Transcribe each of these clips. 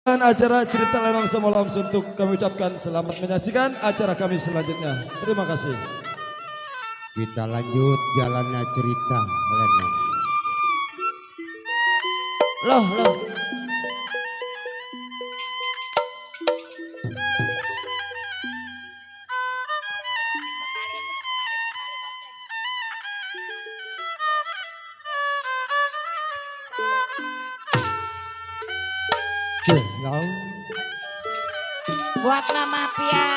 Acara cerita lenong semalam suntuk kami ucapkan selamat menyaksikan acara kami selanjutnya. Terima kasih. Kita lanjut jalannya cerita lenong. Loh. Buat nama Pia.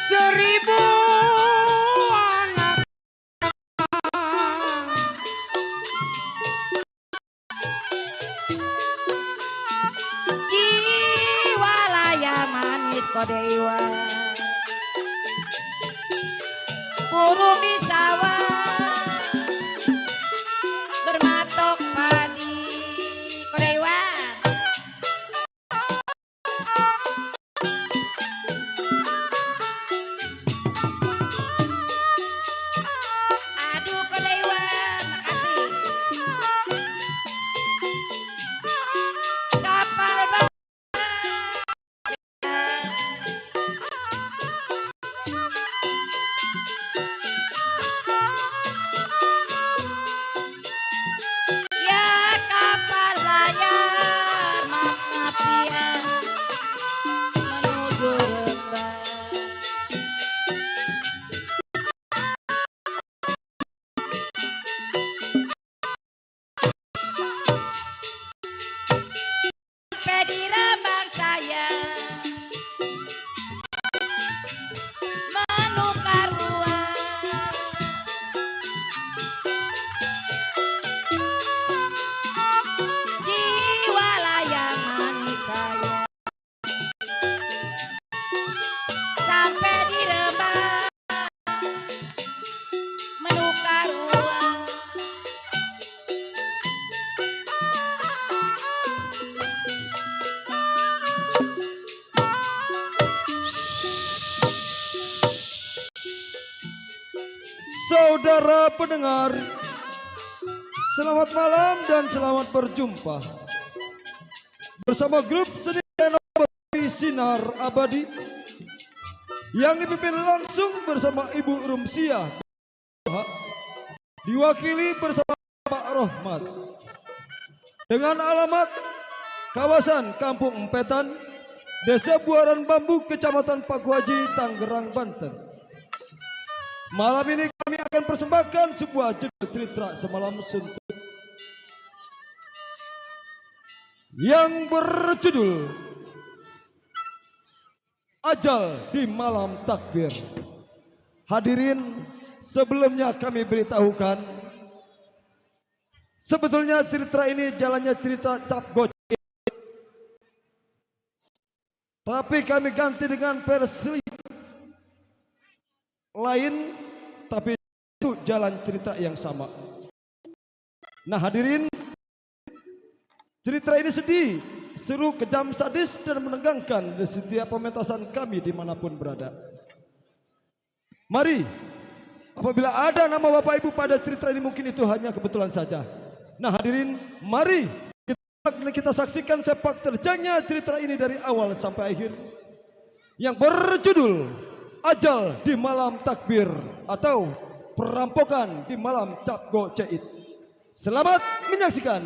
Seribu anak jiwa laya manis kodewa burung di sawah bermatok padi kodewa. Aduh kodewa, makasih. Kapal ya kapal layar Mapia menuju Rembang. Sampai di Rembang saya menukar uang. Jiwa layang manis saya sampai di Rembang menukar uang. Saudara pendengar, selamat malam dan selamat berjumpa bersama grup seni lenong Sinar Abadi yang dipimpin langsung bersama Ibu Rumsia, diwakili bersama Pak Rohmat, dengan alamat kawasan Kampung Empetan, Desa Buaran Bambu, Kecamatan Pakuhaji, Tangerang, Banten. Malam ini kami akan persembahkan sebuah judul cerita semalam suntuk yang berjudul Ajal di Malam Takbir. Hadirin, sebelumnya kami beritahukan sebetulnya cerita ini jalannya cerita cap gocek, tapi kami ganti dengan versi lain, tapi itu jalan cerita yang sama. Nah hadirin, cerita ini sedih, seru, kejam, sadis, dan menegangkan di setiap pementasan kami dimanapun berada. Mari, apabila ada nama Bapak Ibu pada cerita ini, mungkin itu hanya kebetulan saja. Nah hadirin, mari kita saksikan sepak terjangnya cerita ini dari awal sampai akhir, yang berjudul Ajal di Malam Takbir atau Perampokan di Malam Cap Goceit. Selamat menyaksikan.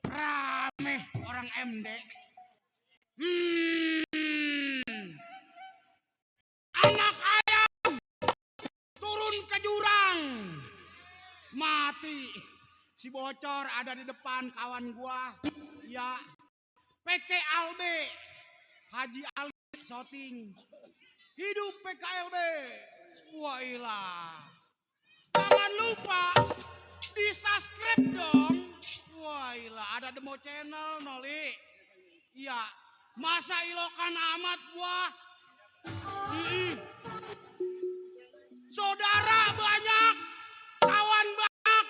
Rame orang MD. Anak ayam turun ke jurang, mati. Si bocor ada di depan kawan gua. Ya, PK Albe Haji Ali Soting. Hidup PKLB. Wailah. Jangan lupa di subscribe dong. Wailah, ada Demo Channel Noli. Iya, masa ilokan amat buah. Saudara banyak, kawan banyak,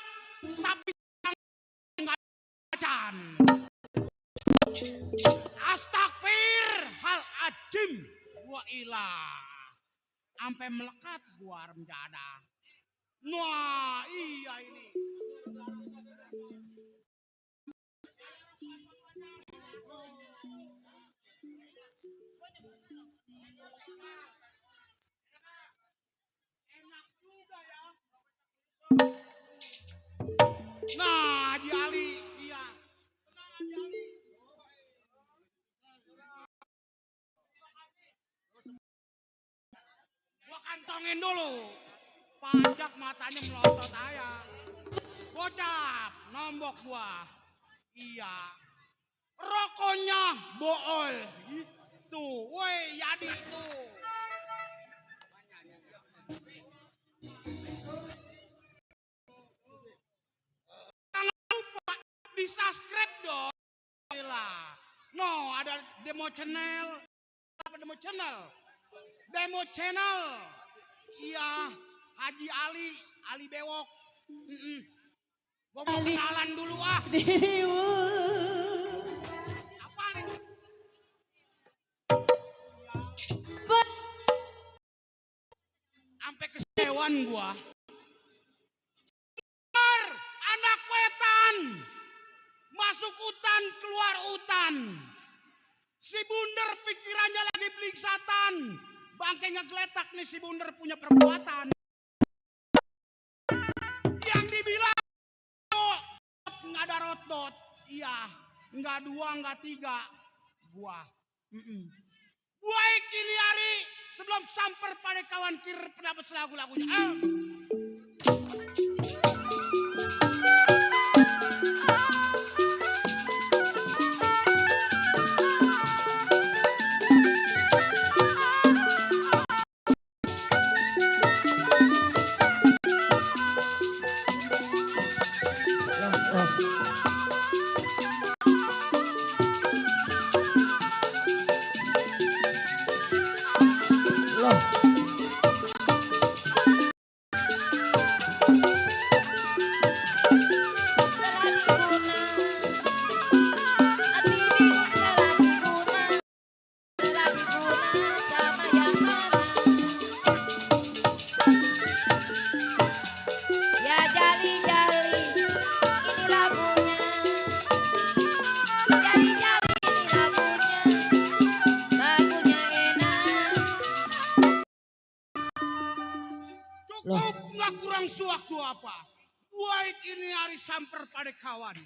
tapi nggak macan. Astagfir hal ajim. Wailah. Sampai melekat gua remjada. Wah, iya ini. Enak juga ya. Nah, Haji Ali, iya. Tenang Haji Ali. Gua kantongin dulu. Pajak matanya melotot aja. Bocap, nombok gua. Iya. Rokoknya bool. Itu, woi, jadi itu. Jangan lupa di subscribe dong. No, ada Demo Channel. Apa Demo Channel? Demo Channel. Iya, Haji Ali, Ali Bewok. Gua mau kenalan dulu ah. Apa nih? Sampai kesewan gua. Anak wetan. Masuk hutan, keluar hutan. Si Bunder pikirannya lagi belingsatan. Bangke ngegeletak nih si Bunder punya perbuatan. Yang dibilang nggak ada rotot. Iya, nggak dua, nggak tiga. Gua. Gua kini hari sebelum samper pada kawan kir pendapat lagu-lagunya. Cukup nggak kurang sewaktu apa. Baik ini hari samper pada kawan.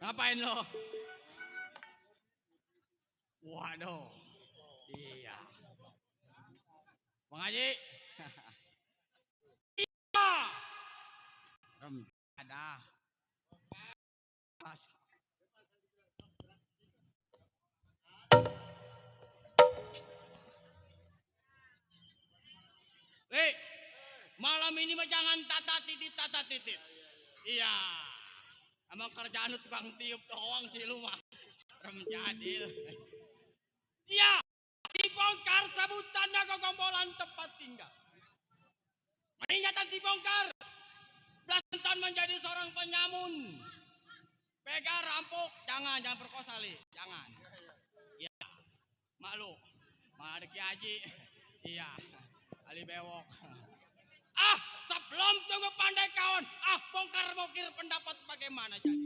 Ngapain lo? Waduh. Iya. Bang Haji. Iya. Ada. Pas. Malam ini mah jangan tata titit. Iya. Emang kerjaan lu tukang tiup doang sih lu mah. Remjadil. Iya. Dibongkar sebutannya kegombolan tempat tinggal. Peringatan dibongkar. Belasan tahun menjadi seorang penyamun. Begal, rampok, jangan perkosa li, jangan. Iya. Malu. Ada Ki Haji. Iya. Ali Bewok. Sebelum tunggu pandai kawan. Bongkar bongkir pendapat bagaimana jadi.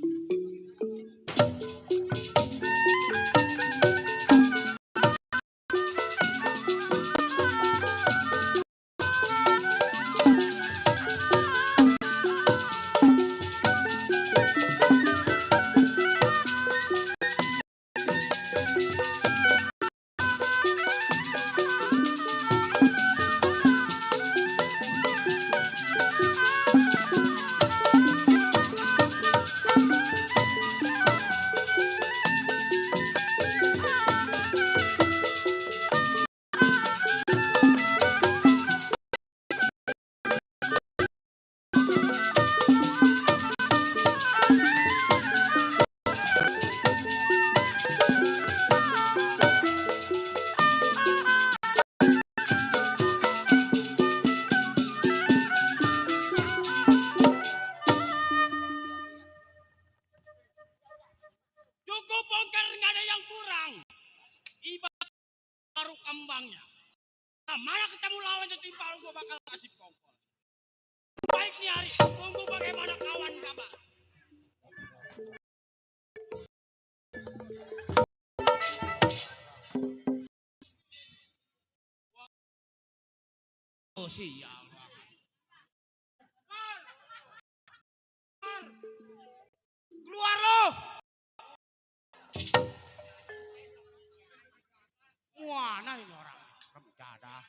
Cukup bongkar, nggak ada yang kurang. Ibarat baru kembangnya. Mana ketemu lawan setimpal, gue bakal kasih pongkol. Baik nih Hari, tunggu bagaimana kawan kabar. Oh sial. Keluar lo. Mana ini orang? Remjadah.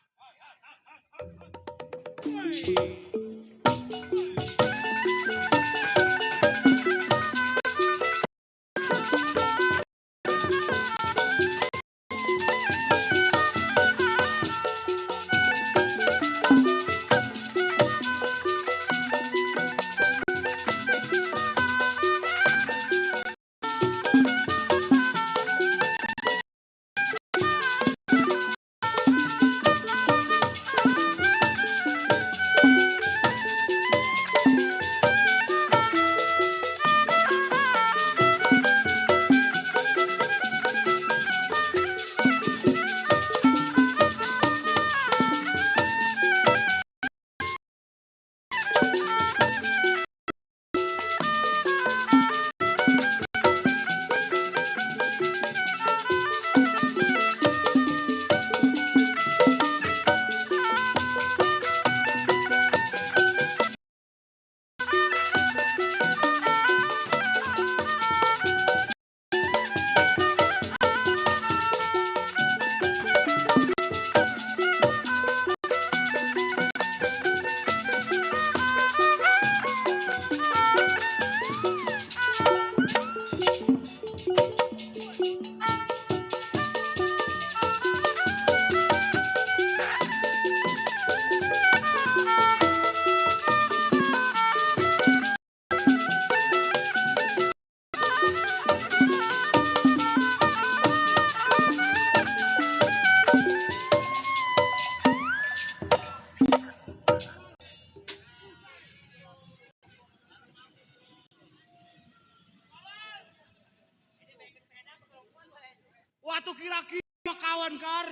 Waktu kira-kira kawan kar.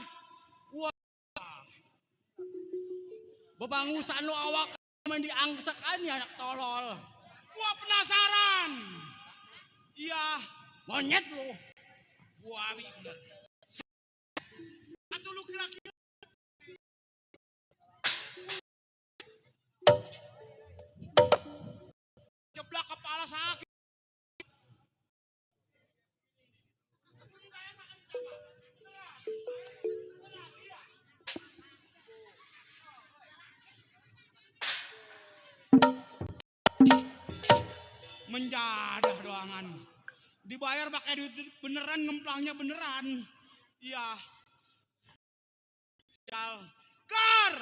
Wah. Bebangusan lo awak main diangsakan ya anak tolol. Gua penasaran. Iya, monyet lo. Gua bener. Atau lu kira-kira jeblak kepala sakit. Menjadah doangan. Dibayar pakai duit beneran, ngemplangnya beneran. Iya. Sial. Kar.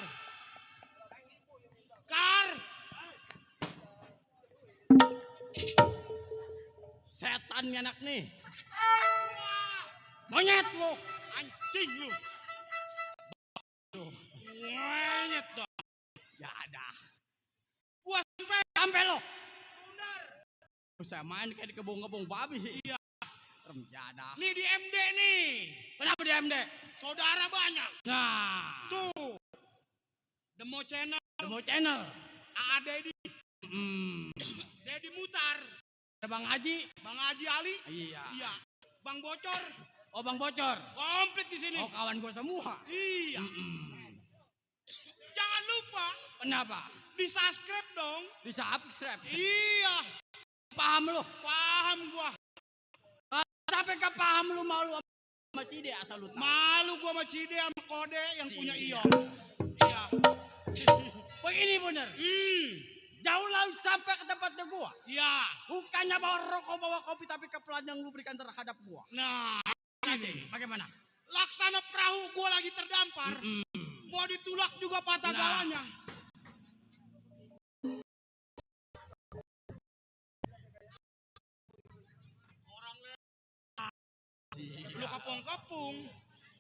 Setan nih anak nih. Monyet lu. Anjing lu. Monyet dong. Ya ada. Gua sampai lo. Saya main kayak di kebong-kebong babi. Iya. Remjada. Nih di MD nih. Kenapa di MD? Saudara banyak. Nah, Tuh. Demo Channel. Demo Channel. AA Dedi. Hmm. Dedi Mutar. Ada Bang Haji. Bang Haji Ali. Iya. Iya. Bang Bocor. Oh Bang Bocor. Komplit di sini. Oh kawan gue semua. Iya. Jangan lupa Kenapa? di subscribe dong. Bisa subscribe. Iya. Paham lu? Paham gua. Sampai ke paham lu malu sama Cide asal lu tahu. Malu gua sama Cide sama Kode yang Siap. punya Ion. Iya. Begini bener. Jauh lalu sampai ke tempatnya gua. Iya. Bukannya bawa rokok, bawa kopi, tapi kepelan yang lu berikan terhadap gua. Nah, Kasih. Bagaimana? laksana perahu gua lagi terdampar. Mau ditulak juga patah Nah. galanya. Orang lu kapung-kapung.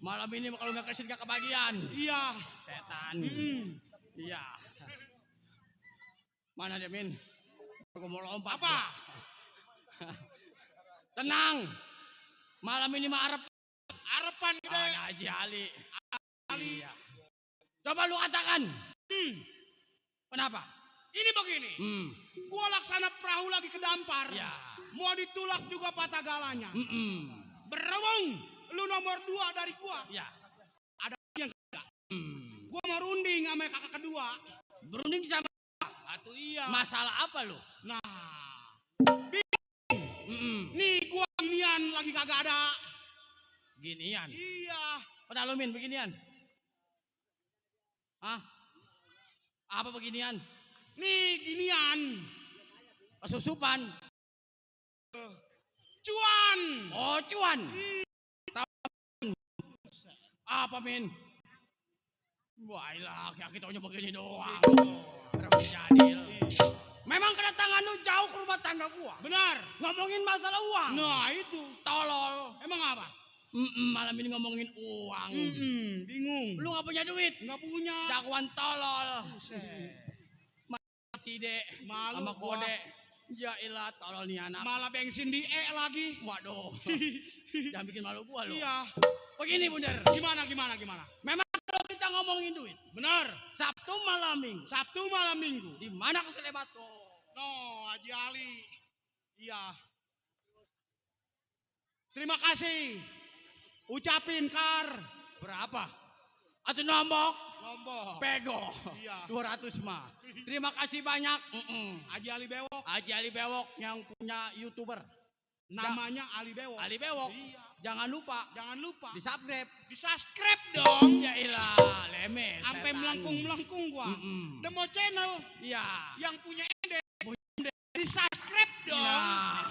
Malam ini kalau nggak kesin gak kebagian. Iya. Setan. Mm. Iya. Mana dia Min? Gua mau lompat. Apa? Tenang. Malam ini mah Arab. Harapan gede. Ada Haji Ali. Iya. Coba lu katakan. Kenapa? Ini begini. Gua laksana perahu lagi kedampar. Ya. Mau ditulak juga patah galanya. Berewong. Lu nomor 2 dari gua. Ya. Ada yang enggak. Gua mau runding sama kakak kedua. Berunding sama Atuh iya. masalah apa lu? Nah. Nih gua ginian lagi kagak ada. Ginian. Iya. Pernah lu Min beginian? Hah? Apa beginian? Nih ginian. Susupan. Cuan. Oh cuan. Apa Min? Wah ilah, kita hanya begini doang. Jadil. Memang kedatangan lu jauh ke rumah tangga gua. Benar. Ngomongin masalah uang. Nah itu. Tolol. Emang apa? Malam ini ngomongin uang. Bingung. Lu gak punya duit? Nggak punya. Dakwaan tolol. Cide. Malu Sama gua. Kode. Ya ilah tolol nih anak. Malah bensin di lagi. Waduh. Jangan bikin malu gua lo. Iya. Begini Bundar. Gimana? Memang kalau kita ngomongin duit. Benar. Sabtu malam Minggu. Sabtu malam Minggu. Di mana keselebato? No, Haji Ali. Iya. Terima kasih. Ucapin Kar. Berapa? Atau nombok? Lombok. Pego. Iya. 200 mah. Terima kasih banyak. Haji Ali Bewok. Haji Ali Bewok yang punya YouTuber. Namanya Ali Bewok. Ali Bewok. Iya. Jangan lupa Di di-subscribe. subscribe dong. Ya ilah, lemes. Sampai melengkung-melengkung gua. Demo Channel Iya. yang punya ide. Di subscribe dong. Nah.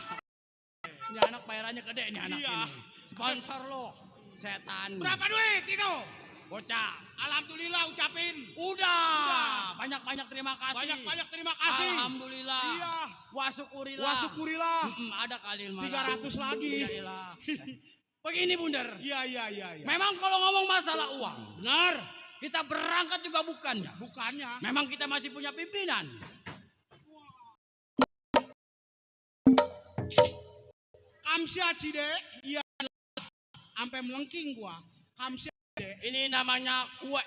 Ini anak bayarannya gede nih anak Iya. ini. Sponsor lo. Setan. Berapa duit itu? Bocah. Alhamdulillah ucapin. Udah. Banyak-banyak terima kasih. Banyak-banyak terima kasih. Alhamdulillah. Iya. Wasukurilah. Wasyukurilah. Ada kali 300 lagi. Ya ilah. Begini Bundar. Iya. Memang kalau ngomong masalah uang. Benar. Kita berangkat juga bukannya. Bukannya. Memang kita masih punya pimpinan. Kamsia Cide. Iya. Sampai melengking gua. Kamsia Cide. Ini namanya kue.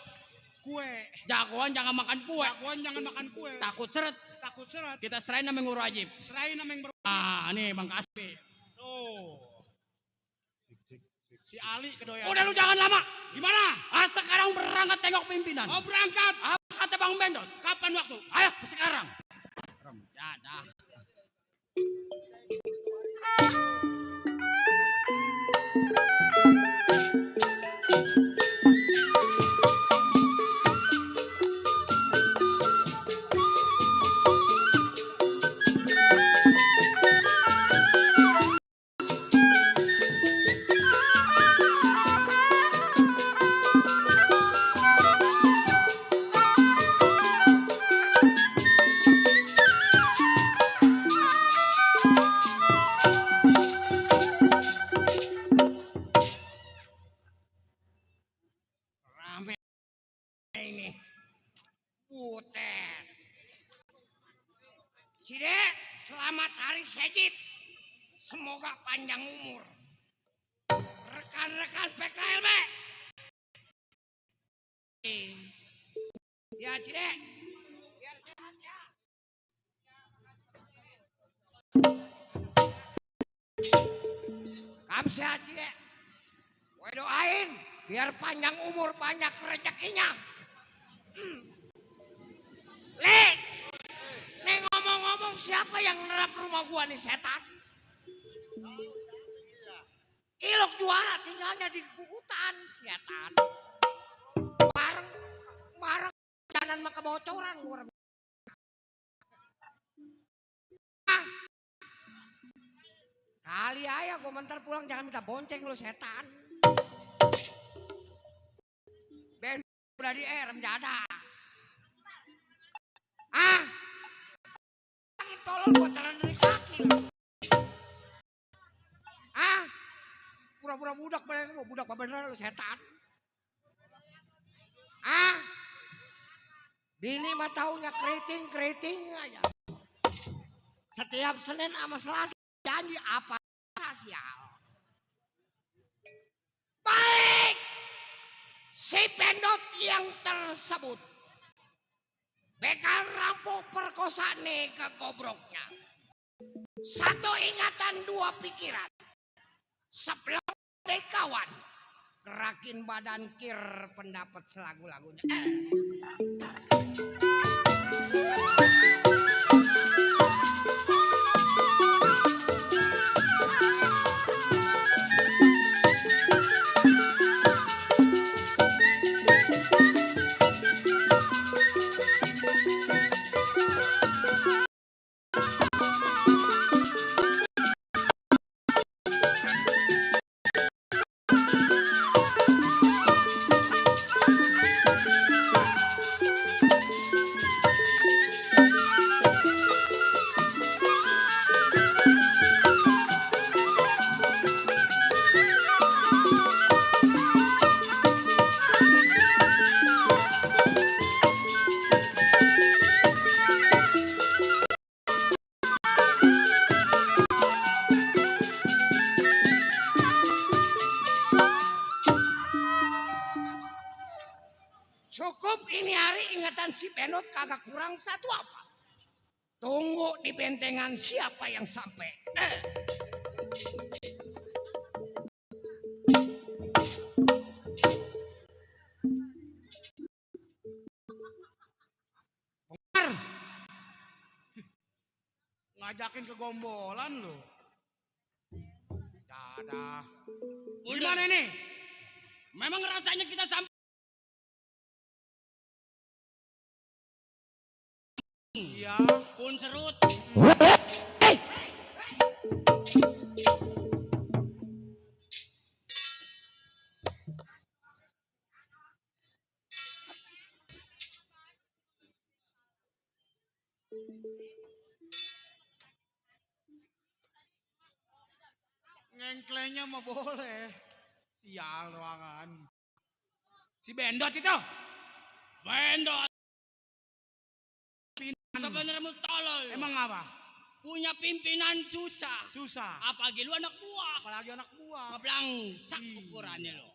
Kue. Jagoan jangan makan kue. Jagoan jangan makan kue. Takut seret. Takut seret. Kita serahin sama guru wajib. Serain sama yang Ah, nih Bang Kasih. Oh. Si Ali kedoyan. Udah lu jangan lama. Gimana? Sekarang berangkat tengok pimpinan. Oh berangkat. Apa kata Bang Bendot? Kapan waktu? Ayo sekarang. Remjada. Rame ini. Butet. Cide, selamat hari Sejid. Semoga panjang umur. rekan-rekan PKLB. Ya, Cidek. Biar sehat ya. Kamu sehat, Cidek. Gue doain biar panjang umur, banyak rezekinya. Le, nih ngomong-ngomong siapa yang nerap rumah gua nih setan? Ilok juara tinggalnya di hutan setan. Bareng jalan mah kebocoran gua. Kali aja gua mentar pulang jangan minta bonceng lu setan. Ben udah di rem jadah. Tolong gua telan dari kaki. Pura-pura budak budak beneran lu setan. Bini mah taunya keriting aja. Setiap Senin sama Selasa janji apa sial. Baik. Si pendot yang tersebut bekal rampok perkosaan nih ke gobroknya. Satu ingatan, dua pikiran. Sebelah kawan. Gerakin badan kir pendapat selagu-lagunya. Cukup ini hari ingatan si Benot kagak kurang satu apa. Tunggu di bentengan siapa yang sampai. Bengar. Ngajakin ke gombolan lu. Dadah. Udah. Gimana ini? Memang rasanya kita sampai. Iya. Pun serut. Ngengklengnya mah boleh. Sial ruangan. Si Bendot itu. Bendot. Sebenarnya mu tolol. Emang apa? Punya pimpinan susah. Susah. Apalagi lu anak buah. Apalagi anak buah. Ngablang sak ukurannya lo.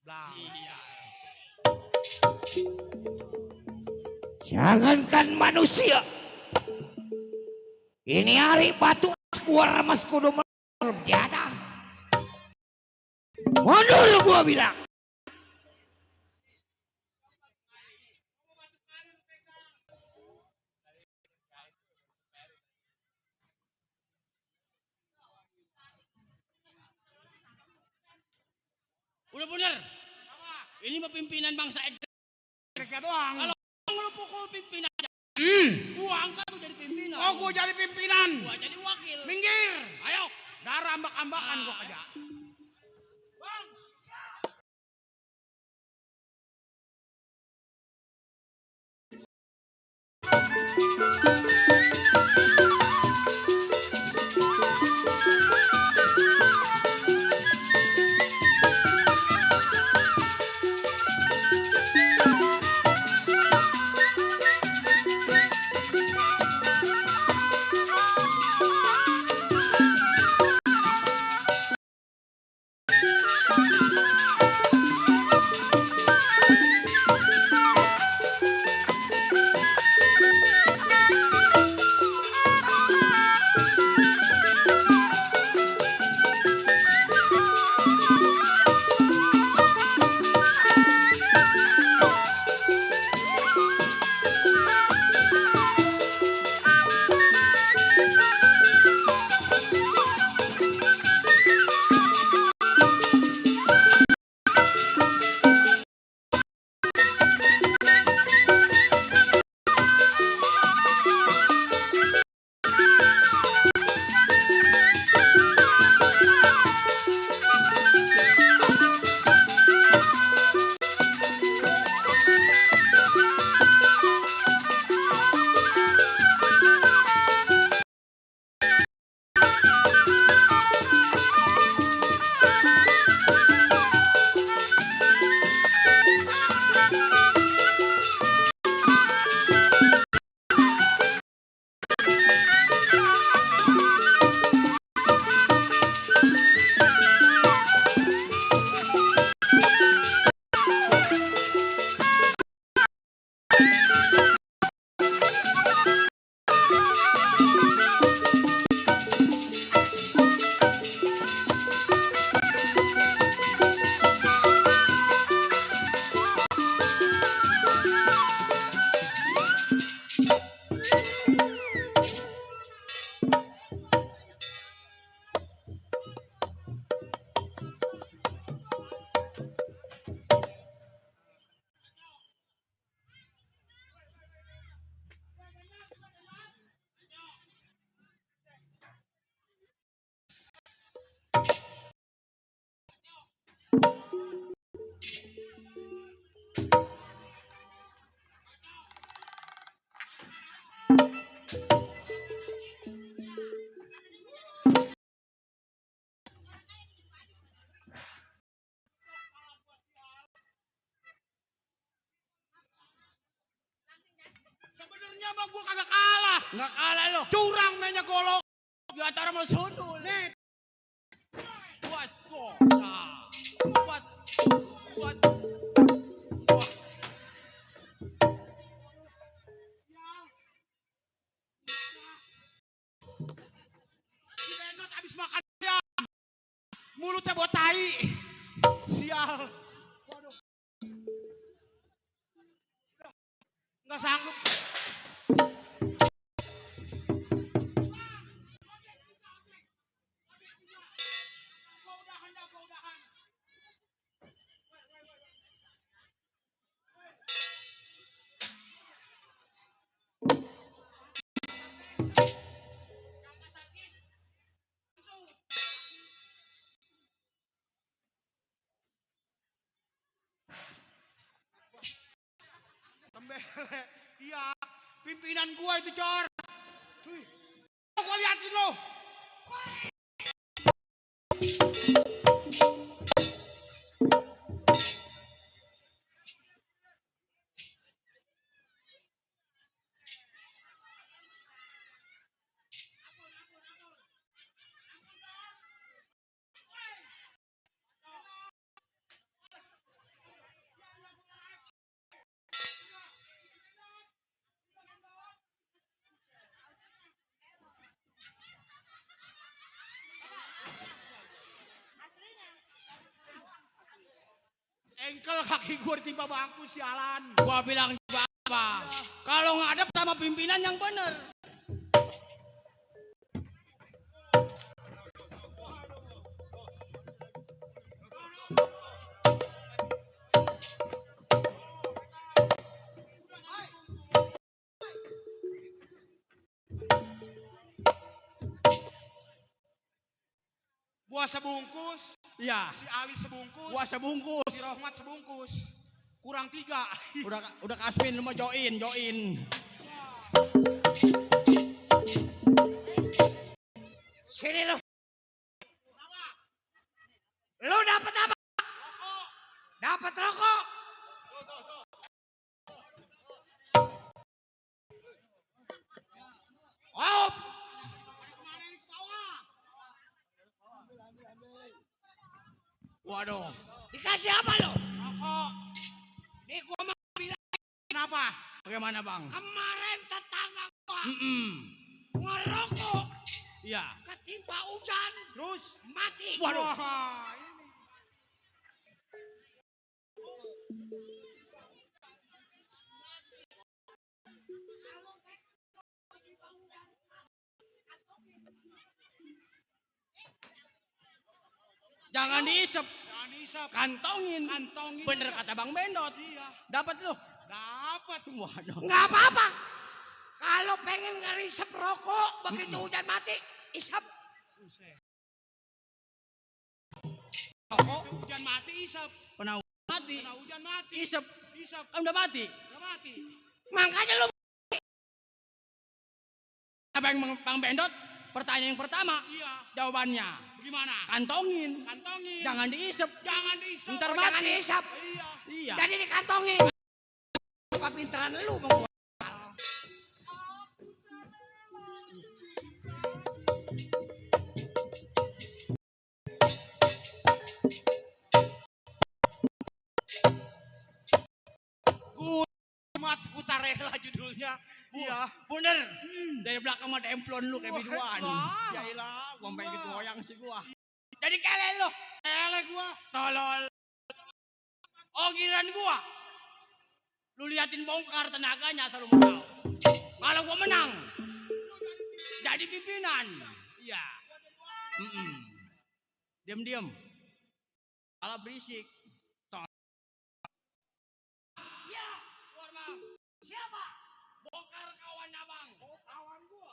Blang. Jangankan manusia. Ini hari batu gua remes kudu menjada. Mundur gua bilang. Udah bener. Ini mah pimpinan bangsa Mereka doang. Kalau lu pukul pimpinan aja. Gua angkat tuh jadi pimpinan. Oh, gua jadi pimpinan. Gua jadi wakil. Minggir. Ayo. Darah ambak-ambakan gua kerja. Thank you. Sebenarnya mah gua kagak kalah. Nggak kalah lo. Curang mainnya golok. Di antara malah sundul. Nih, Puas kok. Nah. Buat. Wah. si Benot abis makan ya. Mulutnya buat tai. Sial. Waduh. Nggak sanggup. Gua udahan dah, gua udahan. Tembele. Iya, pimpinan gua itu, Cor. Wih. Gua liatin lo. Engkel kaki gua ditimpa bangku, sialan. Gua bilang juga apa? Kalau ngadep sama pimpinan yang bener. Gua sebungkus, Iya. si Ali sebungkus, Gua sebungkus. si Rohmat sebungkus. Kurang 3. Udah Kasmin lu mau join. Sini lu. Lu dapat apa? Dapat rokok. Oh, Waduh. dikasih apa lu? Rokok. Nih gua mau bilang Kenapa? Bagaimana bang? kemarin tetangga gua ngerokok Iya. ketimpa hujan Terus? mati. Waduh. Wah, ini. Jangan diisep. Jangan diisap. Kantongin. Kantongin. Bener kata Bang Bendot. Iya. Dapat lu. Dapat. Waduh. Nggak apa-apa. Kalau pengen ngerisep rokok begitu hujan mati, isap. Buset. Rokok. Hujan mati isap. Pernah mati. Kena hujan mati. Isep. Isap. Udah mati. Nggak mati. Makanya lu Bang Bendot. Pertanyaan yang pertama. Iya. Jawabannya. Bagaimana? Kantongin. Kantongin. Jangan diisep. Jangan diisap. Ntar jangan mati. diisap. Iya. Iya. Jadi dikantongin. Apa pinteran lu mau gua? Mat Kutarela judulnya. Iya. Bener. Dari belakang mah demplon lu kayak Wah, biduan. wah. Ya ilah. Gua sampai gitu Wah. goyang sih gua. Jadi kele lu. Ele gua. Tolol. Oh giliran gua. Lu liatin bongkar tenaganya asal lu mau tahu. Kalau gua menang. Jadi pimpinan. Iya. Diam-diam. Kalau berisik. Ya, Keluar bang. siapa? Bongkar kawan abang. Oh kawan gua.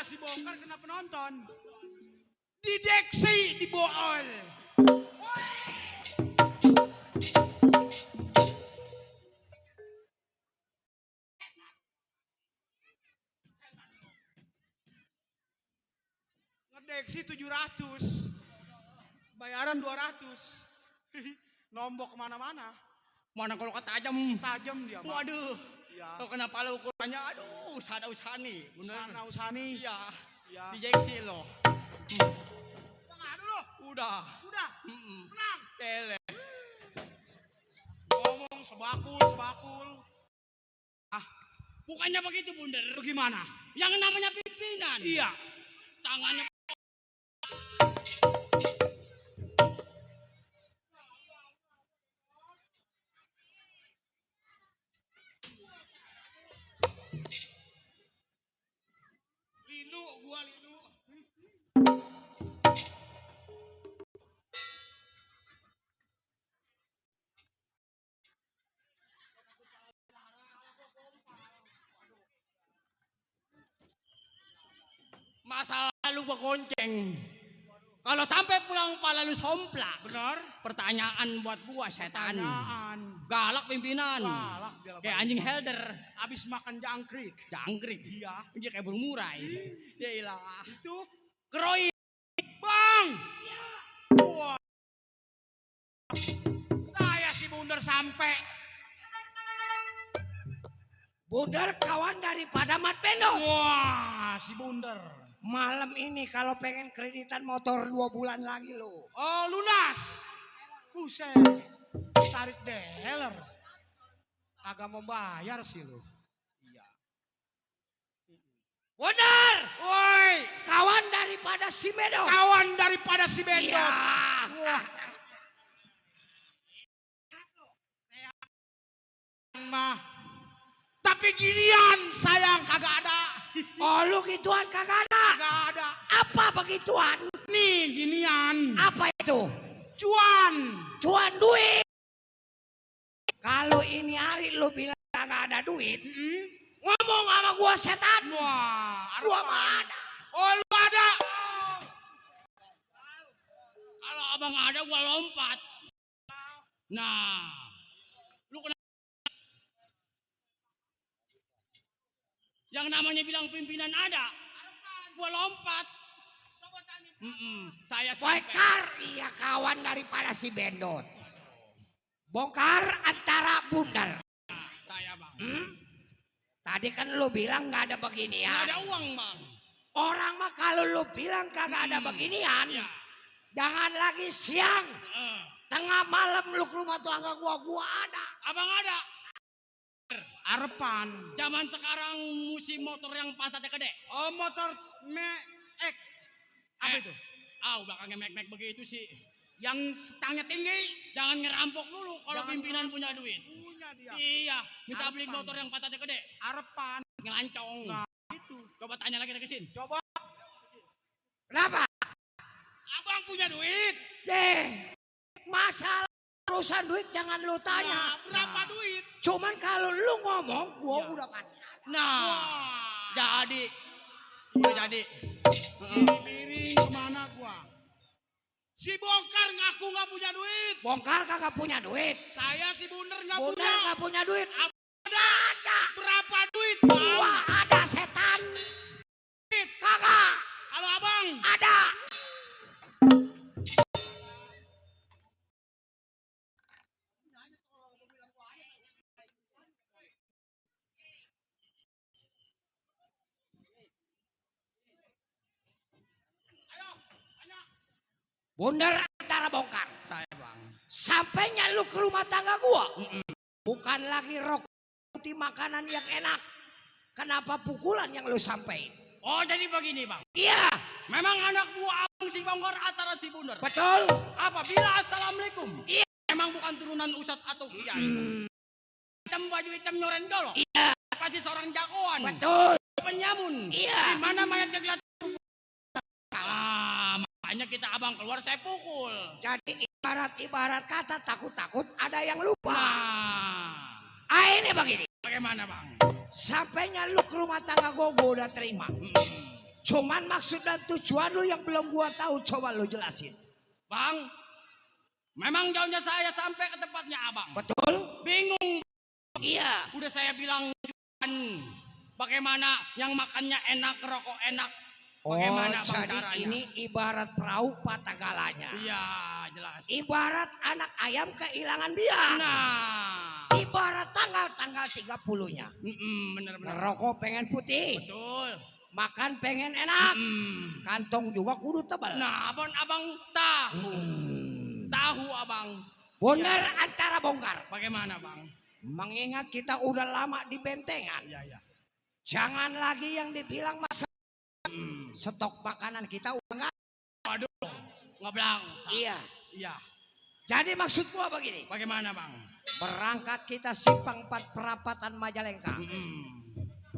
Kata si Bongkar kena penonton. Dideksi dibool. Ngedeksi 700. Bayaran 200. Nombok kemana-mana. Mana kalau tajam. Tajam dia, Bang. Waduh. Iya. Tuh kenapa lo ukurannya? Aduh, usaha nih. Bener. Sana Usani. Iya. Iya. Dijeksi lo. Ngadu lo. Udah. Udah. Menang. Kele. Ngomong sebakul. Ah, Bukannya begitu, Bunder. bagaimana? Yang namanya pimpinan. Iya. Tangannya Gua Lilu. masa lalu begonceng. Kalau sampai pulang pala lu somplak. Benar? Pertanyaan buat gua setan. Tanyaan. Galak pimpinan. Galak dia lah, Kayak Bang. anjing helder. Abis makan jangkrik. Jangkrik. Iya. Dia kayak burung murai. Ya ilah. Itu. Kroi. Bang. Wah. Saya si Bundar sampai. Bundar kawan daripada Mat Bendot. Wah, si Bundar. Malam ini kalau pengen kreditan motor 2 bulan lagi lo. Oh, lunas. Buset. Tarik dealer. Kagak mau bayar sih lu. Iya. Bundar, Woi, kawan daripada si Bendot. kawan daripada si Bendot. Iya. Wah. Mah. Tapi ginian sayang kagak ada. Oh lu gituan kagak ada. Kagak ada. Apa begituan? Nih ginian. Apa itu? Cuan. Cuan duit. Kalau ini hari lu bilang kagak ada duit, ngomong sama gua setan. Wah, Gua apa? mah ada. Oh, lu ada. Kalau abang ada gua lompat. Nah. Lu kenapa? Yang namanya bilang pimpinan ada. Gua lompat. Saya sampai. Bongkar, iya kawan daripada si Bendot. Bongkar antara Bundar. Nah, saya bang. Tadi kan lu bilang nggak ada Nggak beginian. ada uang bang. Orang mah kalau lu bilang kagak ada beginian, Iya. jangan lagi siang, tengah malam lu ke rumah tangga gua ada. Abang ada. Arepan. Zaman sekarang musim motor yang pantatnya gede. Oh, motor Mek. Apa itu? Udah kagak mek-mek begitu sih. Yang stangnya tinggi. Jangan ngerampok dulu kalau Jangan pimpinan punya duit. Punya dia. Iya, minta beli Arepan. motor yang pantatnya gede. Arepan. Ngelancong. Nah, itu. Coba tanya lagi ke sini. Coba. Kenapa? Abang punya duit. Deh, masalah urusan duit jangan lu tanya. Nah, berapa duit? Cuman kalau lu ngomong, gua Iya. udah pasti ada. Nah, Wah. jadi. Udah jadi. Miring kemana gua? Si Bongkar ngaku nggak punya duit. Bongkar kagak punya duit. Saya si Bundar nggak Bundar punya. nggak punya duit. Ada. Berapa duit, Gua Bang? ada setan. Kagak Kalau abang. ada. Bundar antara Bongkar. Saya bang. Sampainya lu ke rumah tangga gua. Bukan lagi rokok putih makanan yang enak. Kenapa pukulan yang lu sampein? Oh jadi begini bang. Iya, Memang anak buah abang si Bongkar antara si Bundar. betul. Apabila assalamualaikum. Iya. Memang bukan turunan ustadz atau kiai. Hitam baju hitam nyoren dolo. Iya, Pasti seorang jagoan. betul. Penyamun. Iya. Di mana mayatnya kelihatan. Makanya kita abang keluar saya pukul. Jadi ibarat kata takut-takut ada yang lupa. Nah, Ini begini. bagaimana bang? Sampainya lu ke rumah tangga gua udah terima. Cuman maksud dan tujuan lu yang belum gua tahu, coba lu jelasin. Bang, memang jauhnya saya sampai ke tempatnya abang. Betul? Bingung. Iya. Udah saya bilang kan, bagaimana yang makannya enak, rokok enak. Bagaimana bang jadi caranya? ini ibarat perahu patah galanya. Iya, jelas. Ibarat anak ayam kehilangan biang. Nah, Ibarat tanggal 30-nya. bener-bener. Ngerokok pengen putih. Betul. Makan pengen enak. Mm. Kantong juga kudu tebal. Nah, abang tahu. Tahu abang. Bener antara bongkar. Bagaimana bang? Mengingat kita udah lama di bentengan. Iya. Jangan lagi yang dibilang masa stok makanan kita udah nggak. Waduh, ngeblang. Iya. Iya. Jadi maksud gua begini. Bagaimana bang? Berangkat kita simpang 4 perapatan Majalengka.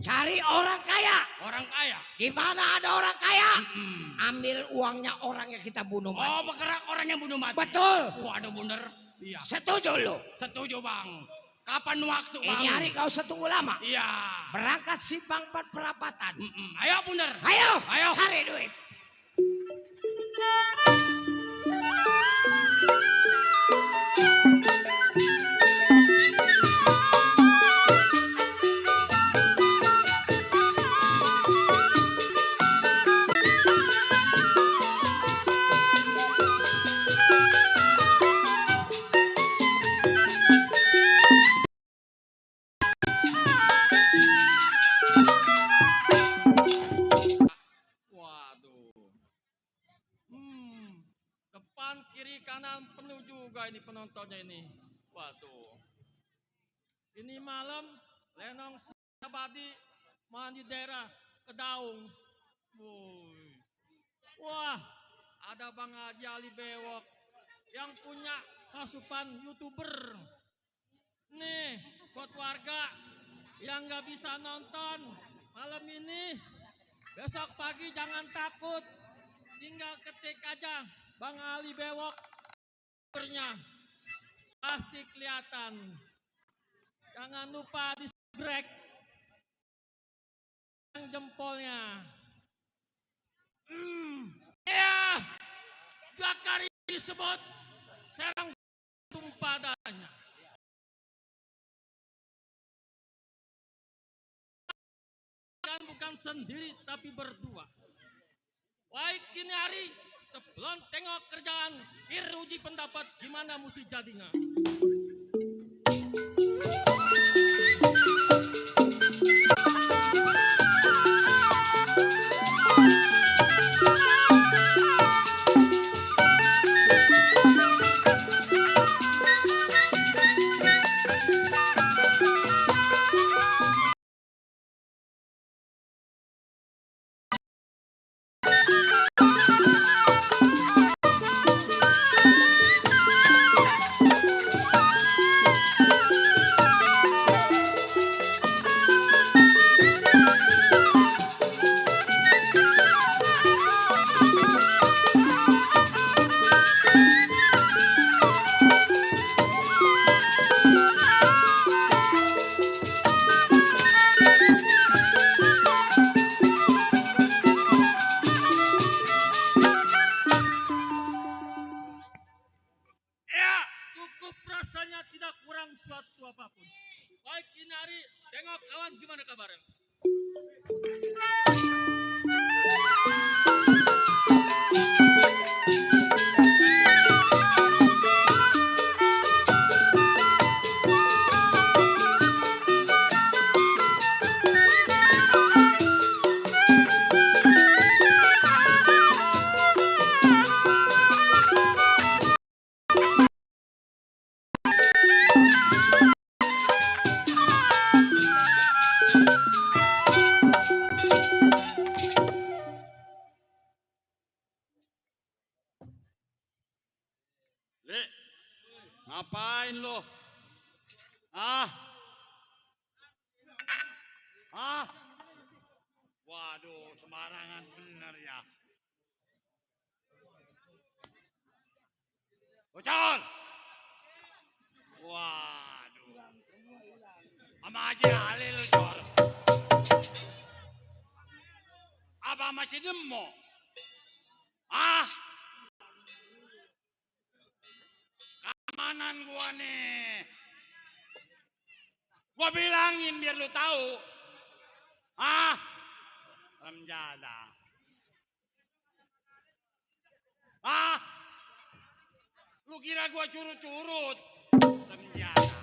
Cari orang kaya. Orang kaya. Di mana ada orang kaya? Mm. Ambil uangnya orang yang kita bunuh mati. Oh, bergerak orang yang bunuh mati. Betul. Waduh bener. Iya. Setuju lu? Setuju bang. Kapan waktu bang? Ini hari kau setunggu lama. Iya. Berangkat simpang 4 perapatan. Ayo bener. Ayo, cari duit. Waduh. Depan, kiri, kanan penuh juga ini penontonnya ini. Waduh. Ini malam Lenong Abadi mandi daerah Kedaung. Wuih. Wah, ada Bang Haji Ali Bewok yang punya asupan YouTuber. Nih, buat warga yang nggak bisa nonton malam ini, besok pagi jangan takut, tinggal ketik aja Bang Ali Bewok, YouTubernya pasti kelihatan. Jangan lupa di subscribe jempolnya. Ya, Bakari disebut serang padanya. Dan bukan sendiri tapi berdua. Baik kini hari sebelum tengok kerjaan, uji pendapat gimana mesti jadinya. Cukup rasanya tidak kurang suatu apapun. Baik ini hari, tengok kawan gimana kabarnya. Le, ngapain lo? Ah, waduh, sembarangan bener ya. Bocor! Waduh, sama Haji Ali lo, Cor. Apa masih demo? Ah, keamanan gua nih. Gua bilangin biar lu tahu. Ah, Ramjada. Ah, lu kira gua curut-curut? Ramjada.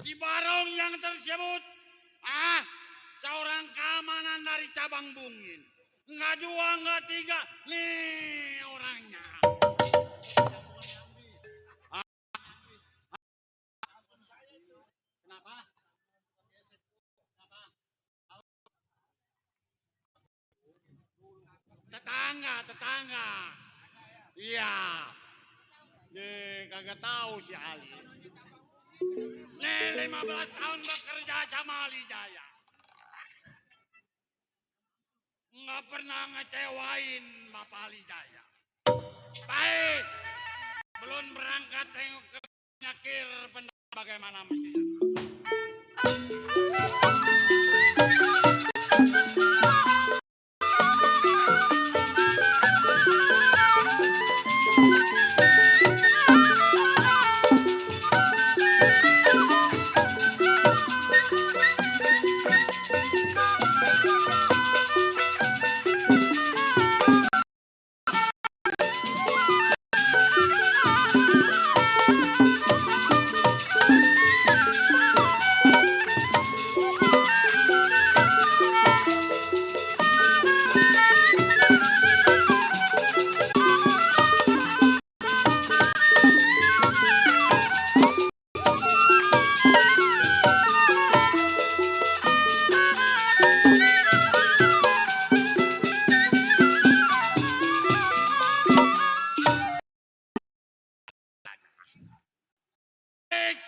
Si Barong yang tersebut, seorang keamanan dari cabang Bungin. Enggak dua, enggak tiga, nih orangnya. Kenapa? Tetangga. Iya. Kagak tahu si Ali. Nih 15 tahun bekerja sama Ali Jaya. Nggak pernah ngecewain Bapak Ali Jaya. Baik. Belum berangkat tengok ke nyakir pendapat bagaimana mestinya.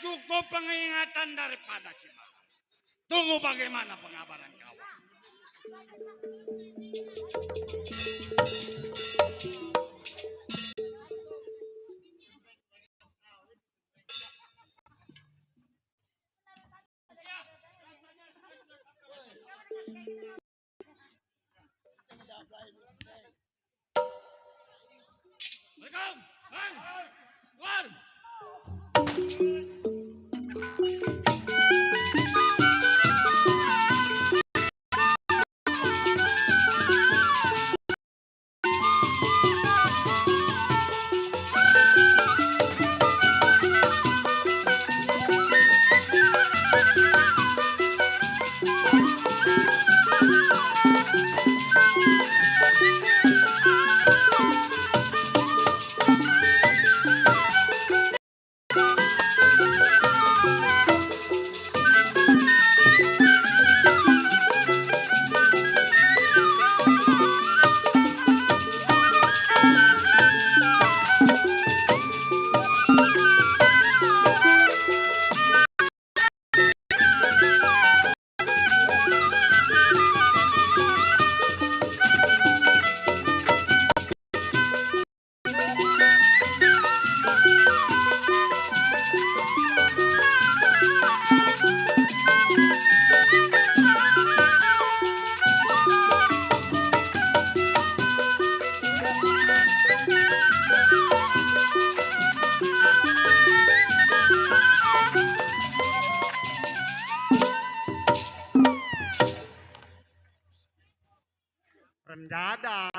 Cukup pengingatan daripada Cimahi. Tunggu bagaimana pengabaran kawan. Assalamualaikum, Bang. Keluar. Remjada.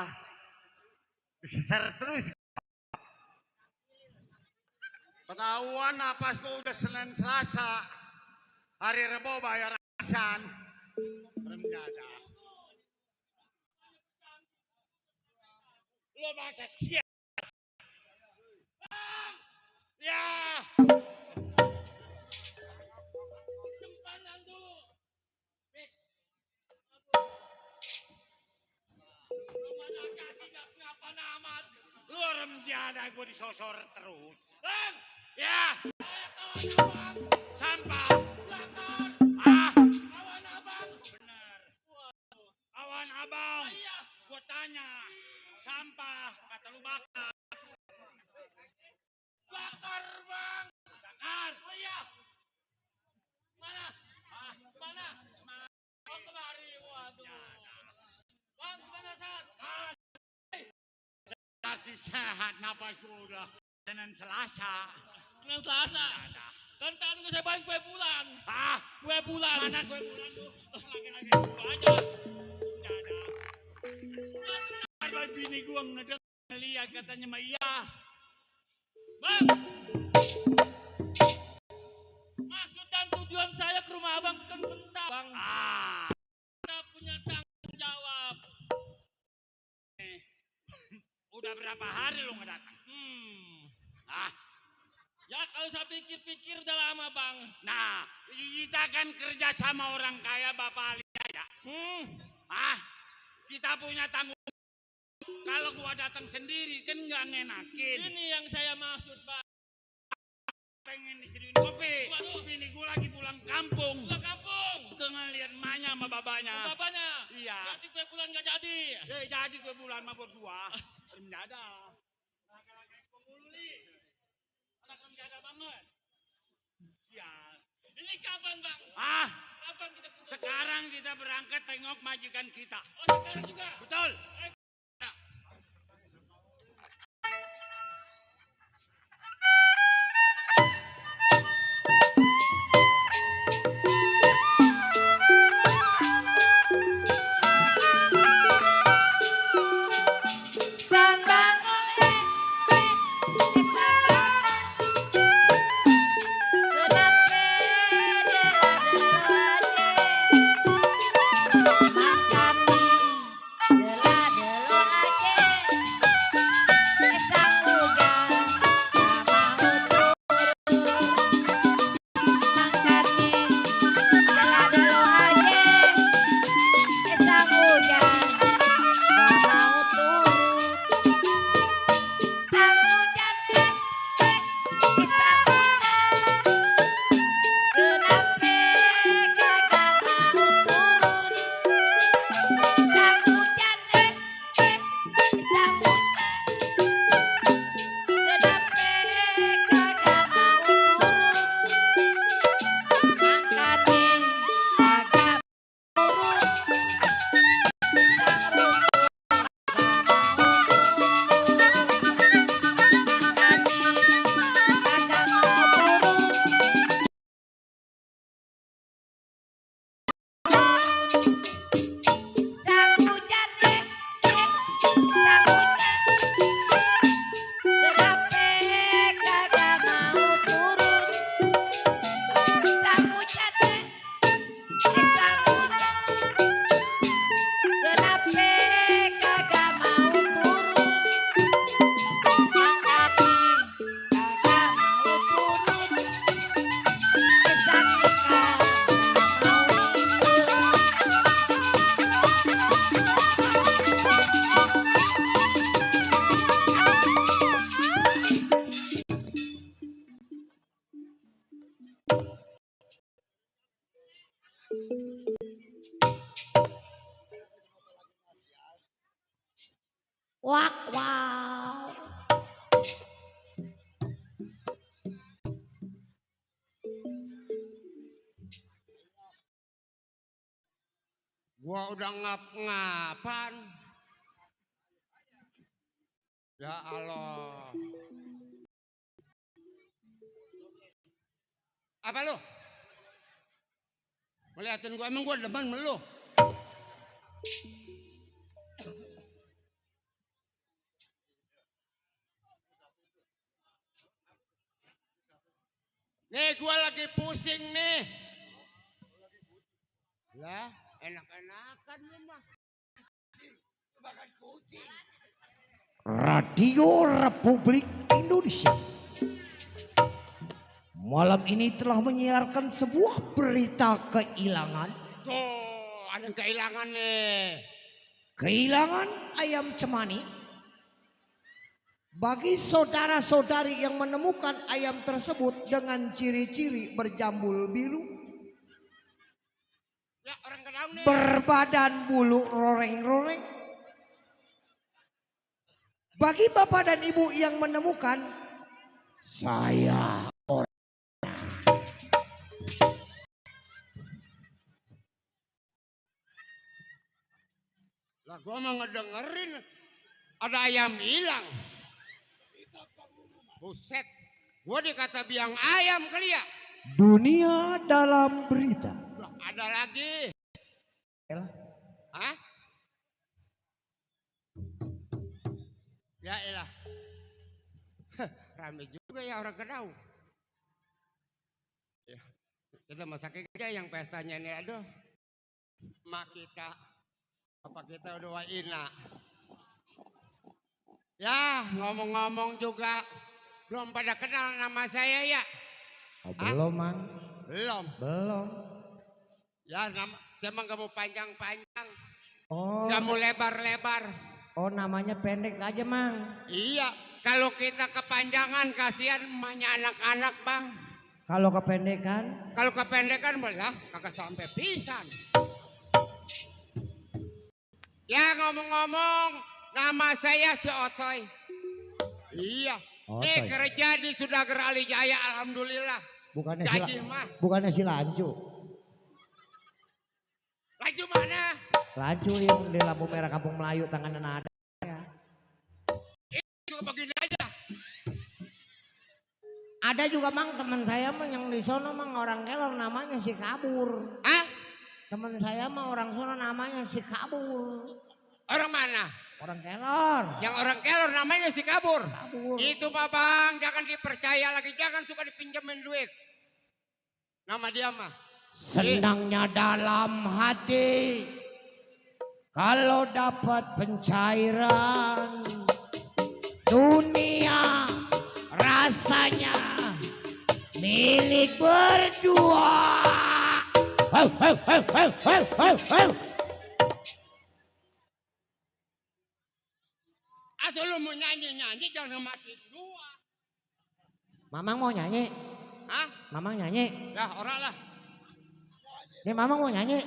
Ser terus. Ketahuan napas gua udah Senin Selasa. Hari Rebo bayar asan. Remjada. Lo bangsa siap. Ya. Simpanan dulu. Rumah kaki nggak kenapa amat. Lu remjada gua disosor terus. Bang, Ya. kawan abang, Sampah. belakang, kawan abang. Bener. Kawan abang. Iya, Gua tanya. Sampah. Kata lu bakar. bakar bang. Bakar. Oh iya. Mana? Mana? masih sehat, napasku udah Senin Selasa. Senin Selasa. Kan tadi saya bawain kue bulan. Ah, Kue bulan. mana kue bulan tuh? Lagi-lagi gua aja. Nggak ada. Ada bini gua ngeliat katanya mah iya. Bang. Maksud dan tujuan saya ke rumah abang kan bentar. Bang, Ah, kita punya tanggung jawab. udah berapa hari lu nggak datang? Ah, Ya kalau saya pikir-pikir udah lama bang. nah, kita kan kerja sama orang kaya Bapak Ali ya. Ah, kita punya tanggung. Kalau gua datang sendiri kan nggak ngenakin. Ini yang saya maksud bang. Pengen disediain kopi. Waduh. Bini gua lagi pulang kampung. Pulang kampung. Ke ngeliat emaknya sama babanya. Bapaknya. Iya. Berarti kue bulan nggak jadi. Jadi kue bulan mah buat gua. Menjada. Laki-laki pemululi. Anak menjada banget. Ya. Ini kapan bang? Ah, Kapan kita punya? sekarang kita berangkat tengok majikan kita. Oh sekarang juga. Betul. Wak wow. Gua udah ngap-ngapan. Ya Allah. Apa lu? Ngeliatin gua, emang gua demen sama lu? Nih gua lagi pusing nih. Lah, enak-enakan lu mah. Makan kucing. Radio Republik Indonesia malam ini telah menyiarkan sebuah berita kehilangan. Tuh, ada yang kehilangan nih. Kehilangan ayam cemani. Bagi saudara-saudari yang menemukan ayam tersebut dengan ciri-ciri berjambul biru, Ya orang kedaung nih. berbadan bulu roreng-roreng. Bagi bapak dan ibu yang menemukan, saya Lah gua mah ngedengerin ada ayam hilang. Buset, gua dikata biang ayam kali ya. Dunia dalam berita. Loh, ada lagi. Elah. Hah? Ya elah. Rame juga ya orang Kedau. Ya, kita masak aja yang pestanya ini, aduh. Mak kita, apa kita udah waina. Ya, ngomong-ngomong juga belum pada kenal nama saya ya. Oh, belum, Mang. Belum. Belum. Ya, saya emang gak mau panjang-panjang. Oh. Gak mau lebar-lebar. Oh, namanya pendek aja, Mang. Iya, kalau kita kepanjangan kasihan emaknya anak-anak, Bang. Kalau kependekan? Kalau kependekan malah kagak sampai pisan. Ya ngomong-ngomong, nama saya si Otoy. Iya, Otoy. kerja di Sudager Ali Jaya, alhamdulillah. Bukannya Gaji mah. Bukannya si Lancu. Lancu mana? Lancu yang di lampu merah Kampung Melayu tangan ada. Itu begini aja. Ada juga, Mang, teman saya mah yang di sono, Mang, orang Kelor namanya si Kabur. Hah? Teman saya mah orang sono namanya si Kabur. Orang mana? Orang Kelor. Yang orang Kelor namanya si Kabur. Kabur. Itu mah Bang, jangan dipercaya lagi, jangan suka dipinjemin duit. Nama dia mah Senangnya dalam hati kalau dapat pencairan. Dunia rasanya milik berdua. atau lu mau nyanyi-nyanyi jangan matiin gua. Mamang mau nyanyi? Hah? Mamang nyanyi? Ya orang lah. Nih Mamang mau nyanyi?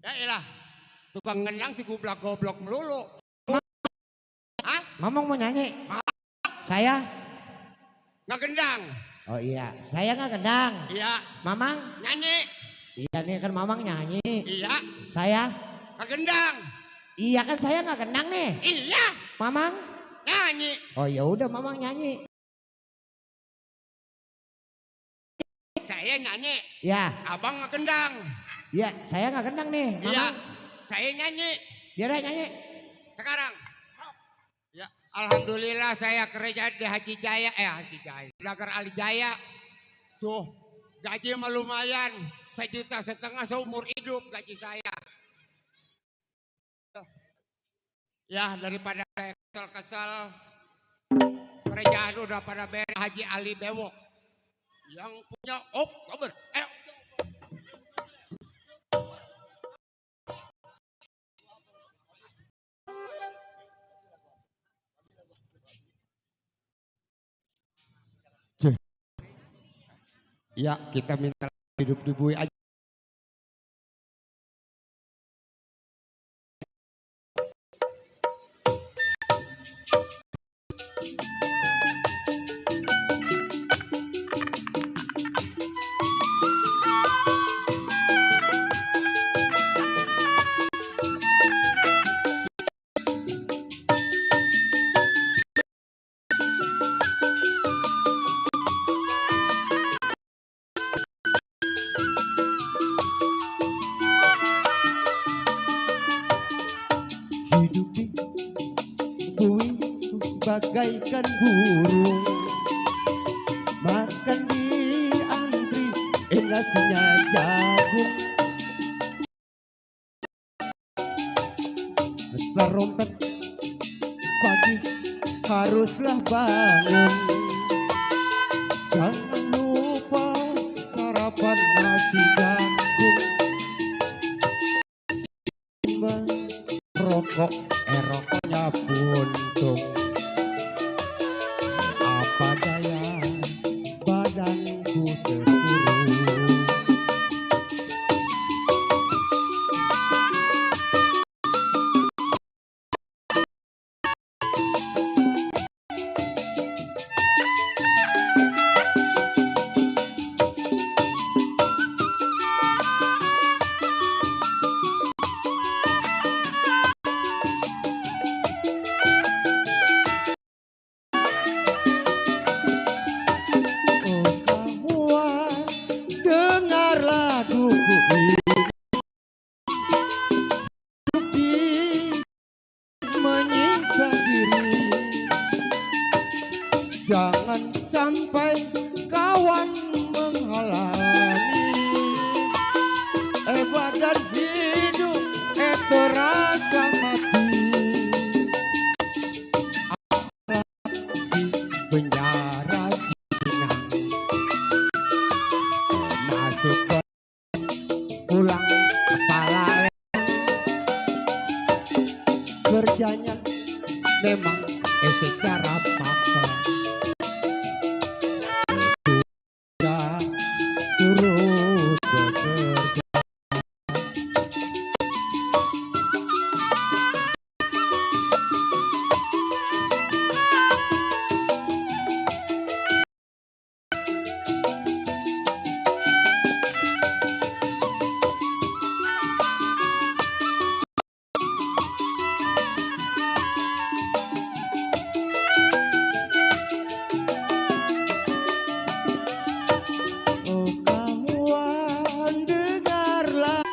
Ya ilah. Tukang ngendang si goblok melulu. Hah? Mamang mau nyanyi? Saya? Nggak gendang. Oh iya, saya nggak gendang. Iya. Mamang? Nyanyi. Iya nih kan Mamang nyanyi. Iya. Saya? Nggak gendang. Iya kan saya nggak gendang nih. Iya. Mamang? Nyanyi. Oh ya udah Mamang nyanyi. Saya nyanyi. Ya, Abang nggak gendang. ya saya nggak gendang nih. Iya. Mamang. Saya nyanyi. Biar aja nyanyi. Sekarang. Ya, alhamdulillah saya kerja di Haji Jaya, Sudager Ali Jaya. Tuh, gaji mah lumayan, 1,5 juta seumur hidup gaji saya. Ya, daripada saya kesel-kesel, kerjaan udah pada beres. Haji Ali Bewok yang punya Oktober. Ya, kita minta hidup di bui aja. Hidup di bumi bagaikan burung, makan di antri nasinya jagung. Terompet pagi haruslah bangun, jangan lupa sarapan nasi jagung. Rokok, rokoknya puntung. Apa daya badanku terkurung. badan hidup itu rasa mati. Di penjara Cipinang, masuk ke pulang kepala kerjanya memang secara paksa. Sudah turut bekerja. Oh kawan dengarlah,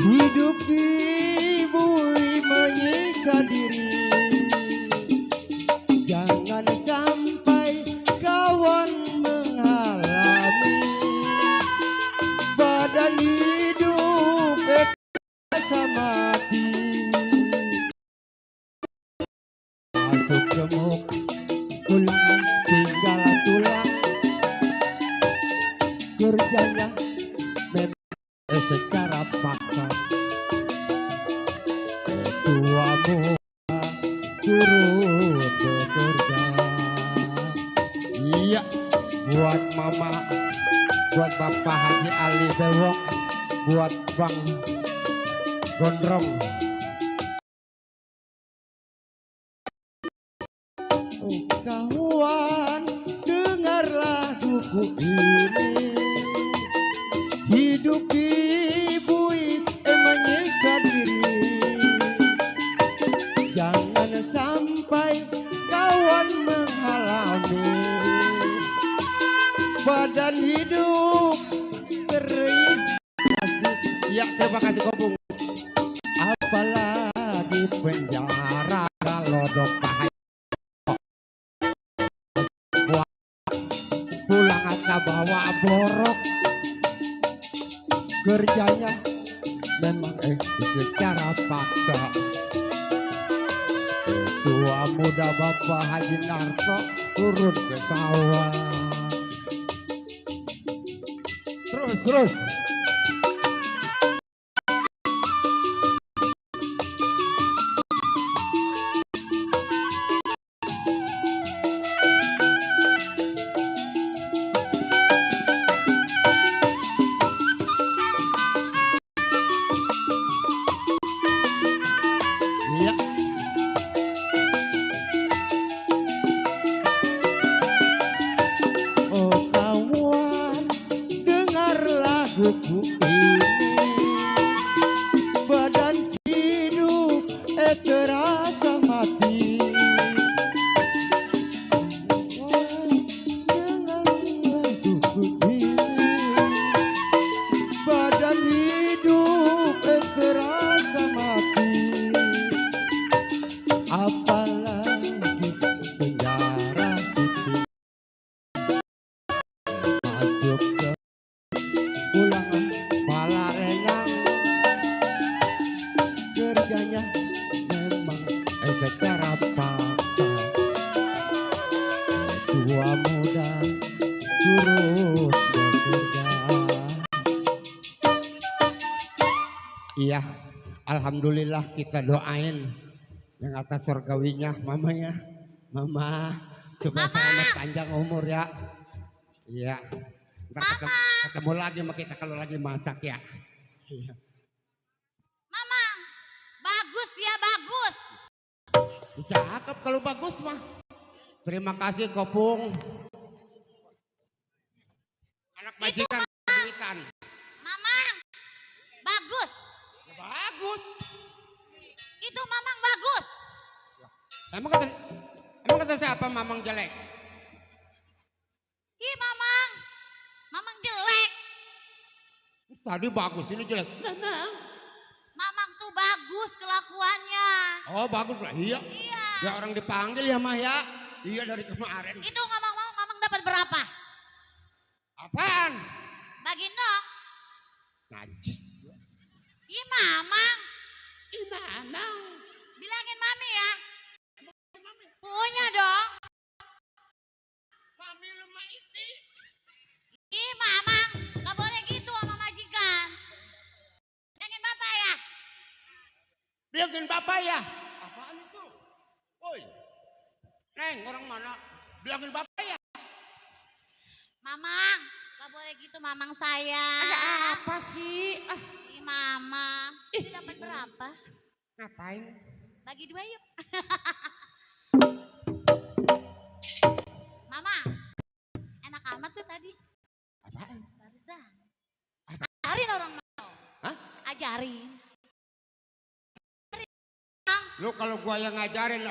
hidup di bumi menyiksa diri. Jangan sampai kawan mengalami badan hidup rasa mati. Masuk gemuk, pulang tinggal tulang. Kerjanya memang secara paksa. Tua muda turut bekerja. Iya, buat mama, buat bapak Haji Ali Bewok, buat Bang Gondrong. Oh kawan, dengarlah buku ini. Hidup di bui menyiksa diri. Jangan sampai kawan mengalami badan hidup terisolasi. Ya terima kasih Kopung. Apalagi penjara kalau dokter pulang atau bawa borok. Kerjanya memang secara paksa. Tua muda Bapak Haji Narto turun ke sawah. Terus. Iya. Oh kawan, dengarlah buku ini. Badan hidup terasa mati. Dengarlah buku ini. Badan hidup terasa mati. Apalagi penjara Cipinang, masuk ke pulang kepala lengang. Kerjanya memang secara paksa. Tua muda turut bekerja. Iya, alhamdulillah kita doain yang atas surgawinya mamanya, mama supaya selamat panjang umur ya. Iya. Ntar ketemu lagi sama kita kalau lagi masak ya. Iya. Mamang, bagus ya bagus. Cakep kalau bagus mah. Terima kasih Kopung. Anak majikan duitan. Mamang, bagus. Ya bagus. Itu mamang bagus. Emang kata siapa mamang jelek? Ih mamang, mamang jelek. Tadi bagus, ini jelek. Mamang tuh bagus kelakuannya. Oh bagus lah, iya. Iya. Ya orang dipanggil ya mah ya. Iya dari kemarin. Itu ngomong-ngomong mamang dapat berapa? Apaan? Bagi Nok. Najis. Ih, Mamang. Mamang. Bilangin Mami ya. Punya dong. Mami lemah itu. Ih, Mamang. Gak boleh gitu sama majikan. Bilangin Bapak ya. Bilangin Bapak ya. Apaan itu? Woi. Neng, orang mana? Bilangin Bapak ya. Mamang. Gak boleh gitu Mamang saya. Ada apa sih? Ah, Ih, Mamang. Ini dapat berapa? ngapain? Bagi 2 yuk. Mama, enak amat tuh tadi. Apaan? Barusan. Ajarin orang mau. Hah? Ajarin. Lu kalau gua yang ngajarin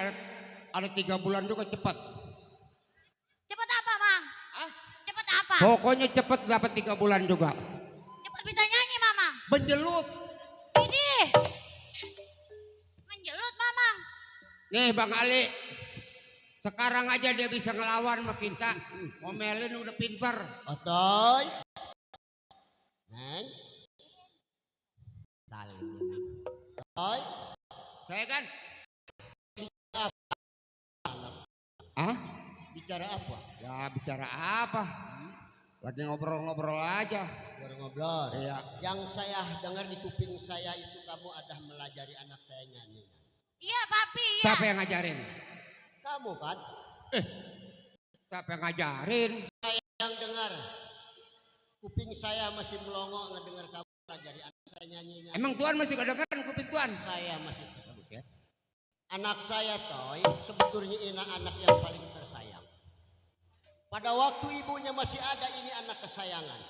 ada 3 bulan juga cepet. Cepet apa, Mang? Hah? Cepet apa? Pokoknya cepet dapat 3 bulan juga. Cepet bisa nyanyi, Mamang. Menjelut. Idih. Menjelut, Mamang. Nih Bang Ali. Sekarang aja dia bisa ngelawan sama kita. Ngomelin udah pinter. Otoy. Neng. Salim ya, Neng. Otoy. Saya kan? Hah? Bicara apa? Ya bicara apa? Lagi ngobrol-ngobrol aja. Ngobrol. Iya. Yang saya dengar di kuping saya itu kamu ada melajari anak saya nyanyi. Iya, Papi. Iya. Siapa yang ngajarin? Kamu kan Siapa yang ngajarin? yang dengar. Kuping saya masih melongo ngedengar kamu melajari anak saya nyanyi. Emang Tuhan masih kedengeran kuping Tuhan? Saya masih anak saya Toy sebetulnya ini anak yang paling tersayang. Pada waktu ibunya masih ada, ini anak kesayangan.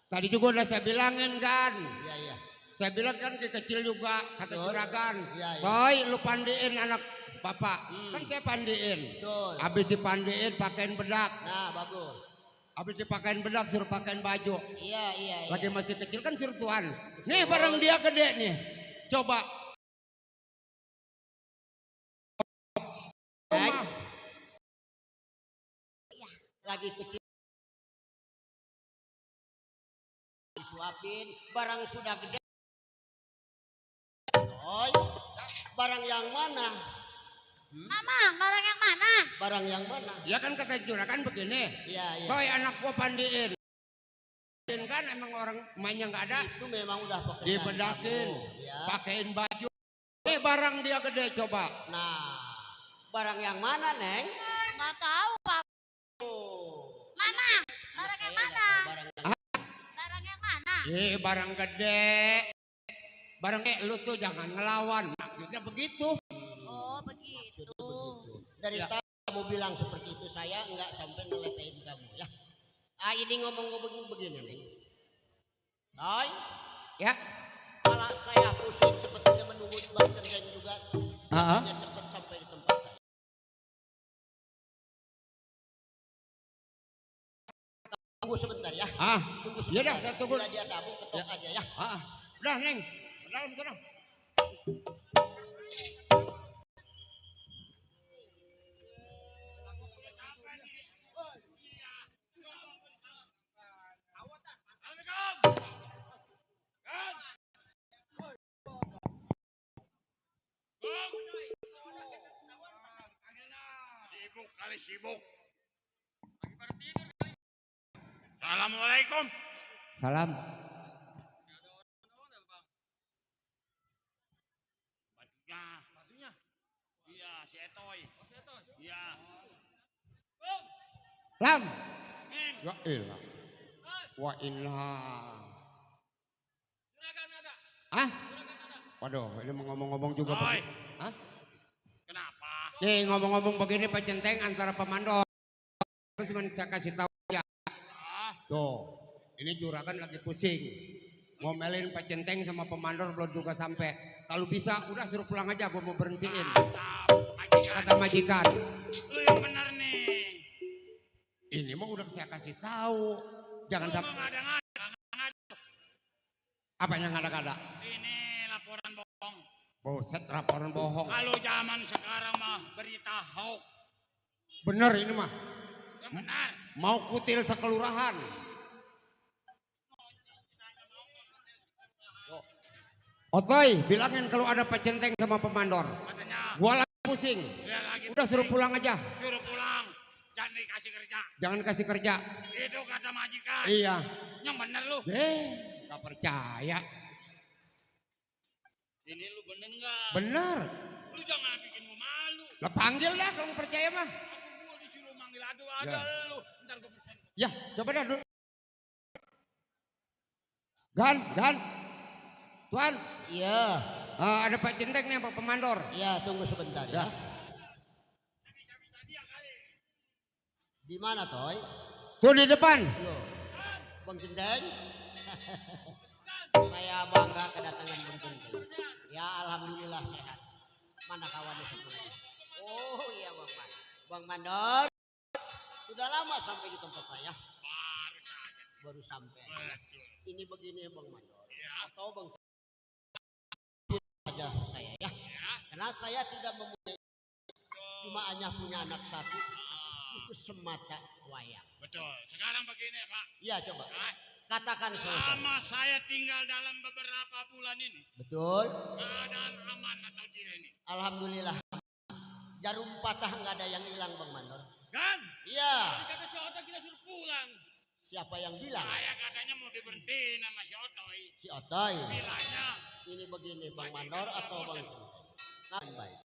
Tadi juga udah saya bilangin kan. Iya, iya. Saya bilang kan ke kecil juga kata Betul. juragan. Iya, iya. Toy lu pandiin anak bapak. Kan saya pandiin. Betul. Habis dipandiin pakein bedak. Nah, bagus. Habis dipakein bedak suruh pakein baju. Iya, iya, iya. Lagi masih kecil kan suruh Tuhan. Nih barang dia gede nih. Coba. Oma. Lagi kecil disuapin, barang sudah gede. Toy, barang yang mana? Mamang, barang yang mana? Barang yang mana? Ya kan kata juragan begini. Iya, iya. Toy anak gua pandiin. Kan emang orang mainnya nggak ada. Itu memang udah pekerjaan Dibedakin. kamu, ya. Pakein baju. Barang dia gede coba. Nah, barang yang mana, Neng? Nggak tahu, Pak. Oh, Mamang, barang saya yang nggak mana? tahu barang yang Barang yang mana? Barang gede. Barang lu tuh jangan ngelawan. Maksudnya begitu. Oh, begitu. Dari Ya. tadi kamu bilang seperti itu, saya nggak sampai ngelepein kamu ya. Ini ngomong-ngomong begini nih. Toy, Ya. malah saya pusing sebetulnya menunggu Bang Cendeng juga. Ah. Biasanya cepat sampai di tempat saya. Tunggu sebentar ya. Tunggu Iya sebentar. dah, saya tunggu. Bila dia tamu ketok aja ya. Udah, Neng. Dalam sana. Sibuk kali sibuk. Assalamualaikum. Salam. Batunya. Iya, si Etoy. Iya. Lam. Ya ilah. Wa ilah. Juragan ada. Hah? Waduh, ini mau ngomong-ngomong juga. Oi. Hah? Kenapa? Nih ngomong-ngomong begini Pak Centeng antara pemandor. Terus cuma saya kasih tahu aja. Tuh, ini juragan lagi pusing. Ngomelin Pak Centeng sama pemandor belum juga sampai. Kalau bisa udah suruh pulang aja, gua mau berhentiin. Kata majikan. Lu yang bener nih. Ini mah udah saya kasih tahu. Jangan sampai. Apa yang ada-ada? Ini laporan bohong. Buset, laporan bohong. Kalau zaman sekarang mah berita hoax. Bener ini mah. Yang benar. Mau kutil sekelurahan. Otoy, bilangin kalau ada Pak Centeng sama Pemandor. Katanya, Gua lagi pusing. dia lagi Udah suruh pulang aja. suruh pulang. Jangan dikasih kerja. Jangan kasih kerja. Itu kata majikan. Iya. Yang bener lu. Gak percaya. Ini lu bener nggak? Bener. Lu jangan bikin gua malu. Lah panggil dah kalau nggak percaya mah. Gua disuruh manggil ada lu. Ntar gua pesen. Ya, coba dah dulu. Gan. Tuan, Iya, ada Pak Centeng nih, Pak Pemandor. iya tunggu sebentar ya. Ya. Di mana Toy? Tuh di depan. Loh, Bang Centeng. Saya bangga kedatangan Bang Centeng. Ya alhamdulillah sehat. Mana kawannya satu lagi? Oh iya Bang Mandor. Sudah lama sampai di tempat saya. Baru sampai. Ini begini Bang Mandor. Atau Bang aja saya ya. Karena saya tidak mempunyai, cuma hanya punya anak satu. Itu semata wayang. Betul. Sekarang begini Pak. Iya coba. Katakan selesai. Selama saya tinggal dalam beberapa bulan ini. Betul. Keadaan aman atau tidak ini? Alhamdulillah. Jarum patah nggak ada yang hilang Bang Mandor. Kan? Iya. Tadi kata si Otoy kita suruh pulang. Siapa yang bilang? Saya katanya mau diberhentiin sama si Otoy. Si Otoy. Bilangnya Ini begini Bang Mandor atau Bang Centeng? Kan baik.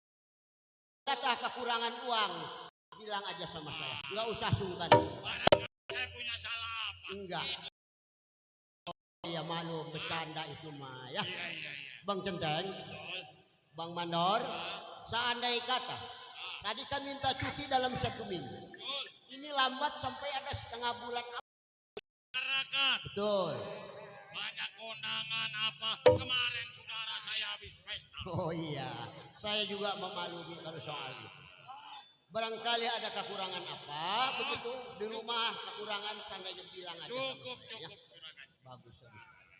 Kata kekurangan uang, bilang aja sama saya. Nggak usah sungkan. saya punya salah apa? Enggak. Ya malu bercanda itu mah ya. Iya. Bang Centeng, Bang Mandor, seandai kata tadi kan minta cuti dalam 1 minggu. Ini lambat sampai ada setengah bulan. Masyarakat. Betul. Banyak kondangan apa. Kemarin saudara saya habis pesta. Oh iya, saya juga memaklumi kalau soal itu. Barangkali ada kekurangan apa begitu di rumah, kekurangan seandainya bilang aja sama Cukup saya, ya. juragan. Bagus.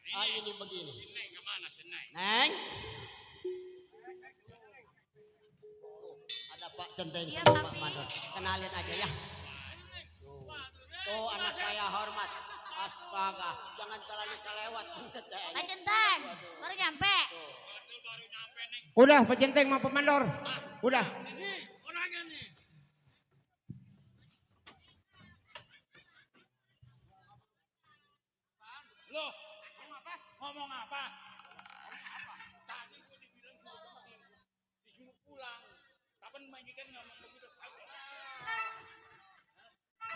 Ini begini. Si Neng kemana si Neng? Neng. Ada Pak Centeng Iya, sama Pak tapi- Mandor. Kenalin aja ya. Tuh anak saya hormat. Astaga, jangan terlalu kelewat Bang Centeng. Pak Centeng, baru nyampe. Udah Pak Centeng sama Pemandor. Udah. Ini orangnya nih. Loh, ngomong apa? Tadi gua dibilang disuruh pulang. Kapan majikan ngomong begitu?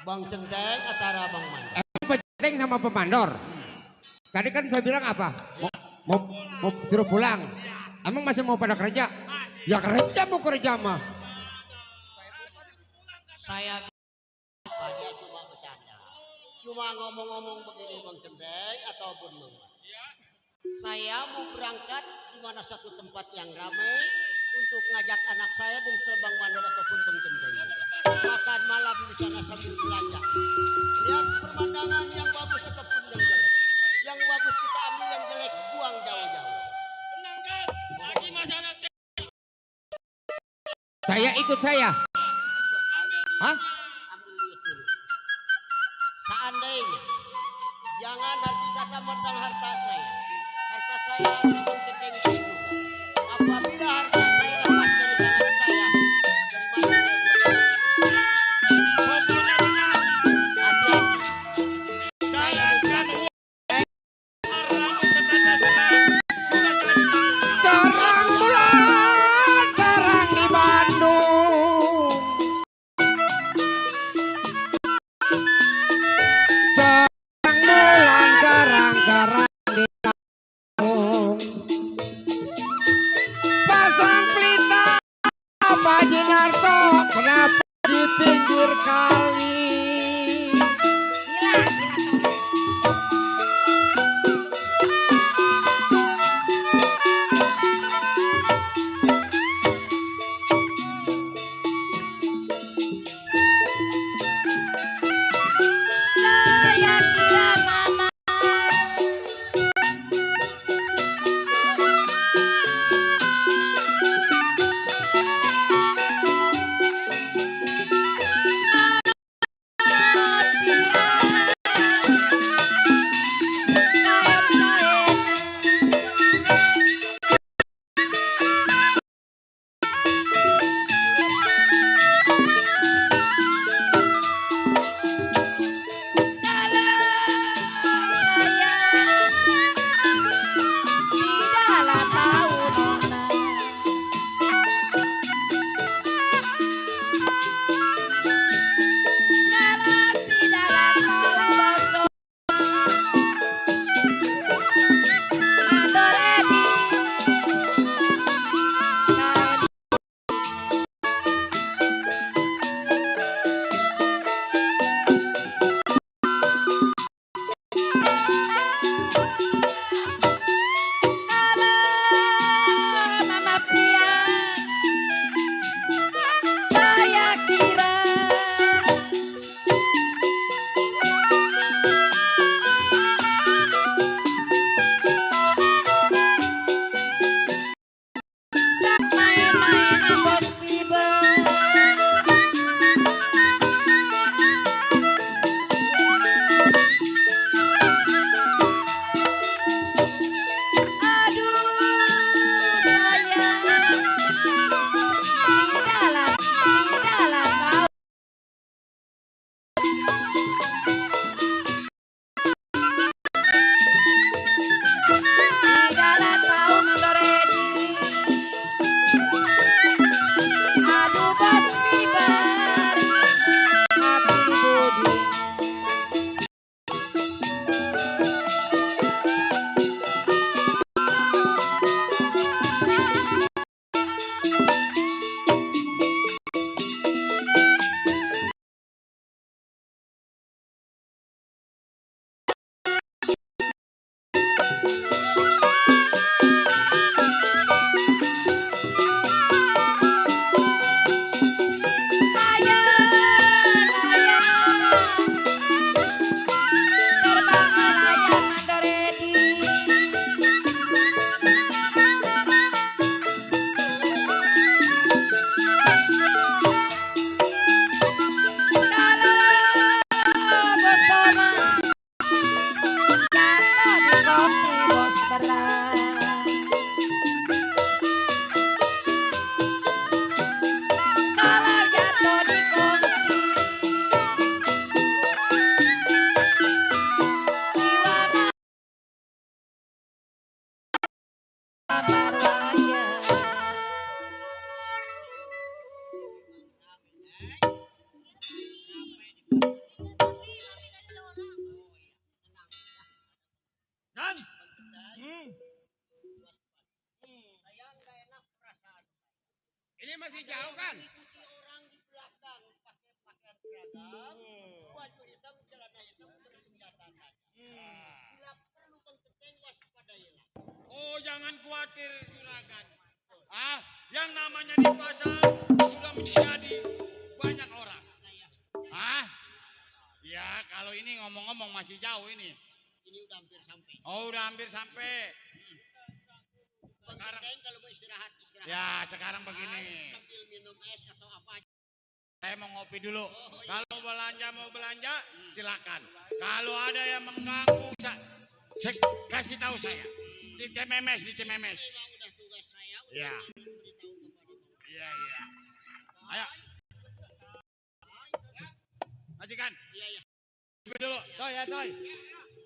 Bang Centeng antara Bang Mandor. Pak Centeng sama Pemandor. Tadi kan saya bilang apa? Mau suruh pulang. Emang masih mau pada kerja? Ya kerja mau kerja mah. Saya apa dia cuma bercanda. Cuma ngomong-ngomong begini Bang Centeng ataupun Bang Mandor. Saya mau berangkat di mana satu tempat yang ramai untuk ngajak anak saya dan Bang Mandor ataupun Bang Centeng juga. Makan malam di sana sambil belanja. Lihat pemandangan yang bagus ataupun yang jelek. Yang bagus kita ambil, yang jelek buang jauh-jauh. Tenang kan? Lagi masalah Saya ikut saya. Hah? Ambil lihat dulu. Seandainya jangan arti kata tentang harta saya. Harta saya harus Bang Centeng juga. Apabila harta saya lepas dari tangan saya, dari mana saya buat? Hati-hati. Saya bukan Terang bulan, terang di Bandung. Terang bulan, terang di Bandung. berat. Kalau jatuh di kongsi, jiwa baru aja. Dan Ini masih jauh kan? Orang di belakang pakai pakaian seragam, baju hitam, celana hitam, bersenjata tajam. Bila perlu Bang Keteng waspadailah. Oh, jangan khawatir juragan. Yang namanya di pasar sudah menjadi banyak orang. Ya, kalau ini ngomong-ngomong masih jauh ini. Ini udah hampir sampai. Oh, udah hampir sampai. Bang Sekarang- Keteng kalau mau istirahat. Ya, sekarang begini. Sambil minum es atau apa aja. Saya mau ngopi dulu. Oh, iya. Kalau mau belanja, silakan. Kalau ada yang mengganggu, kasih tahu saya. Di Cememes. Memang udah tugas saya untuk Iya. memberitahu kepada Bang. Iya. Ayo. Majikan, Iya, iya. ngopi dulu. Toy.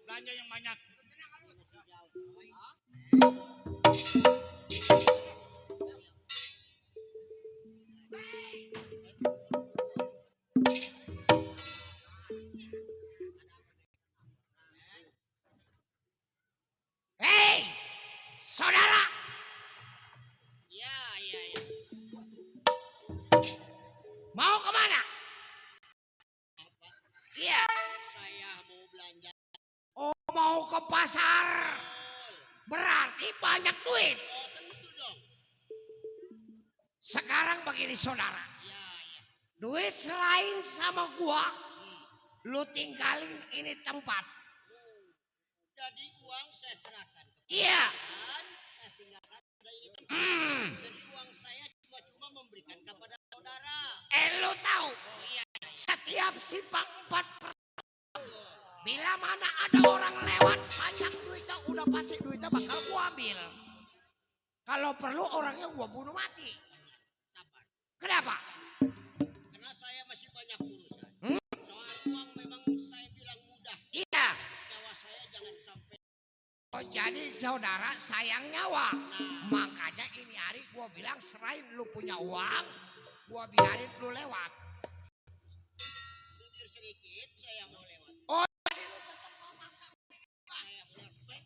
Belanja yang banyak. Hei, saudara. Iya. Mau kemana? Apa? Iya. Saya mau belanja. Oh, mau ke pasar. Berarti banyak duit. Oh, tentu dong. Sekarang begini saudara. Iya. Duit selain sama gua, lu tinggalin ini tempat. Jadi uang saya serahkan. Iya. Dan saya tinggalkan pada ini tempat. Hmm. Jadi uang saya cuma memberikan kepada saudara. Lu tahu, Oh iya. setiap simpang 4 bila mana ada orang lewat banyak duitnya, udah pasti duitnya bakal gua ambil. Kalau perlu orangnya gua bunuh mati. Sabar. Kenapa? Karena saya masih banyak urusan. Hmm? Soal uang memang saya bilang mudah. Iya. Nyawa saya jangan sampai. Oh, jadi saudara sayang nyawa. Makanya ini hari gua bilang selain lu punya uang, gua biarin lu lewat. Mundur sedikit saya mau lewat. Oh, jadi lu tetap mau maksa. Saya lewat.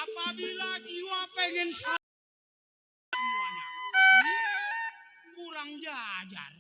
Apabila jiwa pengen semuanya, kurang jajar.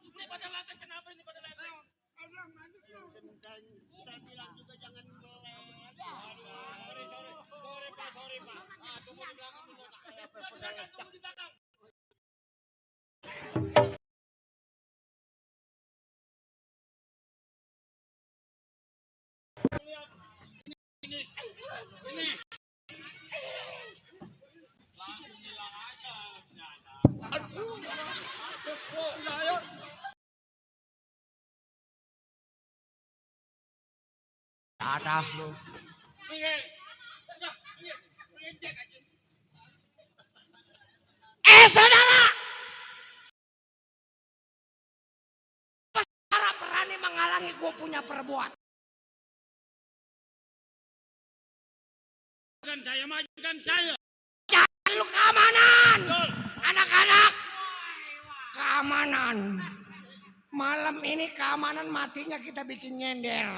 Ini pada latih kenapa ini pada latih? Saya bilang juga jangan boleh. Sorry Pak. Tunggu di belakang dulu. Tunggu di belakang. Ada lu. Saudara! Pesara berani menghalangi gue punya perbuatan. Saya majukan saya. Jangan lu keamanan. Anak-anak. Keamanan. Malam ini keamanan matinya kita bikin nyender.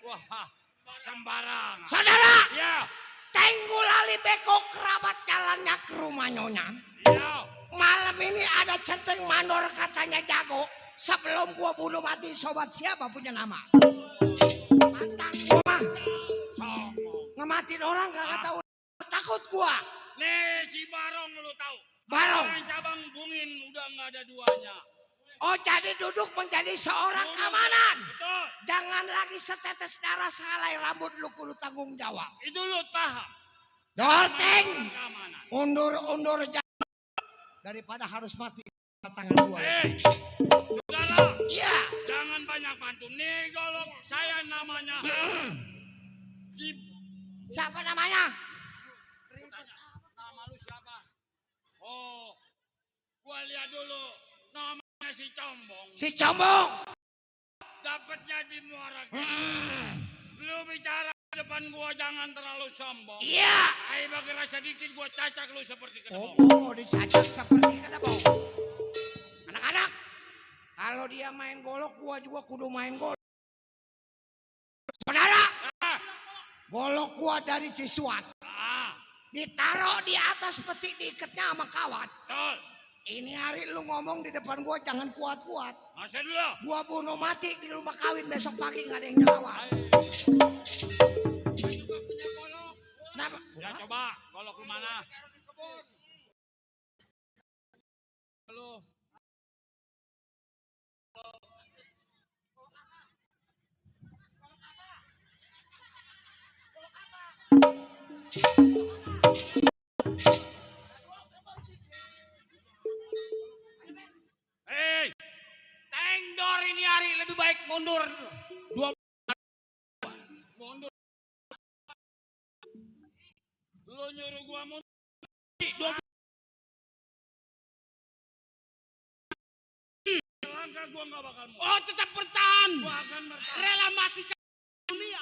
Wah, sembarang. Saudara. Ya. Tenggul Ali Beko kerabat jalannya ke rumah Nyonya. Ya. Malam ini ada centeng mandor katanya jago. Sebelum gua bunuh mati sobat siapa punya nama? Songong. Ngematin orang kagak tahu. Takut gua. Nih si Barong lu tahu. Barong. Orang cabang Bungin udah nggak ada duanya. Oh jadi duduk menjadi seorang keamanan. Betul. Jangan lagi setetes darah salai rambut lu kudu tanggung jawab. Itu lu paham. Dorteng. Keamanan. Undur daripada harus mati tangan gua. Saudara. Iya. Jangan banyak pantun. Nih golok saya namanya. Si Siapa namanya? nama lu siapa? Oh, gua lihat dulu. Namanya si Combong. Si Combong. Dapatnya di Muara. Lu bicara depan gua jangan terlalu sombong. Iya. Ayo bagi rasa dikit gua cacak lu seperti Oh, kedebong. mau dicacat seperti kedebong. Anak-anak, kalau dia main golok, gua juga kudu main golok. Saudara, golok gua dari Cisuat. Ditaruh di atas peti diikatnya sama kawat. Betul. Ini hari lu ngomong di depan gua jangan kuat-kuat. Masa dulu. Gua bunuh mati di rumah kawin besok pagi nggak ada yang nyelawat. Kenapa? Ya coba golok lu mana? Lu. Hei, Tengdor ini hari lebih baik mundur. mundur. Lu nyuruh gua mundur. Langkah gua nggak bakal mundur. Oh tetap bertahan. Gua akan bertahan. Rela mati dunia.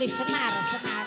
Wih, senar, senar.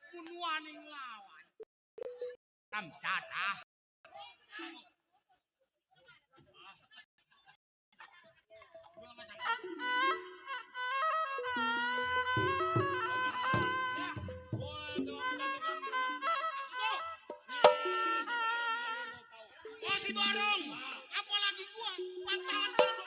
Munuaning lawan. Ram dadah. Masih bareng. Apalagi gua pantangan kalau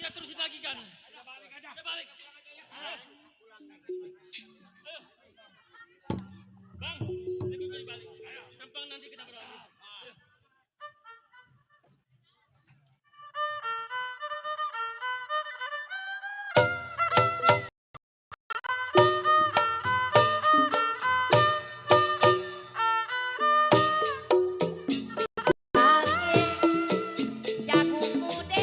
kita terusin lagi kan. Kita balik. Ayo. Bang, lebih balik. Sampai nanti kita berlalu. Jagung muda.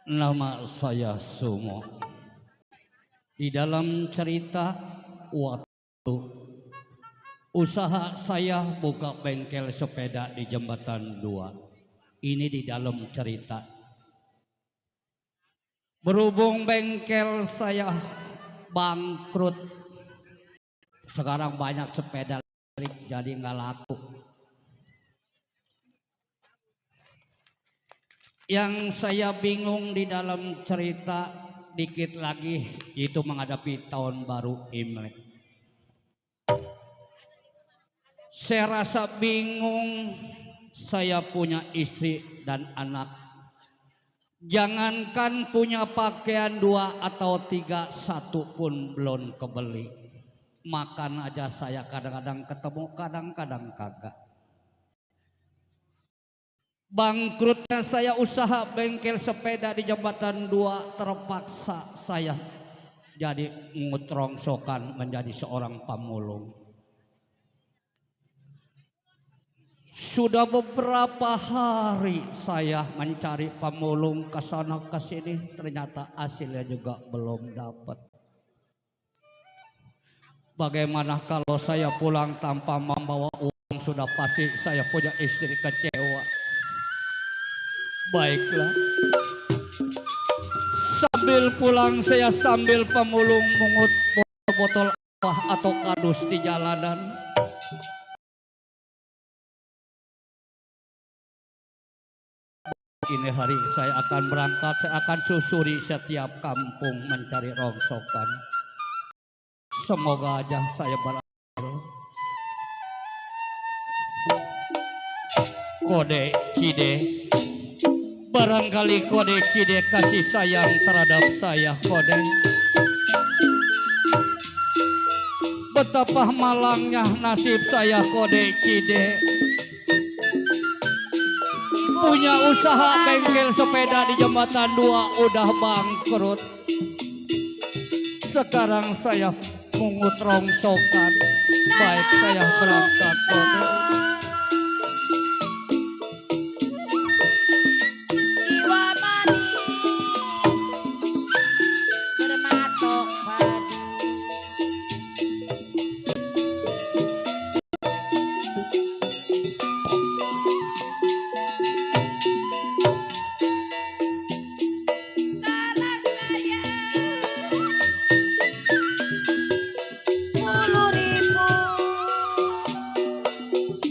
Nama saya Sumo. Di dalam cerita waktu usaha saya buka bengkel sepeda di Jembatan 2. Ini di dalam cerita. Berhubung bengkel saya bangkrut, sekarang banyak sepeda listrik jadi nggak laku. Yang saya bingung di dalam cerita dikit lagi itu menghadapi tahun baru Imlek. Saya rasa bingung, saya punya istri dan anak. Jangankan punya pakaian 2 atau 3, 1 pun belum kebeli. Makan aja saya kadang-kadang ketemu, kadang-kadang kagak. Bangkrutnya saya usaha bengkel sepeda di Jembatan 2, terpaksa saya jadi ngutrongsokan menjadi seorang pemulung. Sudah beberapa hari saya mencari pemulung ke sana ke sini, ternyata hasilnya juga belum dapat. Bagaimana kalau saya pulang tanpa membawa uang? Sudah pasti saya punya istri kecewa. Baiklah, sambil pulang saya sambil pemulung mungut botol atau kardus di jalanan. Ini hari saya akan berangkat, saya akan susuri setiap kampung mencari rongsokan. Semoga aja saya berhasil. Kode Cide, barangkali Kode Cide kasih sayang terhadap saya. Kode, betapa malangnya nasib saya. Kode Cide punya usaha bengkel sepeda di Jembatan 2 udah bangkrut. Sekarang saya mungut rongsokan. Baik, saya berangkat. Kode. Jiwa manis bermatok padu. Salah saya 10.000.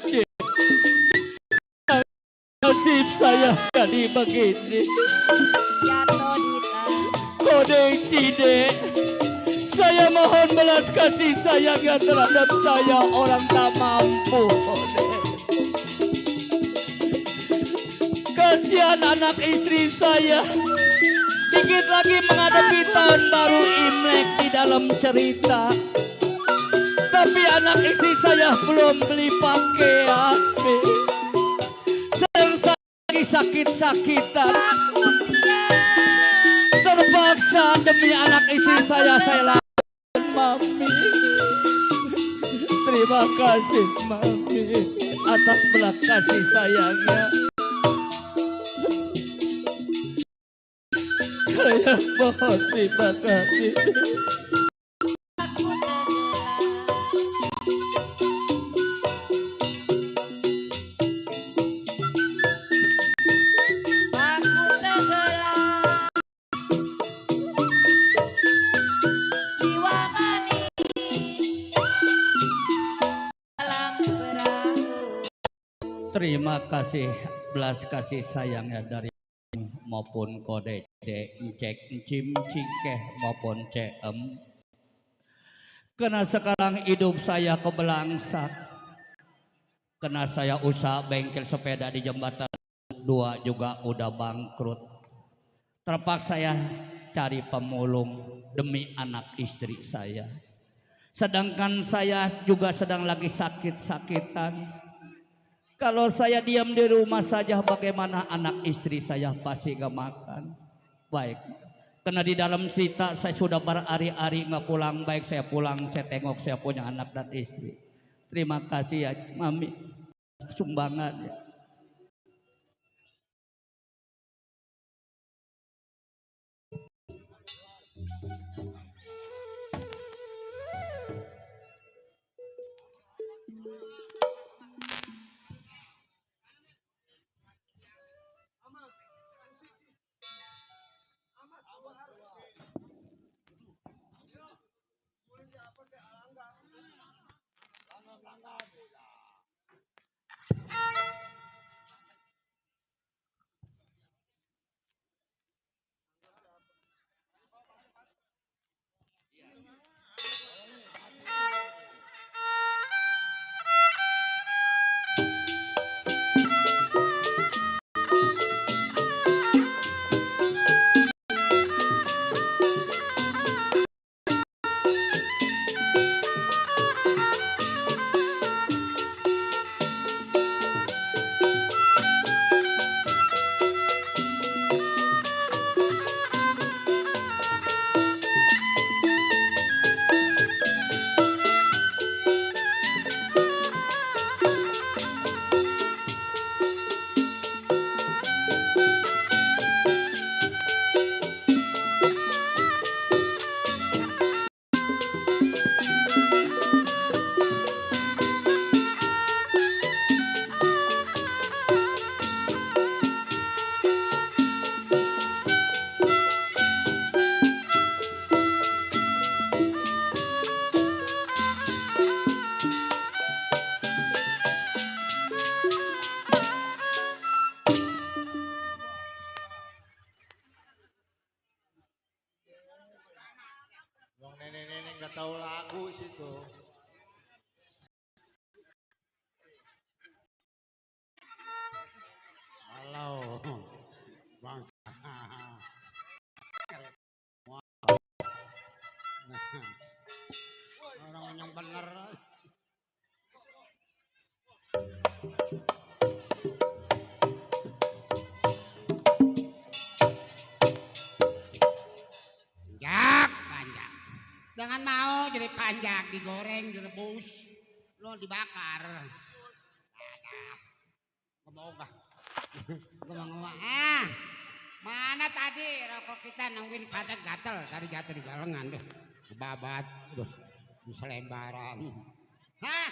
Cik. Nasib saya jadi begini. Jatuh di tangan. Kode Cide, saya mohon belas kasih sayangnya terhadap saya orang tak mampu. Kode. Kasihan anak istri saya. Dikit lagi menghadapi tahun baru Imlek di dalam cerita. Tapi anak istri saya belum beli pakaian. Sedang lagi sakit-sakitan. Terpaksa demi anak istri saya lakukan, Mami. Terima kasih, Mami, atas belas kasih sayangnya. Saya mohon terima kasih. Aku tenggelam. Jiwa manis dalam perahu. Terima kasih belas kasih sayangnya dari maupun kode cek cim cingkeh maupun cem. Karena sekarang hidup saya kebelangsak. Karena saya usaha bengkel sepeda di jembatan 2 juga udah bangkrut. Terpaksa saya cari pemulung demi anak istri saya. Sedangkan saya juga sedang lagi sakit-sakitan. Kalau saya diam di rumah saja bagaimana anak istri saya pasti gak makan. Baik, karena di dalam cerita saya sudah berhari-hari gak pulang. Baik saya pulang, saya tengok saya punya anak dan istri. Terima kasih ya Mami sumbangannya. Wong nenek-nenek nggak tahu lagu situ. Halo, bangsa. Orang yang bener. Panjak, panjak. Jangan mau jadi panjak, digoreng, direbus, lo dibakar. Ada, ngomong kah? Ngomong-ngomong, mana tadi rokok kita nungguin pada gatel, tadi jatuh di galengan tuh, kebabat, tuh, selebaran. Hah?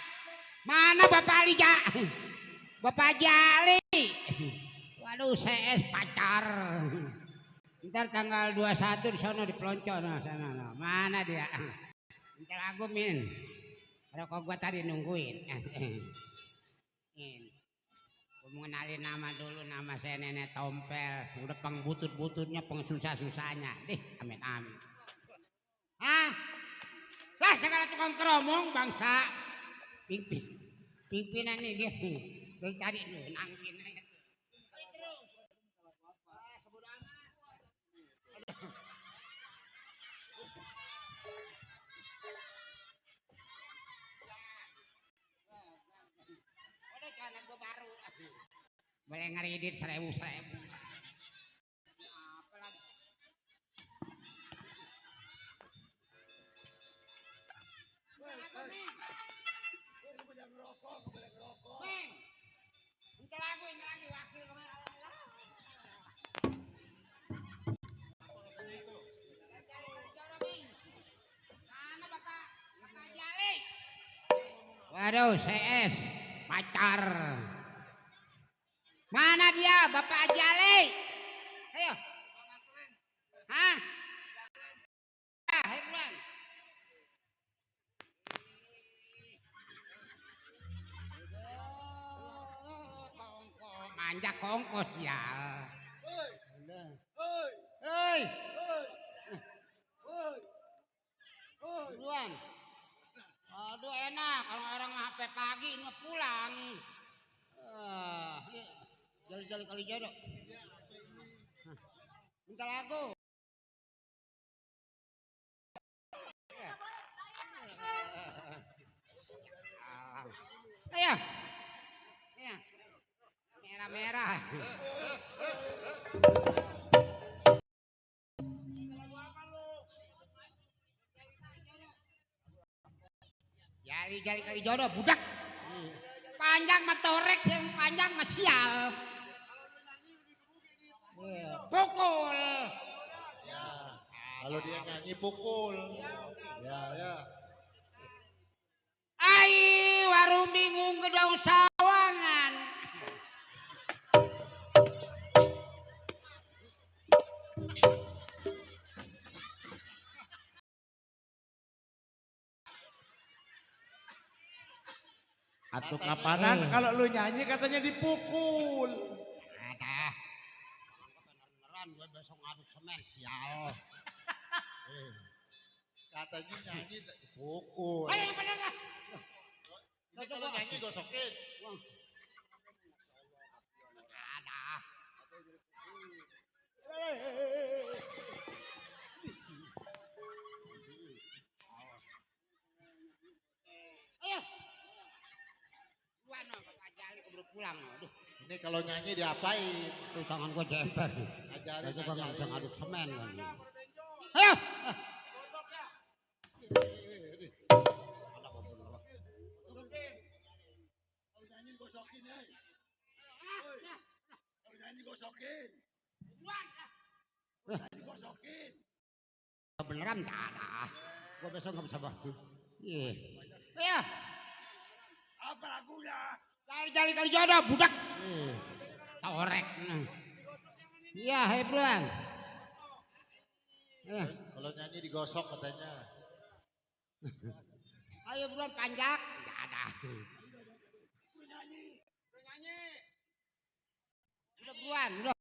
Mana Bapak Alija? Bapak Jali? Waduh, saya pacar. Ntar tanggal 21 di sana di Pelonco sana. Mana dia? Ntar aku min. Rokok gua tadi nungguin. Gue mau kenalin nama dulu, nama saya Nenek Tompel. Udah peng butut-bututnya, peng susah-susahnya. Dih, amit-amit. Hah? Lah segala tukang keromong bangsa. Pimpinan nih dia. Dia cari dulu, nangkin. Terus. Sebut amat. Udah anak gue baru. Boleh ngeridit 1000. Apa lagi? Beng, ini lagi wakil mana Bapak Jali? Waduh, CS pacar. Mana dia Bapak Jali? Ayo. Hah? Ayo bulan. Manja kongkos ya. Hei. Bulan. Aduh enak kalau orang HP pagi ini pulang. Jali-jali kali jodoh. Minta lagu. Ayo. Ayo. Merah-merah. Jali-jali kali jodoh budak. Panjang mah torek, yang panjang mah sial. Pukul. Ya, kalau dia nyanyi pukul. Ya. Ai warung bingung gedong sawangan. Atuh kapanan kalau lu nyanyi katanya dipukul. Ada. Beneran gue besok ngaduk semen sial. Katanya nyanyi dipukul. Ayo yang bener lah. Ini kalau nyanyi gosokin. Ada. Ayo. Gua no Bapak Jali keburu pulang. Aduh. Ini kalau nyanyi diapain? Tuh tangan gua jemper. Ajarin, Itu gua nggak bisa ajarin. ngaduk semen kan. Ayo. Kalau nyanyi gosokin, Kalau nyanyi gosokin. Nyanyi gosokin. Beneran nggak ada. Gua besok nggak bisa bangun. Iya. Ayo. Apa lagunya? Jali-jali kali jodoh budak. Torek. Iya, hei Bruan. Kalau nyanyi digosok katanya. Ayo Bruan panjak. Nggak ada. Udah Bruan, udah.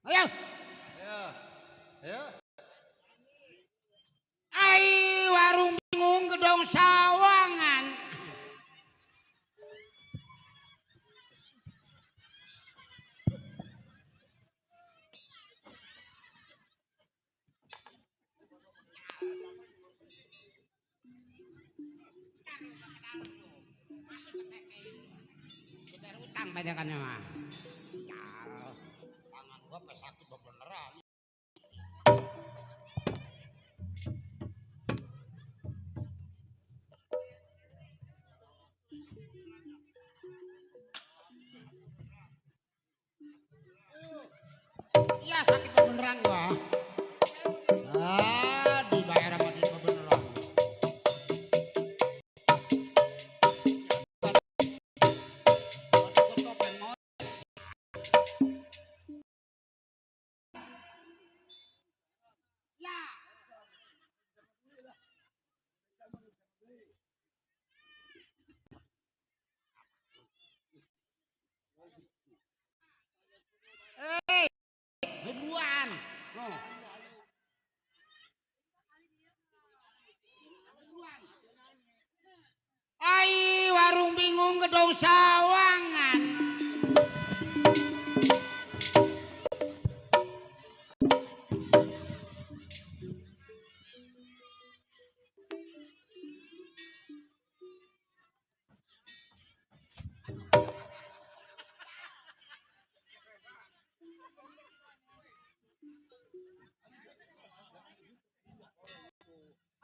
Ayo. Ayo. Ai warung bingung gedong sawangan. Udah utang bajakannya mah. Sial. Tangan gua pesakit beneran. Iya sakit beneran gua. Dibayar sama dia beneran. Ya. buruan. No. Ai warung bingung gedung sawangan.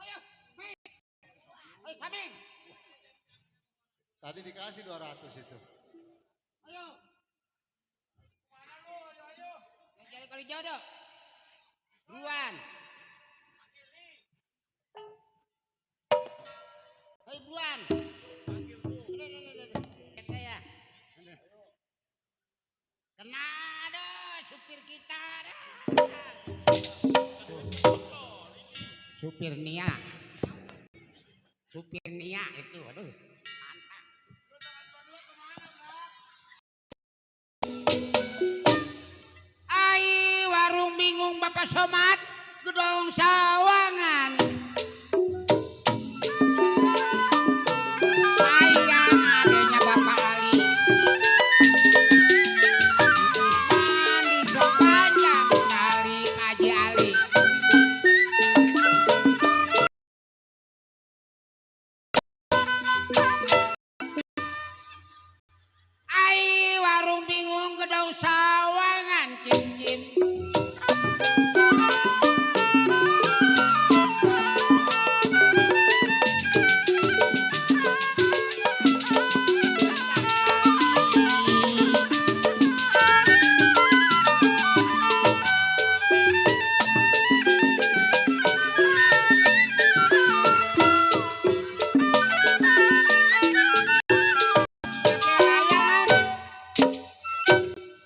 Ayo, Saming. Tadi dikasih 200 itu. Ayo. Mana lu? Ayo. Yang cari kali jodoh. Buruan. Hei buruan. Kita ya. Kena dah supir kita dah. Supir Nia. Supir Nia itu, aduh. Mantap. Ai warung bingung Bapak Somad, gedung sawangan. Sayang adanya Bapak Ali. Mandi sepanjang kali Haji Ali. Ai warung bingung gedung sawangan cim-cim.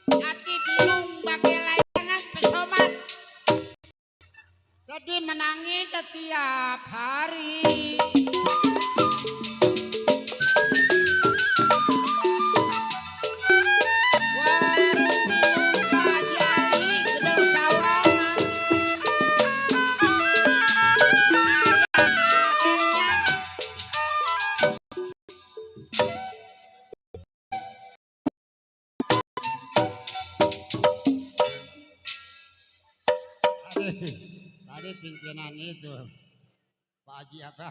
Hati bingung pakai layangan pesomat. Sedih menangis setiap hari. Warung bingung Pak Jali gedung sawangan. Sayang adanya. Tadi pimpinan itu Pak Haji apa?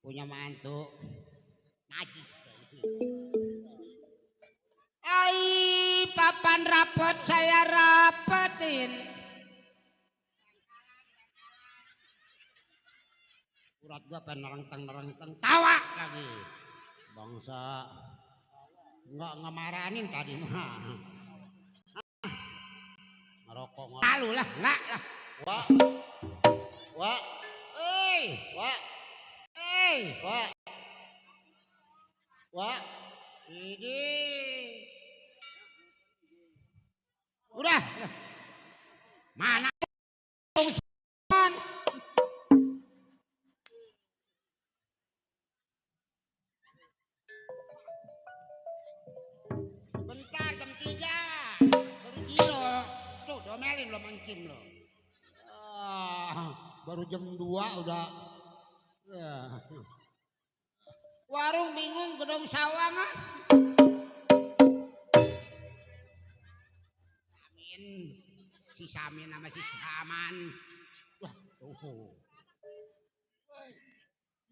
Punya mantu najis. Ai papan rapot saya rapetin. Urat gua pengen nerenteng tawa lagi. Bangsa nggak ngemaranin tadi mah. Ngerokok lalu lah, enggak lah. Wak. Wak. Hei, Wak. hei, Wak. Wak. ini. Udah. Mana? Bentar jam 3 baru gilo. Tuh domelin lo mangkim lo. Baru jam 2 udah. Warung bingung gedung sawangan. Samin. Si Samin sama si Saman. Wah, tuh.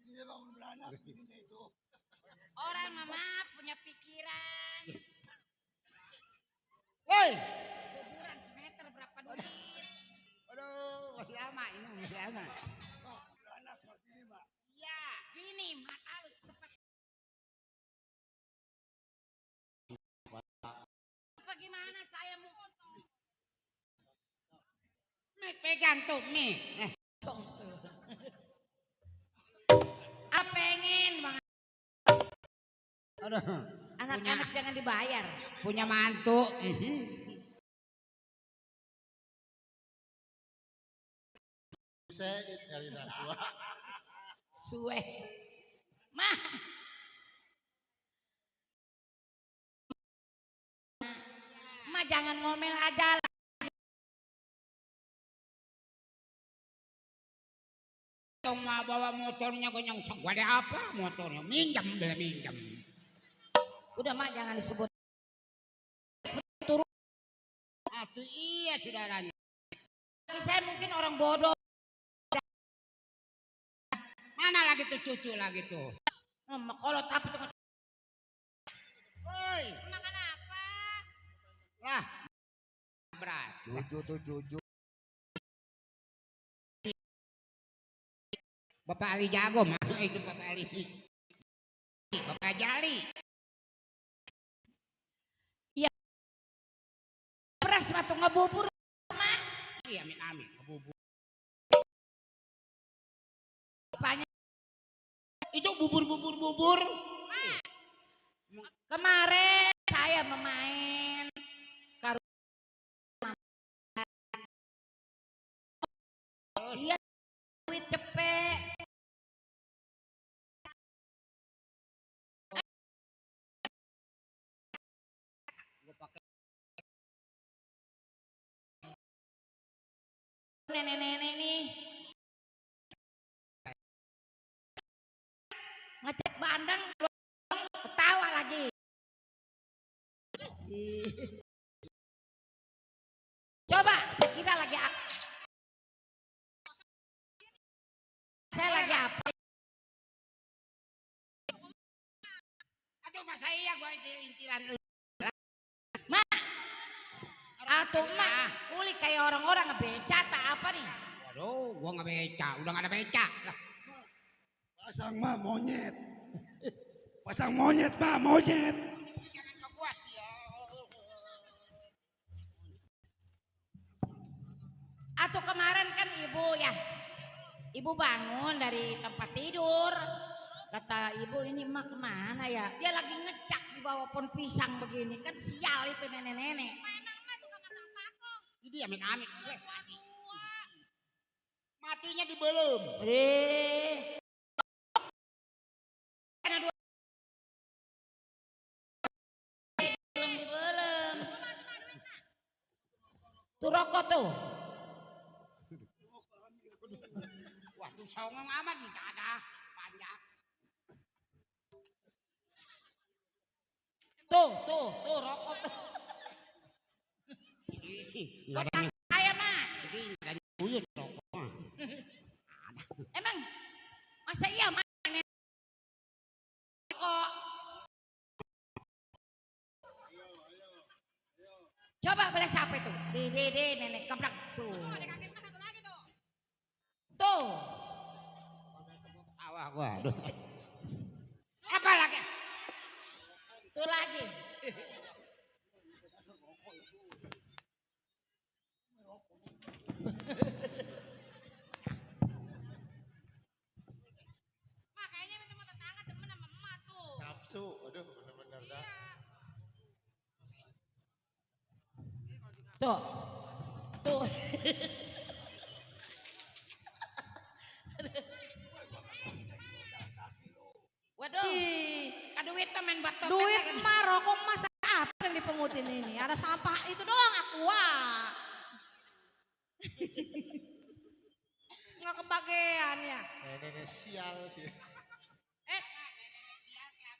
Ini bangun beranak ininya itu. Orang mama punya pikiran. Woi, Kuburan semeter berapa duit? aduh, masih lama ini, masih lama. Beranak ini Mak. Iya, ini makal cepat. Apa gimana saya mau? Mik pegang tuh, Mik. Pengen banget. Aduh, Anak-anak jangan dibayar. punya mantu. Saya dari tua. Suwe. Mah, mah jangan ngomel aja. Tong mah bawa motornya gonyong sok gua ada apa motornya minjem bela minjem. Udah mak jangan disebut. Atuh iya saudaranya. Saya mungkin orang bodoh. Mana lagi tuh cucu lagi tuh. Kalau tapi tuh. Woi, Makan apa? lah beras. Cucu. Bapak Ali jago mah itu Bapak Ali. Bapak Jali. Iya. Beras batu ngebubur. Iya amin ngebubur. Bapaknya Itu bubur. kemarin saya memain iya duit cepet. Nenek-nenek nih ngecek bandeng ketawa lagi. Coba saya kira lagi saya lagi apa? Aduh mas saya gua intilan lu. Atau emak kulit kayak orang-orang ngebeca tak apa nih? Waduh, gua nggak beca, udah nggak ada beca. Lah, Pasang mah monyet. Pasang monyet mah monyet. jangan kepuas ya. Atau kemarin kan ibu bangun dari tempat tidur. Kata ibu ini emak kemana ya? Dia lagi ngecak di bawah pohon pisang begini kan sial itu nenek-nenek. Jadi amin. Matinya di belum. Belum. Tuh rokok tuh. Waduh, songong amat nih ada panjang. Tuh rokok tuh. Nggak ada Buat saya mah. jadi nggak ada buyut rokok mah. Emang masa iya mah kok. Coba boleh siapa itu? Dede nenek keblak tuh. Tuh. Awah gua. Aduh. Apa lagi? Tuh lagi. Makanya teman tetangga demen sama emak tuh. Nafsu, aduh bener-bener dah. Tuh. Waduh. Kaduit tuh main batok. Duit mah rokok mah apa yang dipungutin ini? Ada sampah itu doang aqua. Nggak kebagian ya. Nenek sial sih.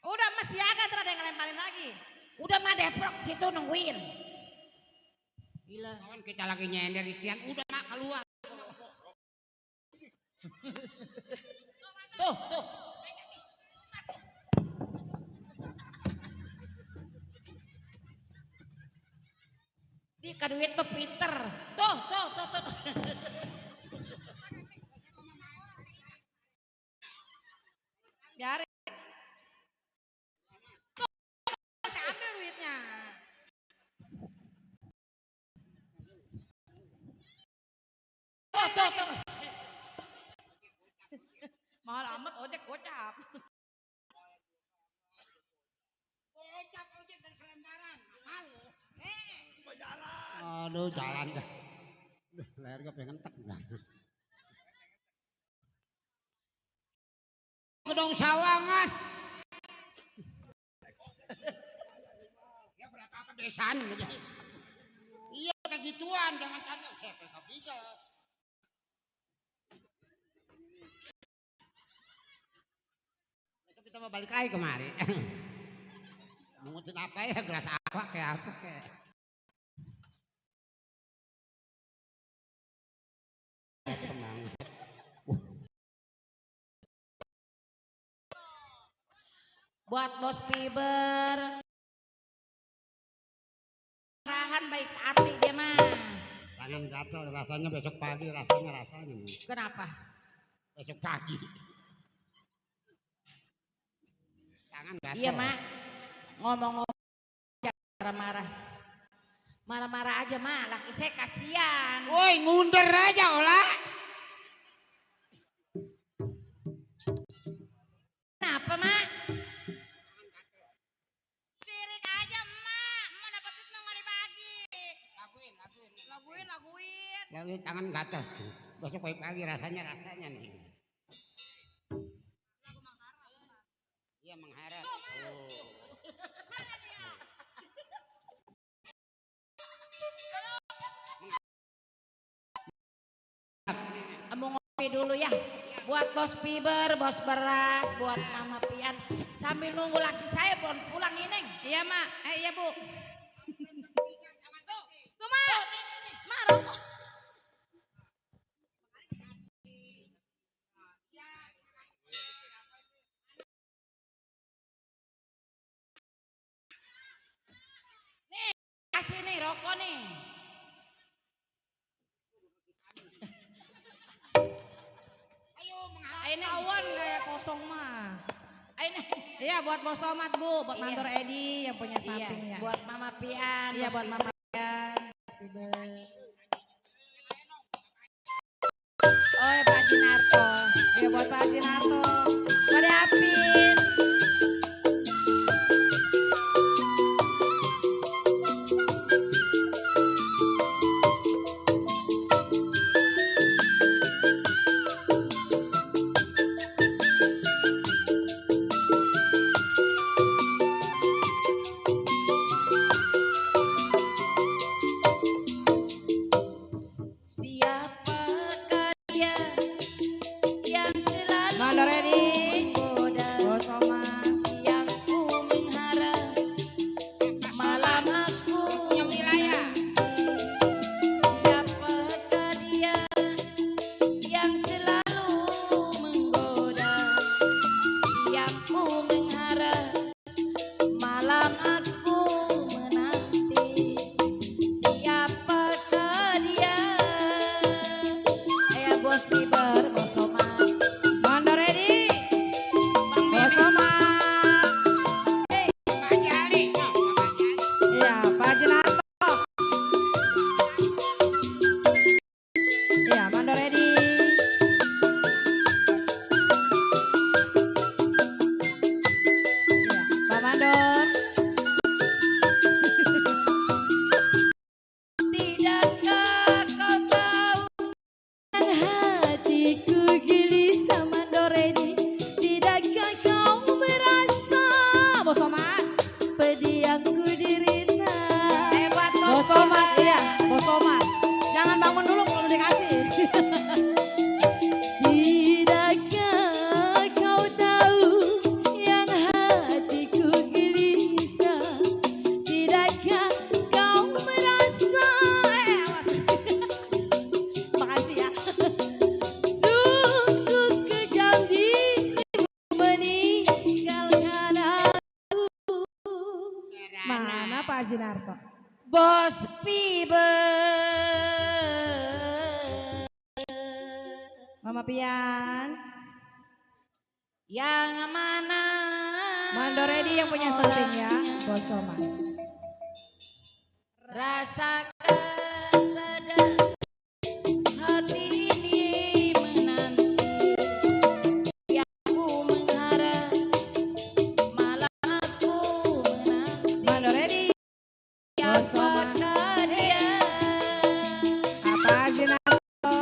Udah mas siaga terus ada yang ngelemparin lagi. Udah mah deprok situ nungguin. Gila. Kawan kita lagi nyender di tiang, udah mak keluar. Tuh. Di kaduit tuh pinter. Tuh. Biarin. Tuh, saya ambil duitnya. Tuh. Mahal amat ojek gocap. Ojek dan selembaran. Halo. Aduh jalan dah. Duh, leher gue pengen tek dah. Gedung Sawangan. Ya berapa kebesan. gituan, jangan tanya saya ketiga. Kita mau balik lagi kemari. Mengutin apa ya, gelas apa kayak. Buat Bos Piber. Rahan baik hati dia mah. Tangan gatel rasanya besok pagi rasanya. Kenapa? Besok pagi. Tangan gatel. Iya mak. Ngomong-ngomong marah-marah. Marah-marah aja mak. Laki saya kasihan. Woi ngunder aja olah. Kenapa mak? Sirik aja emak. Emak dapat duit nggak dibagi. Laguin. Lagi tangan gatel. Besok pagi rasanya nih. Iya mengharap. Oh. Mau ngopi dulu ya. Buat Bos Piber, Bos Beras, buat Mama Pian. Sambil nunggu laki saya belum pulang ini. Iya mak. Iya bu. Tuh mak. Mak rokok. Kasih nih rokok nih. Kawan kayak kosong mah. Ini. Iya buat Bos Somad bu, buat Iya. Mandor Edi yang punya sampingnya. Buat Mama Pian. Iya Bos buat Piber. Mama Pian. Oh ya Pak Jinarto. Iya buat Pak Jinarto. Pada Apin. Siapakah dia yang selalu Mandor Edi. menggoda, Bos Somad. siang ku mengharap, malam aku Punya wilayah. Siapakah dia yang selalu menggoda, siang ku mengharap, malam aku menanti. Siapakah dia? Ayah Bos Piber, Bos Somad, Mandor Edi. Bos Somad. Pak Jali. Iya Pak Jinarto. Iya Mandor Edi. Iya Pak Mandor. tidakkah kau tahu yang hatiku gelisah Mandor Edi? Tidakkah kau merasa Bos Somad. pedih yang ku derita? Hebat Bos Somad. Iya Bos Somad. Jangan bangun dulu belum dikasih. Tidakkah kau tahu yang hatiku gelisah? Tidakkah kau merasa Awas. Makasih ya. sungguh kejam dirimu meninggalkan aku? Mana Pak Jinarto? Bos Piber. Mama Pian. Yang mana? Mandor Edi yang punya samping ya. Bos Somad. Rasakan sedang hati ini menanti. Yang ku mengharap, malah aku menanti. Mandor Edi. Bos Somad. Siapakah dia? Apa Jinarto?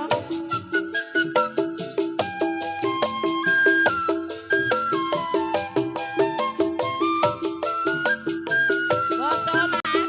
Bos Somad.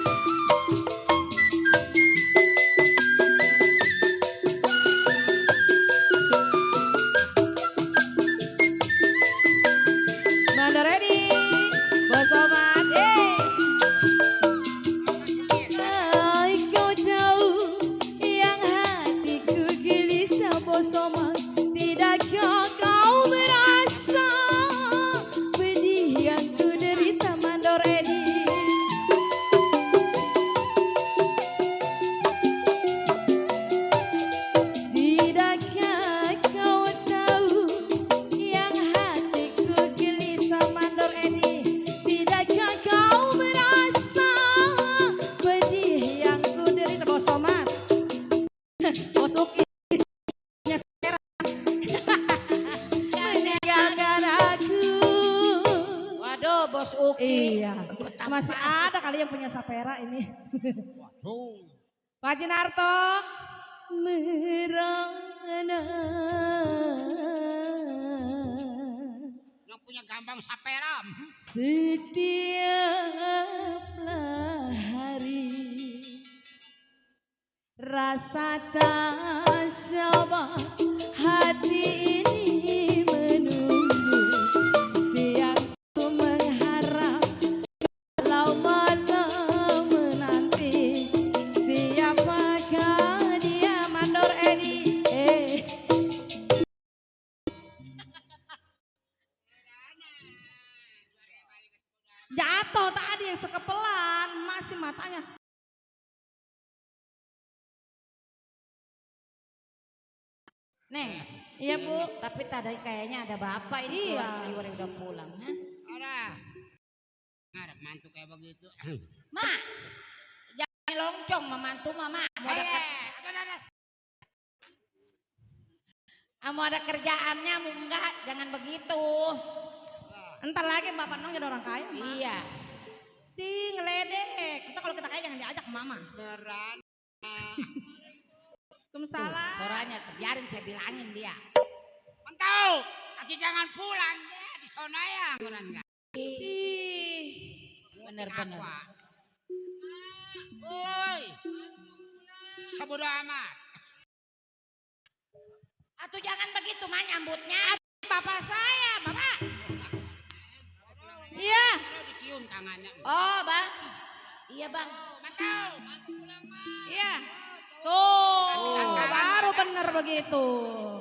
Bos Uki. Iya. Masih ada kali yang punya sapera ini. Pak Jinarto. Merana. Yang punya gampang saperam. Setiaplah hari rasa tak sabar hati ini menunggu siang ku mengharap kalau malam menanti siapakah dia mandor Edi jatuh tadi yang sekepelan masih matanya. Neng, Iya Bu. tapi tadi kayaknya ada bapak ini Iya. keluar udah pulang. Hah? Ada. Ngarep mantu kayak begitu. Mak, jangan loncong memantu mama. Mau ada kerjaannya, mau enggak, jangan begitu. Entar lagi Bapak Nong jadi orang kaya. Mak. Iya. Di ngeledek. Entar kalau kita kaya jangan diajak mama. Beran. Waalaikumsalam. Suaranya biarin saya bilangin dia. Mantau. Aki jangan pulang ya di sana ya. Beran enggak? Ih. Bener-bener. Woi. Sabodo amat. Atuh jangan begitu mah nyambutnya. Bapak saya, Bapak. Iya. Udah dicium tangannya. Oh bang, iya bang. Mantau. Iya. Tuh, baru bener begitu.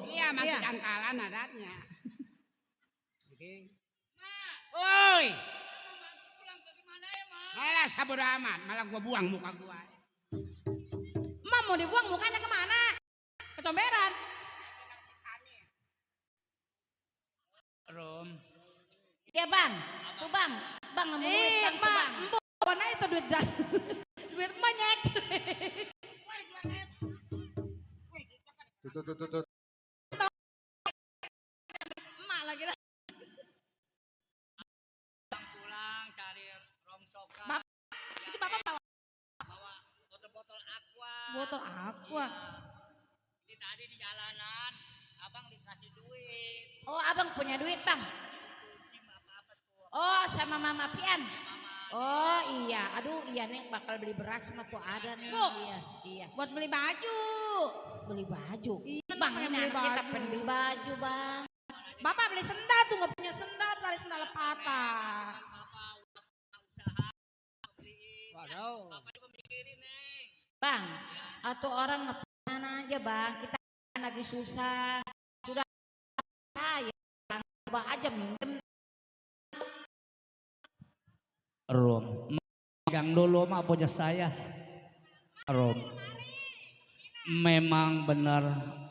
Iya, masih angkalan adatnya. Oke. Woi. Malah sabodo amat, malah gua buang muka gua. Mam mau dibuang mukanya kemana? Kecomberan. Rom. Iya bang, tuh bang, bang nemu duit bang, tuh bang. Mana itu duit jatuh? Duit banyak. Tuh. Emak lagi lah. Pulang cari rongsokan. Itu Bapak Bawa botol-botol aqua. botol aqua. Ini tadi di jalanan, abang dikasih duit. Oh abang punya duit bang. Oh sama Mama Pian. Oh iya, aduh iya nih bakal beli beras mah tuh ada nih. Bu. Iya. Buat beli baju. Beli baju. Iya, Bang pengen ini beli anak kita baju. pengen beli baju bang. Bapak beli sendal tuh nggak punya sendal, tali sendal patah. Waduh. Bang, atau orang ngepanan aja bang, kita kan lagi susah. Sudah kaya, bang. Coba aja minjem. Rom, yang dulu mah punya saya. Rom, memang benar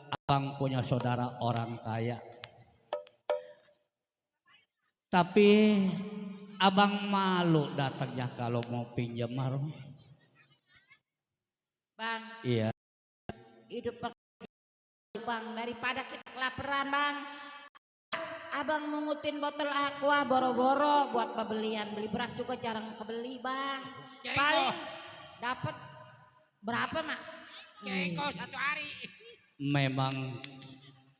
abang punya saudara orang kaya. Tapi abang malu datangnya kalau mau pinjam Rom. Bang, Iya. hidup bang daripada kita kelaparan bang. Abang mengutin botol aqua boro-boro buat pembelian, beli beras juga jarang kebeli bang. Paling dapat berapa mak? Kengko satu hari. Memang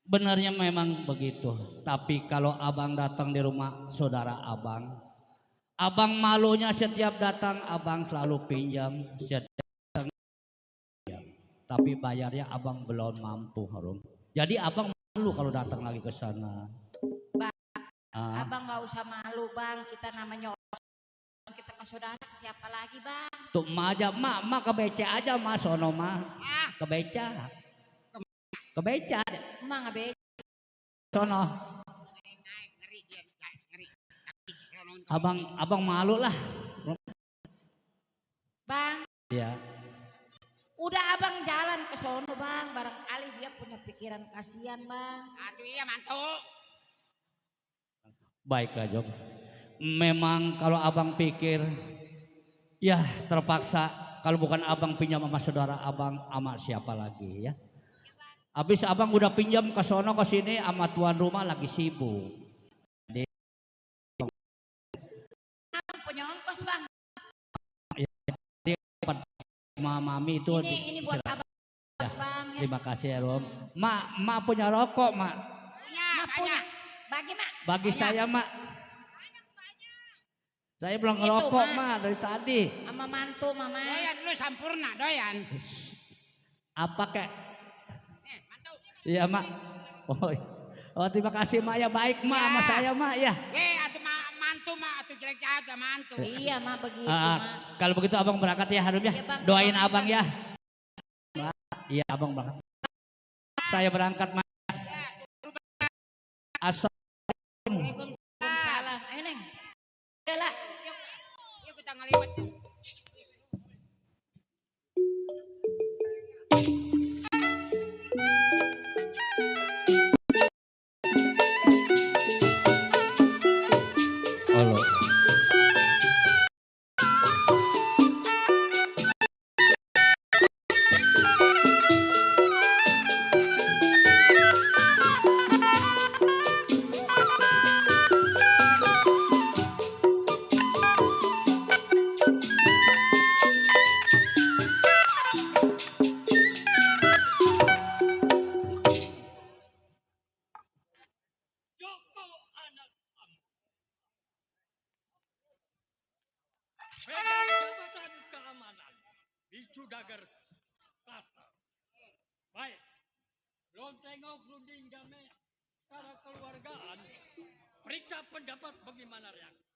benarnya memang begitu. Tapi kalau abang datang di rumah saudara abang, abang malunya setiap datang abang selalu pinjam, setiap datang pinjam. Tapi bayarnya abang belum mampu Harum. Jadi abang malu kalau datang lagi ke sana. Abang nggak usah malu bang, kita namanya orang, kita ke saudara ke siapa lagi bang? Tuh ma aja, ma ke beca aja ma sono ma. Ke beca. Ke beca. Emang nggak beda. Sono. Abang malu lah. Bang, Iya. udah abang jalan ke sono bang, barangkali dia punya pikiran kasihan bang. Atuh iya mantu. Baiklah Jom. Memang kalau abang pikir, ya terpaksa kalau bukan abang pinjam sama saudara abang, sama siapa lagi ya. Habis abang udah pinjam ke sono ke sini sama tuan rumah lagi sibuk. ongkos bang. Mami itu Ini buat abang. Ongkos, bang. Ya. terima kasih ya Rom. Mak punya rokok mak. Mak punya. Bagi mak. Bagi saya mak. Saya belum Itu, ngerokok Mak. mak dari tadi. Sama mantu mama. Doyan lu sampurna doyan. Apa kek? Mantu. Iya mak. Oh terima kasih mak ya baik mak sama saya mak ya. Atuh mantu mah atuh jelek jaga mantu. Iya mak begitu Ah, mak. kalau begitu abang berangkat ya Harum ya. Iya, Bang. Doain Sama-sama, abang Bang. ya. Iya abang berangkat. Saya berangkat mak. Assalamualaikum. Waalaikumsalam. Ayo neng. Udah lah. Yuk kita ngeliwat. Halo. Joko anak am. Pegang jabatan keamanan di Sudagar Kata. Baik, belum tengok runding damai secara keluargaan. Periksa pendapat bagaimana reaksi.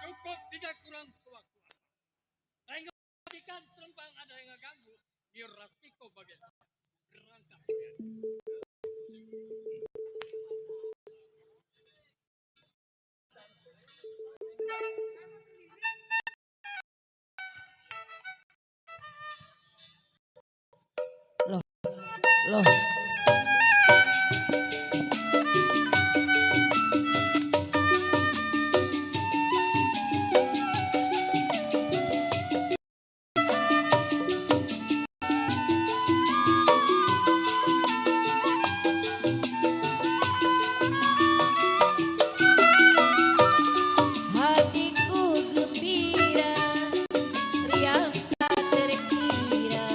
Cukup tidak kurang sewaktu. Tengok ikan terbang ada yang ngeganggu. Di resiko bagi saya. Berangkat. Loh. Hatiku gembira, riang tak terkira,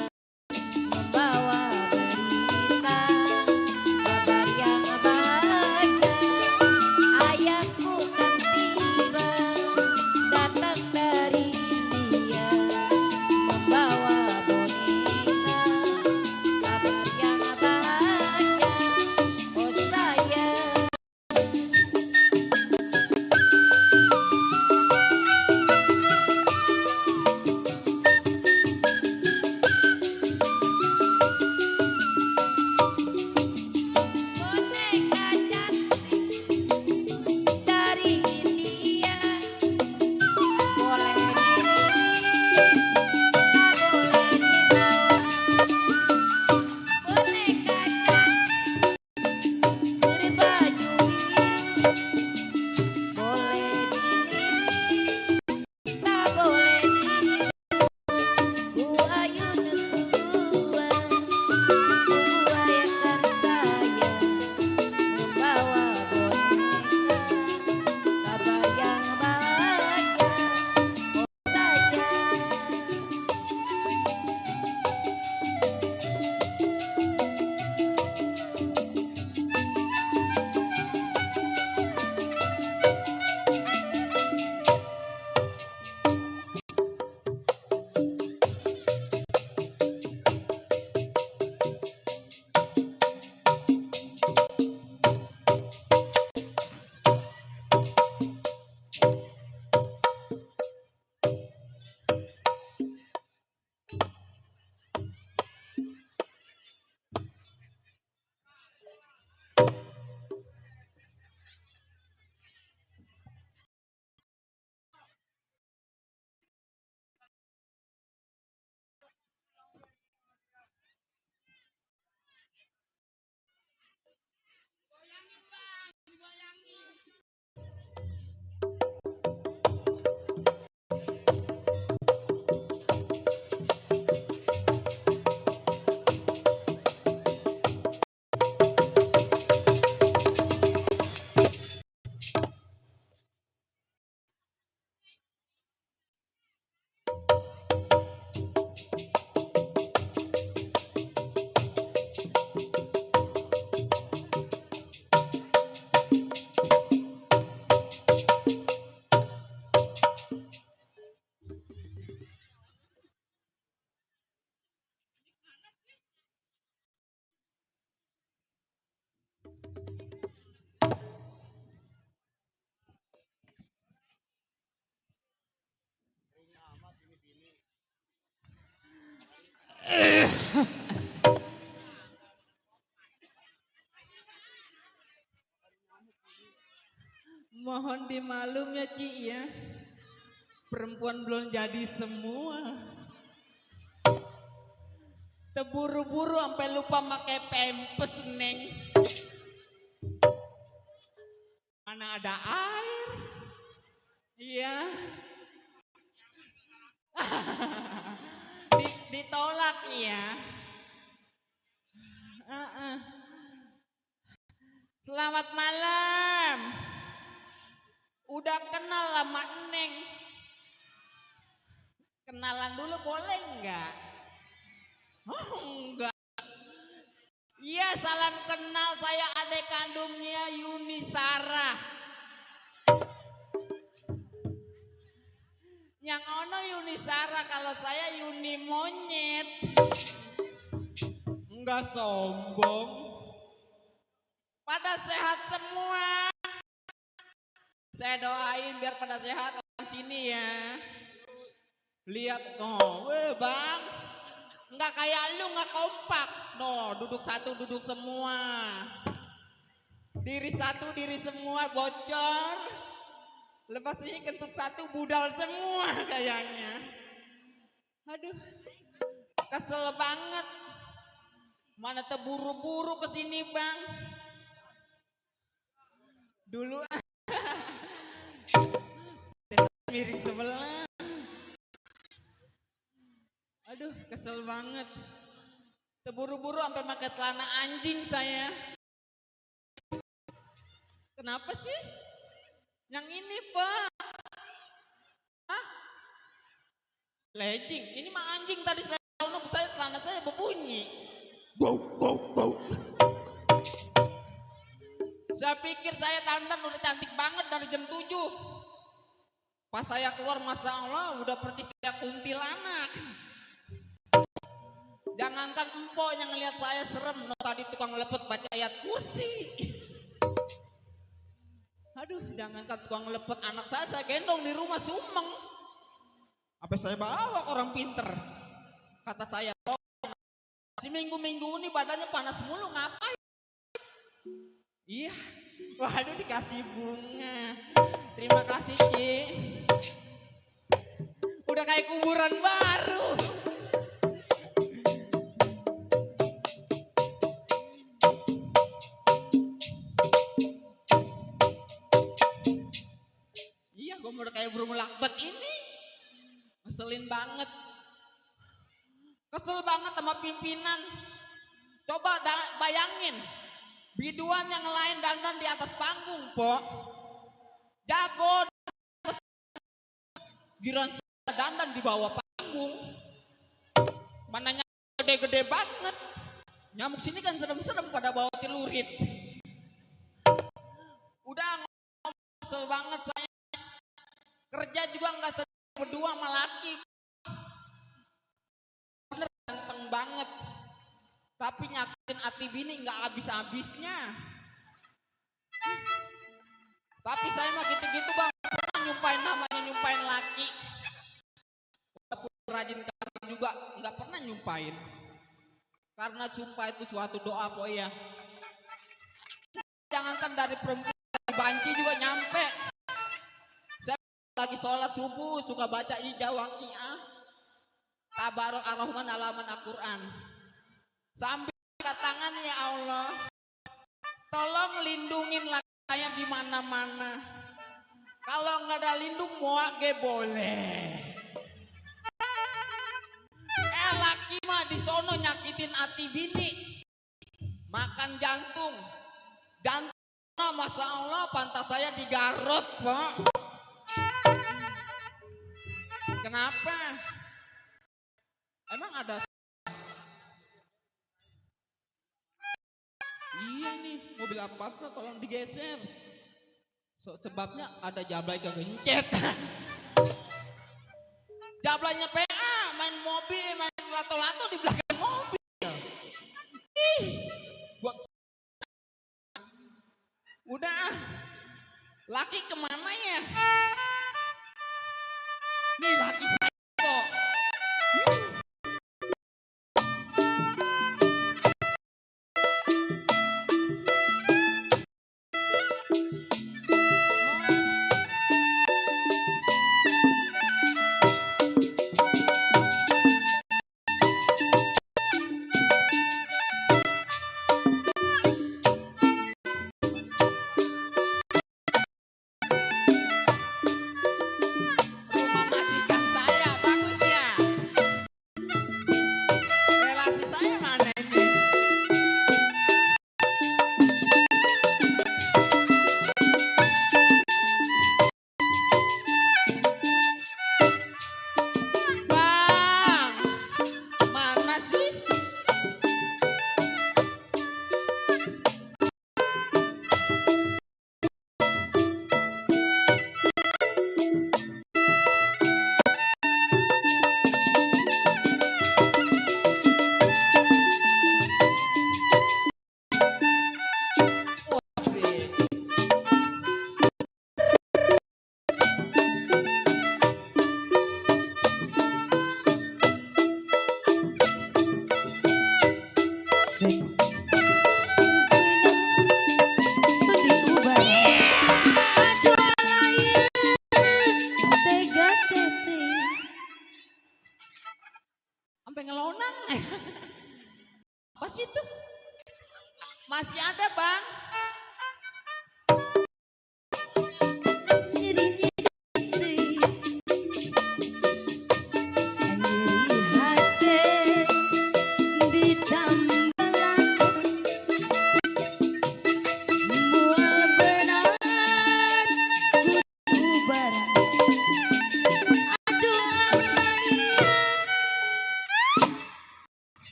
membawa berita Mohon dimaklum ya Ci ya. Perempuan belum jadi semua. Terburu-buru sampai lupa pakai pempes Neng. Mana ada air? Iya. Ditolak ya. Selamat malam. Udah kenal sama Neng. Kenalan dulu boleh enggak? Oh enggak. Iya salam kenal, saya adik kandungnya Yuni Sarah. Yang ono Yuni Sarah, kalau saya Yuni Monyet. Enggak sombong. Pada sehat semua. Saya doain biar pada sehat orang sini ya. Lihat no, bang. Enggak kayak lu, enggak kompak. No, duduk satu, duduk semua. Diri satu, diri semua, bocor. Lepas ini kentut satu, budal semua kayaknya. Aduh, kesel banget. Mana terburu-buru kesini bang. Dulu miring sebelah. Aduh, kesel banget. Terburu-buru sampai pakai celana anjing saya. Kenapa sih? Yang ini Pak. Hah? Legging. Ini mah anjing tadi saya celana saya berbunyi. Bau, bau, bau. Saya pikir saya dandan udah cantik banget dari jam 7. Pas saya keluar Masya Allah udah persis kayak kuntilanak. Jangankan empok yang ngeliat saya serem, no, tadi tukang lepet baca ayat kursi. Aduh, jangankan tukang lepet, anak saya gendong di rumah sumeng. Apa saya bawa orang pinter? Kata saya, oh, si minggu-minggu ini badannya panas mulu, ngapain? Iya, waduh dikasih bunga. Terima kasih Ci. Udah kayak kuburan baru. Gue udah kayak burung lakbat ini. Ngeselin banget. Kesel banget sama pimpinan. Coba bayangin. Biduan yang lain dandan di atas panggung, Pok. Jago. Giran dandan di bawah panggung. Mananya gede-gede banget. Nyamuk sini kan serem-serem pada bawa celurit. Udah kesel banget saya. Kerja juga nggak berdua sama laki. Bener ganteng banget. Tapi nyakitin hati bini nggak habis-habisnya. Tapi saya mah gitu-gitu bang. Pernah nyumpain namanya nyumpain laki. Walaupun rajin kerja juga nggak pernah nyumpain. Karena sumpah itu suatu doa kok ya. Jangankan dari perempuan, dari banci juga nyampe. Lagi sholat subuh suka baca ijazah waqiah tabarok ar-rahman alaman Al-Quran sambil angkat tangan, ya Allah tolong lindungin laki saya di mana-mana. Kalau nggak ada lindung moage boleh. Laki mah di sono nyakitin hati bini, makan jantung Masya Allah pantat saya digarot Pak. Kenapa? Emang ada? Iya nih, mobil Avanza tolong digeser. Sebabnya ada jablay kegencet. Jablaynya PA, main mobil, main lato-lato di belakang mobil. Udah, laki kemana ya? Nih laki saya kok.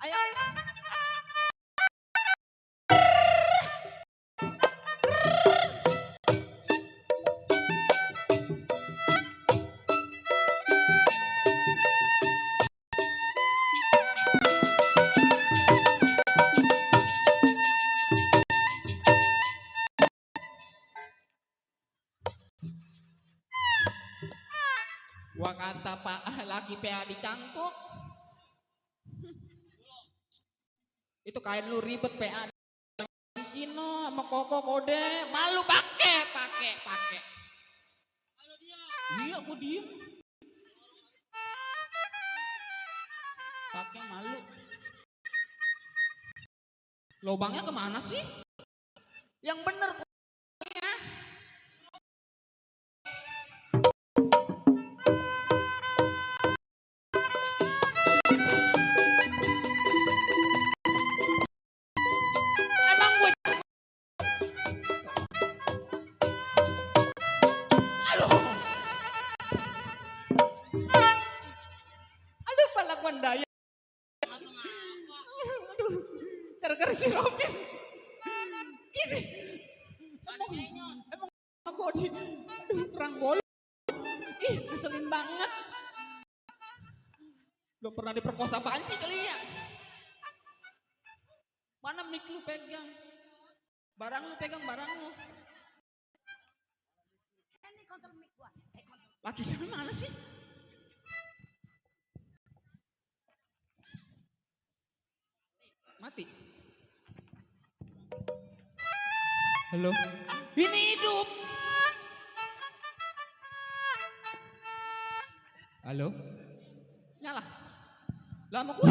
Ayo. Gua kata Pak laki PA dicangkok. Itu kain lu ribet PA. Kino sama Koko kode malu pakai. Iya gua diem. Pakai malu. Lobangnya kemana sih? Yang bener ya. Aduh pala gua ndaya. Aduh, gara-gara si Robin. Ini. Emang body. Aduh, perang bola. Ih, ngeselin banget. Belum pernah diperkosa panci kali ya. Mana mic lu pegang? Barang lu pegang barang lu. Laki siapa mana sih? Mati. Halo. Ini hidup. Halo. Nyala. Lama gue.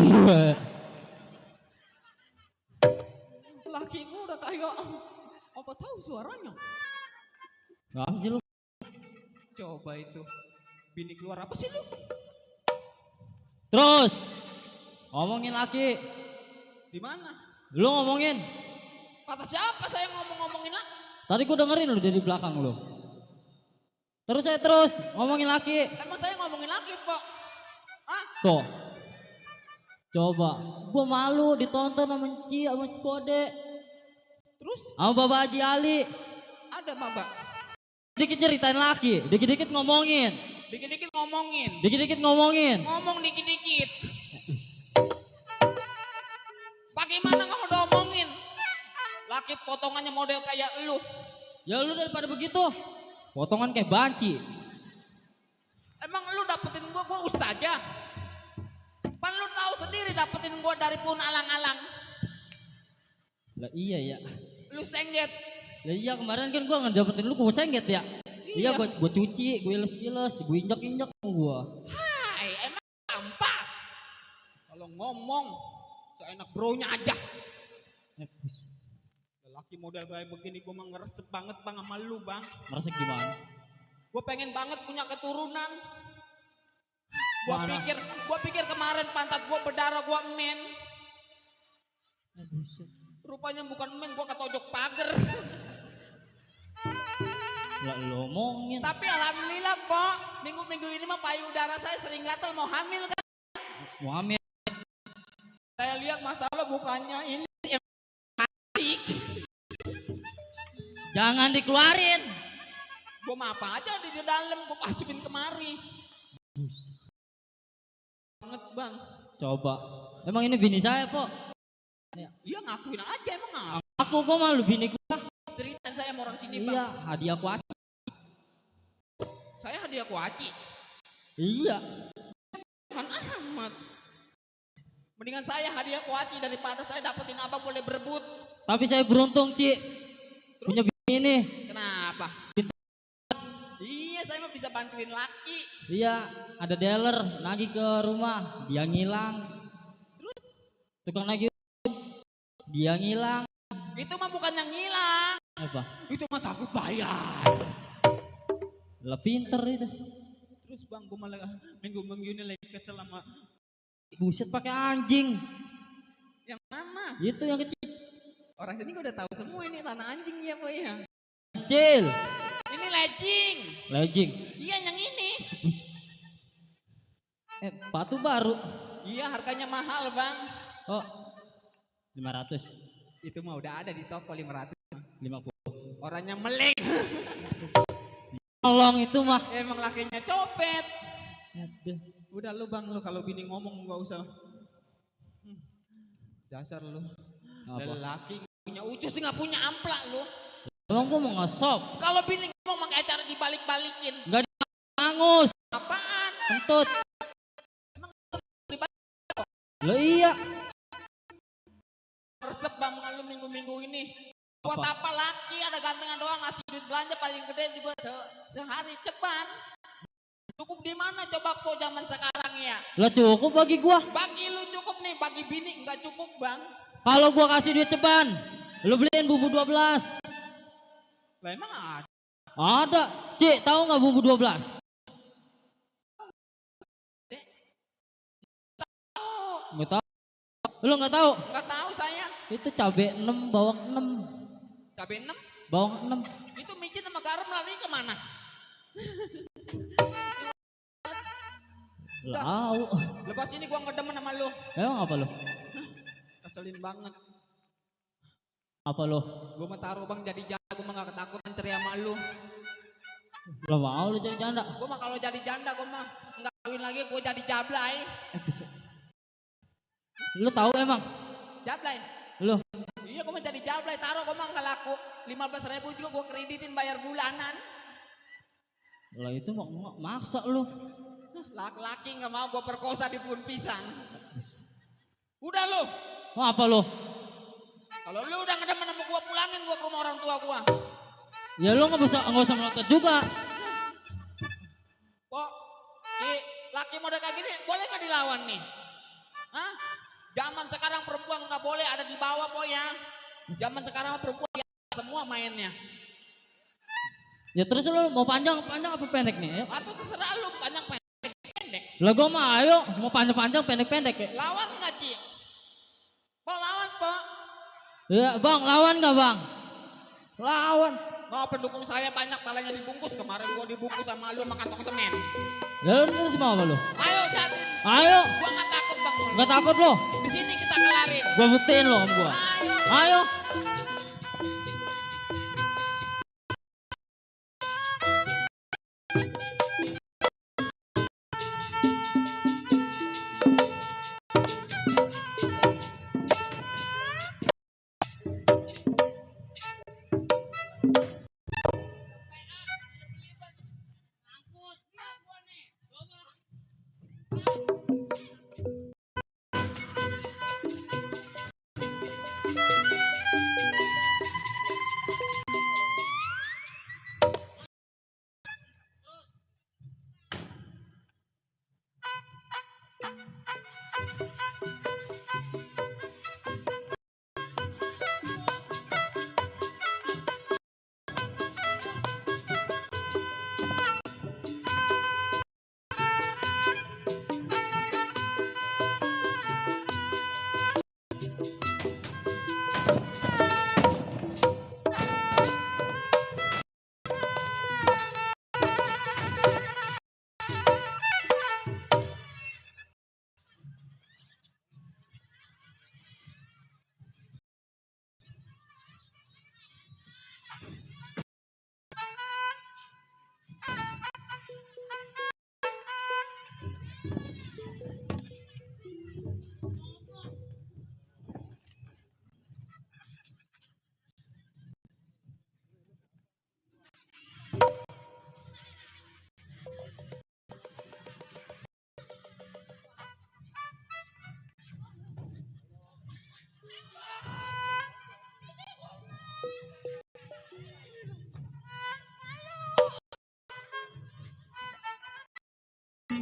Laki gue udah kayak apa tahu suaranya? Apa sih lu? Coba itu. Bini keluar apa sih lu? Terus ngomongin laki. Di mana? Lu ngomongin. Kata siapa saya ngomongin lah? Tadi gua dengerin lu dari belakang lu. Terus ngomongin laki. Emang saya ngomongin laki, Pak? Hah? Tuh. Coba, gua malu ditonton sama sama Kode. Terus? Sama Bapak Haji Ali. Ada Bapak. Dikit ceritain laki, dikit-dikit ngomongin. Dikit-dikit ngomongin. Dikit-dikit ngomongin. Ngomong dikit-dikit. Bagaimana kamu udah omongin? Laki potongannya model kayak lu. Ya lu daripada begitu. Potongan kayak banci. Emang lu dapetin gua ustazah? Pan lu tahu sendiri dapetin gua dari pun alang-alang. Lah iya ya. Lu sengget. Lah iya kemarin kan gua ngedapetin lu gua sengget ya. Iya gua cuci, gua iles-iles, gua injak-injak gua. Hai, emang gampang. Kalau ngomong seenak bronya aja. Laki model kayak begini gue mah ngeresep banget bang sama lu bang. Ngeresep gimana? Gue pengen banget punya keturunan. Gue pikir kemarin pantat gue berdarah gue men. Rupanya bukan men, gue ketojok pagar. Lah lo ngomongin. Tapi alhamdulillah Pok, minggu-minggu ini mah payudara saya sering gatal mau hamil kan. Mau hamil. Saya lihat masalah bukannya ini jangan dikeluarin. Gue mah apa aja di dalam, gue pasipin kemari. Banget bang. Coba. Emang ini bini saya, Pok? Iya ngakuin aja emang apa? Aku kok malu bini gua. Ceritain saya sama orang sini bang. Iya, hadiah kuaci. Saya hadiah kuaci. Iya. Kan amat. Mendingan saya hadiah kuaci daripada saya dapetin apa boleh berebut. Tapi saya beruntung, Ci. Punya bini ini. Kenapa? Iya, saya mah bisa bantuin laki. Iya, ada dealer nagih ke rumah, dia ngilang. Terus? Tukang nagih, dia ngilang. Itu mah bukan yang ngilang. Apa? Itu mah takut bayar. Lah pinter itu. Terus bang, gue malah minggu-minggu ini lagi kesel sama. Buset pakai anjing. Yang mana? Itu yang kecil. Orang sini gue udah tahu semua ini tanah anjing ya boy ya. Kecil. Ini legging. Legging. Iya yang ini. Sepatu baru. Iya harganya mahal bang. Oh, 500. Itu mah udah ada di toko 500. 50. Orangnya melek. Tolong itu mah. Emang lakinya copet. Aduh. Udah lu bang, lu kalau bini ngomong nggak usah. Dasar lu. Apa? Lelaki punya ucus nggak punya amplak lu. Emang gua mau ngesop. Kalau bini ngomong pakai cara dibalik-balikin. Enggak diangus. Apaan? Kentut. Lo iya. Resep bang lu minggu-minggu ini. Buat apa laki ada gantengan doang ngasih duit belanja paling gede juga sehari ceban. Cukup di mana coba po zaman sekarang ya? Lo cukup bagi gua. Bagi lu cukup nih, bagi bini nggak cukup bang. Kalau gua kasih duit ceban, lo beliin bumbu 12. Lah emang ada? Ada. Cik, tahu nggak bumbu 12? Nggak tahu. Lo nggak tahu? Nggak tahu saya. Itu cabe 6, bawang 6. Cabai 6? Bawang 6. Itu micin sama garam lari kemana? Lau. Lepas ini gua nggak demen sama lu. Emang apa lo? Keselin banget. Apa lo? Gua mau taruh bang jadi janda, gua mah nggak ketakutan ceria sama lu. Lo mau lo jadi janda? Gua mah kalau jadi janda gua mah nggak kawin lagi, gua jadi jablay. Lo tahu emang? Jablay. Lo? Iya gua mah jadi jablay, taruh gua mah nggak laku. 15.000 juga gua kreditin bayar bulanan. Lah itu maksa lo. Laki-laki nggak mau gua perkosa di pohon pisang. Udah lu. Mau apa lo? Kalau lu udah ngedemen sama gua, pulangin gua ke rumah orang tua gua. Ya lo nggak usah melotot juga. Kok laki model kayak gini boleh nggak dilawan nih? Hah? Zaman sekarang perempuan nggak boleh ada di bawah po ya. Zaman sekarang perempuan ya, semua mainnya. Ya terus lo mau panjang apa pendek nih? Ayo. Atau terserah lu panjang pendek. Lah gua mah ayo mau panjang pendek ya. Lawan nggak Ci? Po lawan po. Ya bang, lawan nggak bang? Lawan. Mau pendukung saya banyak palanya dibungkus. Kemarin gua dibungkus sama lu sama kantong semen. Ya lo terus mau apa lo? Ayo Jatin. Ayo. Gua nggak takut bang. Nggak takut lo? Di sini kita kelarin. Gua buktiin lo sama gua. Ayo.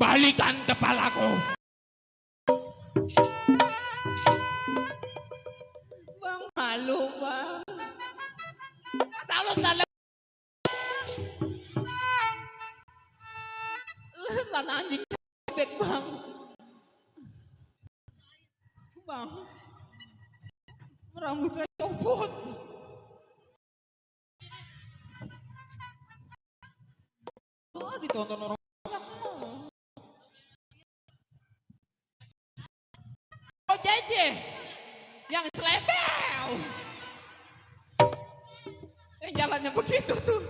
Kembalikan kepalaku. Bang malu bang. Salut dalam. Lan anjing bebek bang. Bang. Rambutnya copot. Oh, ditonton orang banyak. jeje. Yang selebel. Yang jalannya begitu tuh.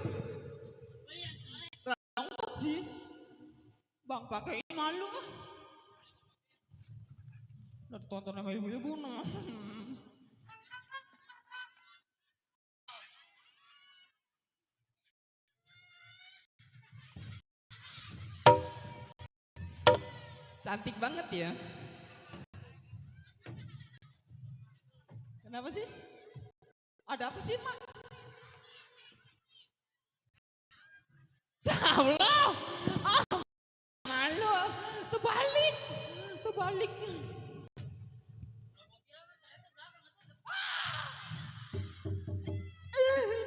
Rangkat sih. Bang pakai malu. Udah tonton sama ibu-ibu nah. Cantik banget ya. Kenapa sih? Ada apa sih, Mak? Allah. Malu. Terbalik. Terbalik.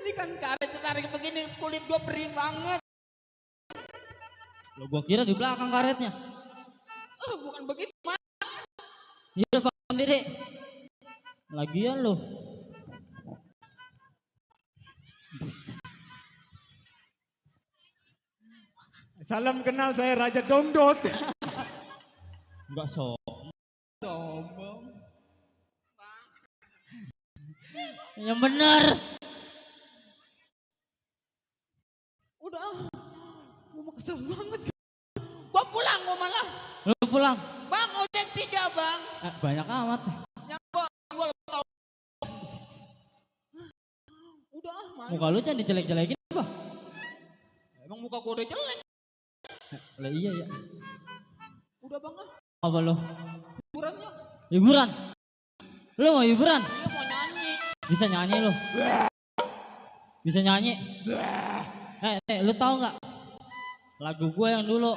Ini kan karet tarik begini kulit gua perih banget. Lo gua kira di belakang karetnya. Bukan begitu, Mak. Iya Pak sendiri. Lagian lo. Salam kenal, saya Raja Dongdot. Enggak so. Sombong. Yang benar. Udah. Gua mau kesel banget. Gua pulang gua malah. Lo pulang. Bang, ojek 3, Bang. Banyak amat. Yang gua tahu. Udah, malu. Muka lu jangan dijelek-jelekin apa? Emang muka gua udah jelek. Lah iya ya. Udah, Bang. Apa lo? Hiburannya. Hiburan. Lo mau hiburan? Dia mau nyanyi. Bisa nyanyi lo. Bisa nyanyi. Lu tahu nggak? Lagu gue yang dulu.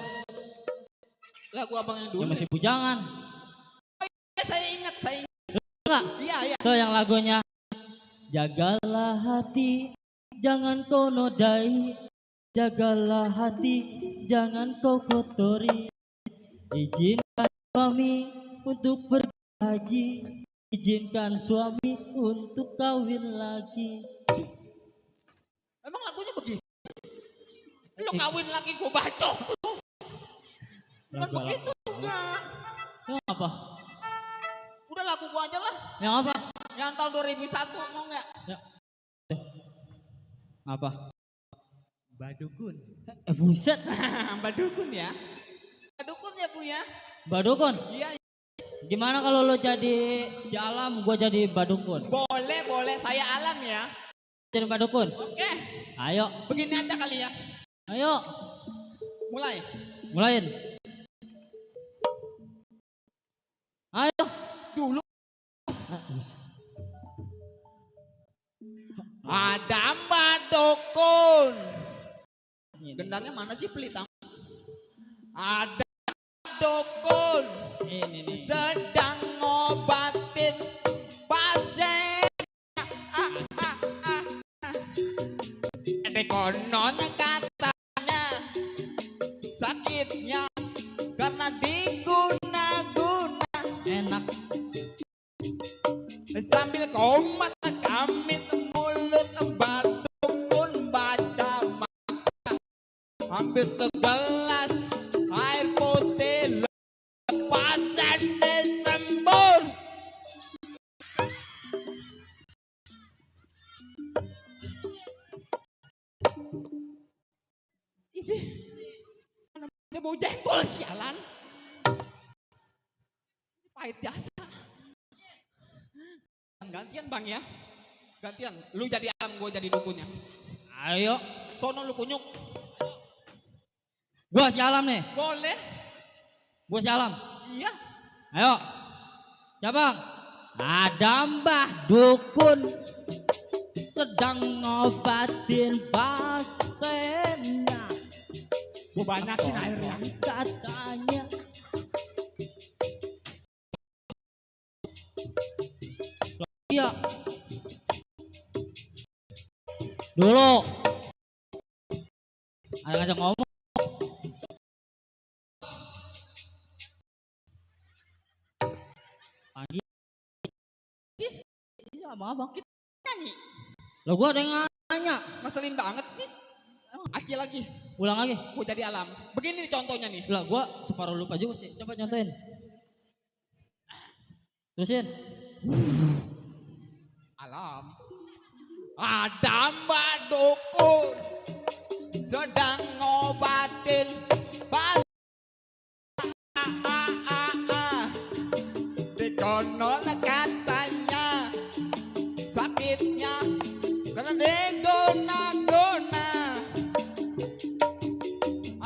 Lagu abang yang dulu. Yang masih bujangan. Saya ingat. Enggak? Iya. Tuh yang lagunya. Jagalah hati, jangan kau nodai. Jagalah hati, jangan kau kotori. Izinkan suami untuk pergi haji. Izinkan suami untuk kawin lagi. Emang lagunya begitu? Lu kawin lagi gua bacok. Bukan begitu juga. Yang apa? Udah lagu gua aja lah. Yang apa? Yang tahun 2001 mau nggak? Ya. Apa? Badukun. Buset. Badukun ya. Badukun ya Bu ya. Badukun? Iya. Gimana kalau lo jadi si Alam, gua jadi Badukun? Boleh. Saya Alam ya. Jadi Badukun? Oke. Ayo. Begini aja kali ya. Ayo. Mulai. Mulain. Ayo. Dulu. Ada Badukun. Gendangnya mana sih pelitang? Ada Badukun. Ini. Sedang ngobatin pasien. Konon katanya sakitnya karena diguna-guna. Enak. Sambil komat kami mulut Badukun baca maka ambil segelas air putih lepasan disembur. Dia mau jengkol sialan. Pahit jasa. Gantian Bang ya. Gantian. Lu jadi Alam, gue jadi dukunnya. Ayo. Sono lu kunyuk. Gua si Alam nih. Boleh. Gua si Alam. Iya. Ayo. Ya Bang. Ada Mbah Dukun sedang ngobatin pasiennya. Gue banyakin airnya. Katanya iya. Dulu ada ngajak ngomong. Pagi. Iya, abang kita Nyanyi. lo gua ada yang nanya. Ngeselin banget sih. Aki lagi. Ulang lagi. Gue jadi Alam. Begini nih contohnya nih. Lah gua separuh lupa juga sih. Coba nyontoin. Terusin. Alam. Ada Mbak Dukun sedang ngobatin pas dikonon katanya sakitnya karena digona-gona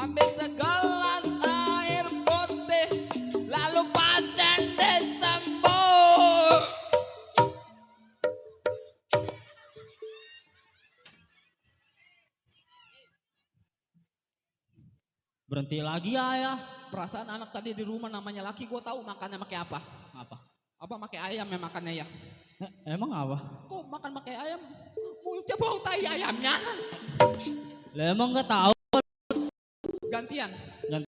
ambil segelas air putih lalu pasien disembuh. Berhenti lagi ya. Perasaan anak tadi di rumah namanya laki, gue tahu makannya pakai apa. Apa? Apa pakai ayam ya makannya ya? Emang apa? Kok makan pakai ayam? Mulutnya bau tai ayamnya. Lah emang nggak tahu. Gantian. Ganti.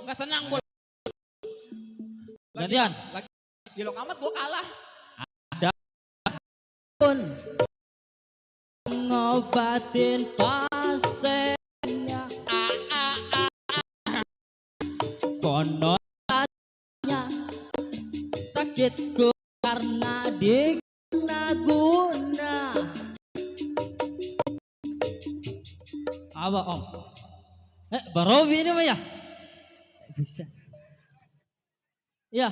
Nggak senang gue. Gantian. Lagi gilok amat gue kalah. Ngobatin pasiennya. Konon katanya sakitku karena diguna-guna. Apa om? Barobi ini mah ya? Bisa. Ya.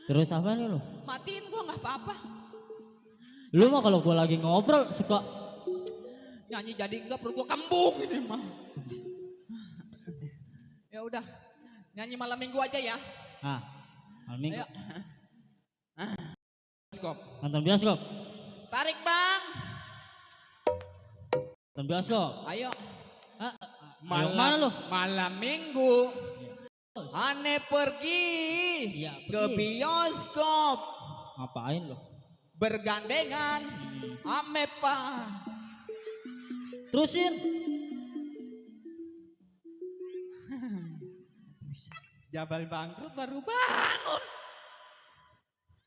Terus apa nih lo? Matiin gue nggak apa-apa. Lu mah kalau gua lagi ngobrol suka Nyanyi jadi enggak, perut gue kembung ini mah. Ya udah, nyanyi malam minggu aja ya. malam minggu. Ayo. Bioskop. Nonton bioskop. Tarik bang. Nonton bioskop. Ayo. Mana lu? Malam minggu. Ane pergi Iya, ke bioskop. Ngapain lo? Bergandengan ame pa. Terusin. Jabal bangkrut baru bangun.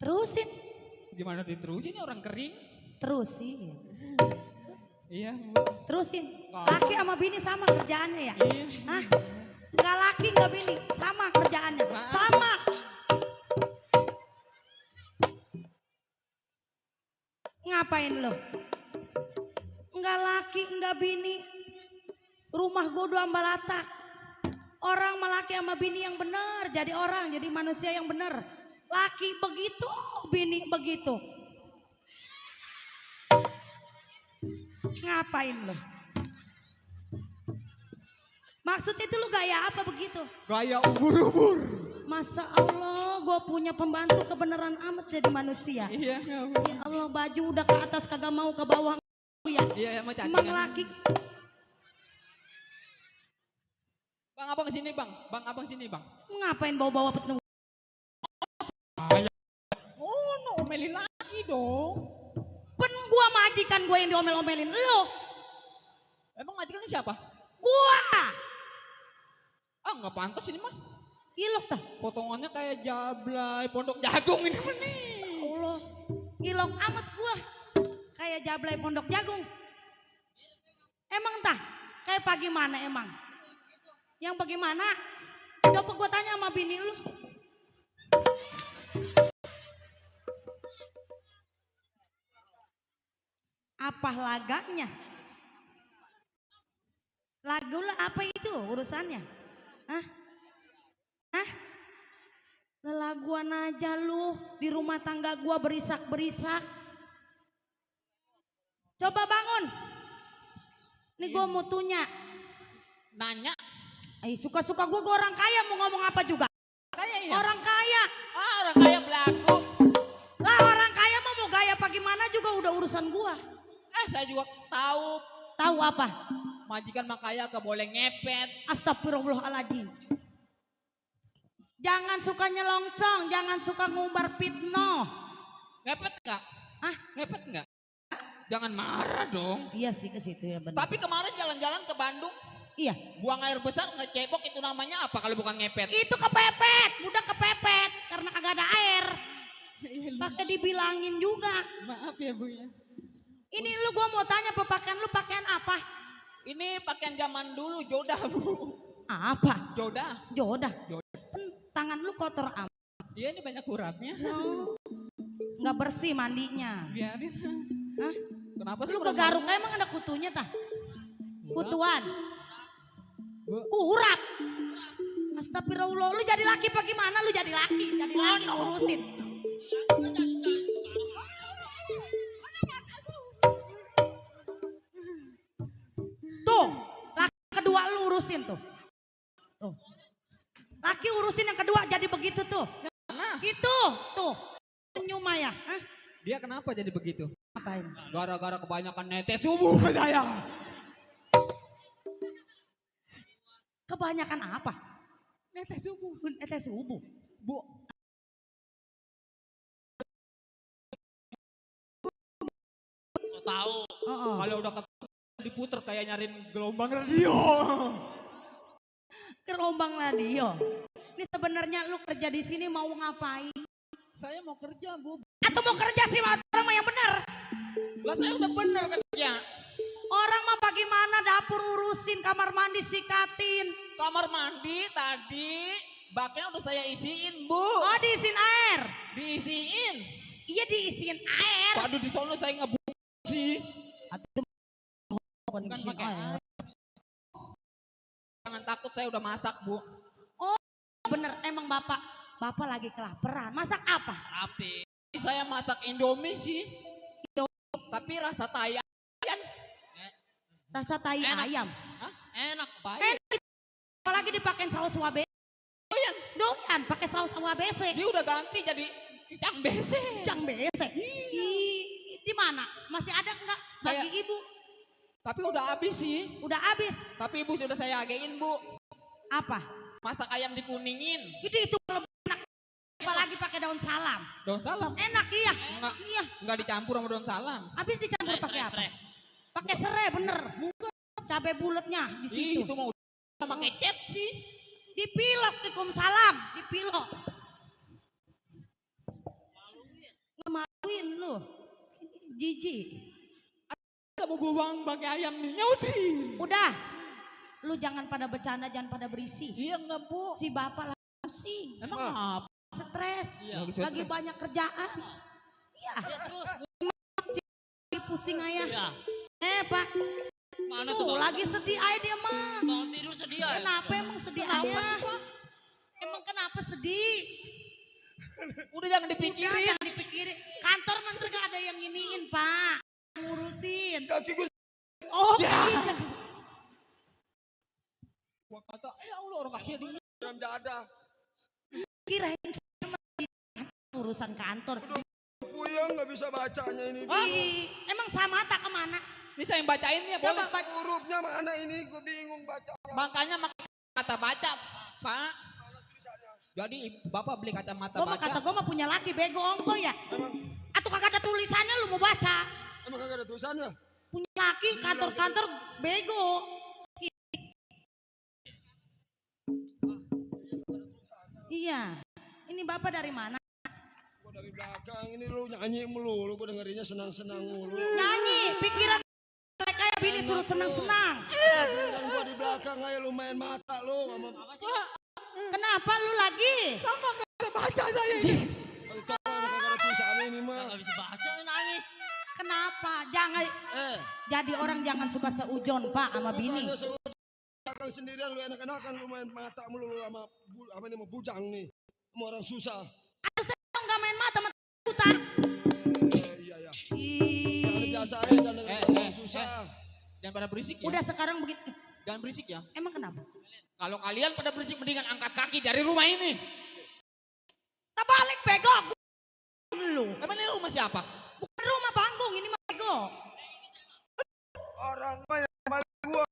Terusin. Gimana diterusin orang kering? Terusin. Iya. Terusin. Laki sama bini sama kerjaannya ya? Iya. Hah? Nggak laki nggak bini, sama kerjaannya. Sama. Ngapain lo? Nggak laki, nggak bini. Rumah gue dua ambalatak. Orang sama laki sama bini yang benar, jadi orang, jadi manusia yang benar. Laki begitu, bini begitu. Ngapain lo? Maksud itu lu gaya apa begitu? Gaya ubur-ubur. Masa Allah, gue punya pembantu kebenaran amat jadi manusia. Iya. Ya Allah, baju udah ke atas kagak mau ke bawah ya. Iya, Emang laki. Bang abang sini bang, bang abang sini bang. Ngapain bawa-bawa petung? Oh, no, omelin lagi dong. Pen gua majikan gue yang diomel-omelin lo. Emang majikannya siapa? Gua. Ah nggak pantas ini mah. Ilok dah. Potongannya kayak jablay pondok jagung ini mah nih. Allah, ilok amat gua. Kayak jablay pondok jagung. Emang tah? Kayak pagi mana emang? Yang bagaimana? Coba gua tanya sama bini lu. Apa laganya? Lagu lah apa itu urusannya? Hah? Hah? Lelaguan aja lu di rumah tangga gua berisak-berisak. Coba bangun. Nih gua mau tanya. Nanya. Suka-suka gua orang kaya mau ngomong apa juga. Kaya ya? Orang kaya. Ah orang kaya belagu. Lah orang kaya mah mau gaya bagaimana juga udah urusan gua. Saya juga tahu. Tahu apa? Majikan mah kaya gak boleh ngepet. Astagfirullahaladzim. Jangan suka nyelongcong, jangan suka ngumbar fitnah. Ngepet gak? Ah, ngepet gak? Jangan marah dong. Iya sih ke situ ya benar. Tapi kemarin jalan-jalan ke Bandung. Iya. Buang air besar ngecebok itu namanya apa kalau bukan ngepet? Itu kepepet, udah kepepet karena kagak ada air. Pakai dibilangin juga. Maaf ya Bu ya. Ini lu gua mau tanya pakaian lu pakaian apa? Ini pakaian zaman dulu jodah Bu. Apa? Jodah. Jodah. Tangan lu kotor amat. Iya ini banyak urapnya. Nggak bersih mandinya. Biarin. Hah? Kenapa sih? Lu kurang kegaruk malu? emang ada kutunya tah? Kutuan. Kurap. Astagfirullah, lu jadi laki apa gimana? Lu jadi laki urusin. Tuh, laki kedua lu urusin tuh. Tuh. Laki urusin yang kedua jadi begitu tuh. Nah, Gitu, tuh. Senyum ya. Hah? dia kenapa jadi begitu? Apain? Gara-gara kebanyakan netes subuh ke saya. Kebanyakan apa? Netes subuh. Netes subuh. Bu, So tahu. Oh. kalau udah diputer kayak nyariin gelombang radio. Gelombang radio. Ini sebenarnya lu kerja di sini mau ngapain? Saya mau kerja, Bu. Atau mau kerja sih orang mah yang bener? Lah saya udah bener kerja. Orang mah bagaimana dapur urusin, kamar mandi sikatin. Kamar mandi tadi baknya udah saya isiin, Bu. Oh diisiin air. Diisiin. Iya diisiin air. Waduh di sono saya nggak sih. Bukan pakai air. Jangan takut saya udah masak, Bu. Bener emang bapak lagi kelaparan. Masak apa? Api. Saya masak Indomie sih. Tapi rasa tai ayam. Rasa tai Enak. ayam. Enak baik. Apalagi dipakein saus wabese. Doyan pakai saus wabese. Dia udah ganti jadi cang bese. Cang bese. Di mana? Masih ada enggak bagi ibu? Tapi udah habis sih. Udah habis. Tapi ibu sudah saya agein, Bu. Apa? Masak ayam dikuningin. Itu lebih enak. Apalagi pakai daun salam. Daun salam. Enak iya. Enggak, Iya. enggak dicampur sama daun salam. Habis dicampur pakai apa? Pakai serai bener. Cabai bulatnya di situ. Itu mau sama kecap sih. Dipilok ikum salam, dipilok. Ngemaluin lu. Jijik. Kamu buang pakai ayam nih, nyautin. Udah. Lu jangan pada bercanda, jangan pada berisik. Iya enggak, Bu. Si bapak lagi pusing. Emang apa? Stres. Iya. Lagi banyak kerjaan. Iya. Terus. Si pusing ayah. Ya. Pak. Mana Tuh tuh? lagi sedih ayah dia mah. Bangun tidur sedih ya. Kenapa emang sedih ayah? Emang kenapa sedih? Udah jangan Udah, dipikirin. jangan dipikirin. Kantor menteri gak ada yang iniin pak. Ngurusin. Kaki gue Oh Ya. iya. Gua kata, ya Allah orang kaki di dalam dada. Kirain sama urusan kantor. Puyeng nggak bisa bacanya ini. Emang sama tak kemana? Ini saya yang bacain ya, boleh. Coba baca. Hurufnya mana ini? Gue bingung baca. Makanya kata baca, Pak. Jadi Bapak beli kacamata Gue mah baca. kata gue mah punya laki bego ongko ya. Atau kagak ada tulisannya lu mau baca? Emang kagak ada tulisannya? Punya laki kantor-kantor bego. Iya. Ini bapak dari mana? Gue dari belakang ini lu nyanyi melulu. Gue dengerinnya senang-senang mulu. Nyanyi, pikiran kayak bini suruh senang-senang. Kan gue di belakang aja lu main mata lu. Kenapa lu lagi? Sama nggak bisa baca saya ini. Kalau tahu emang kagak ada tulisannya ini mah. Gak bisa baca nangis. Kenapa? Jangan jadi orang jangan suka seujon pak sama bini. Bukannya belakang sendirian lu enak-enakan lu main mata mulu lu sama apa ini sama bujang nih. Sama orang susah. Atau saya nggak main mata sama buta. Iya ya. Ih, Jangan biasa aja jangan dengan orang susah. Jangan pada berisik ya. udah sekarang begitu. Jangan berisik ya. Emang kenapa? Kalau kalian pada berisik mendingan angkat kaki dari rumah ini. Tak balik bego. Lu. Emang ini rumah siapa? Bukan rumah panggung ini mah bego. Orang mah yang balik gua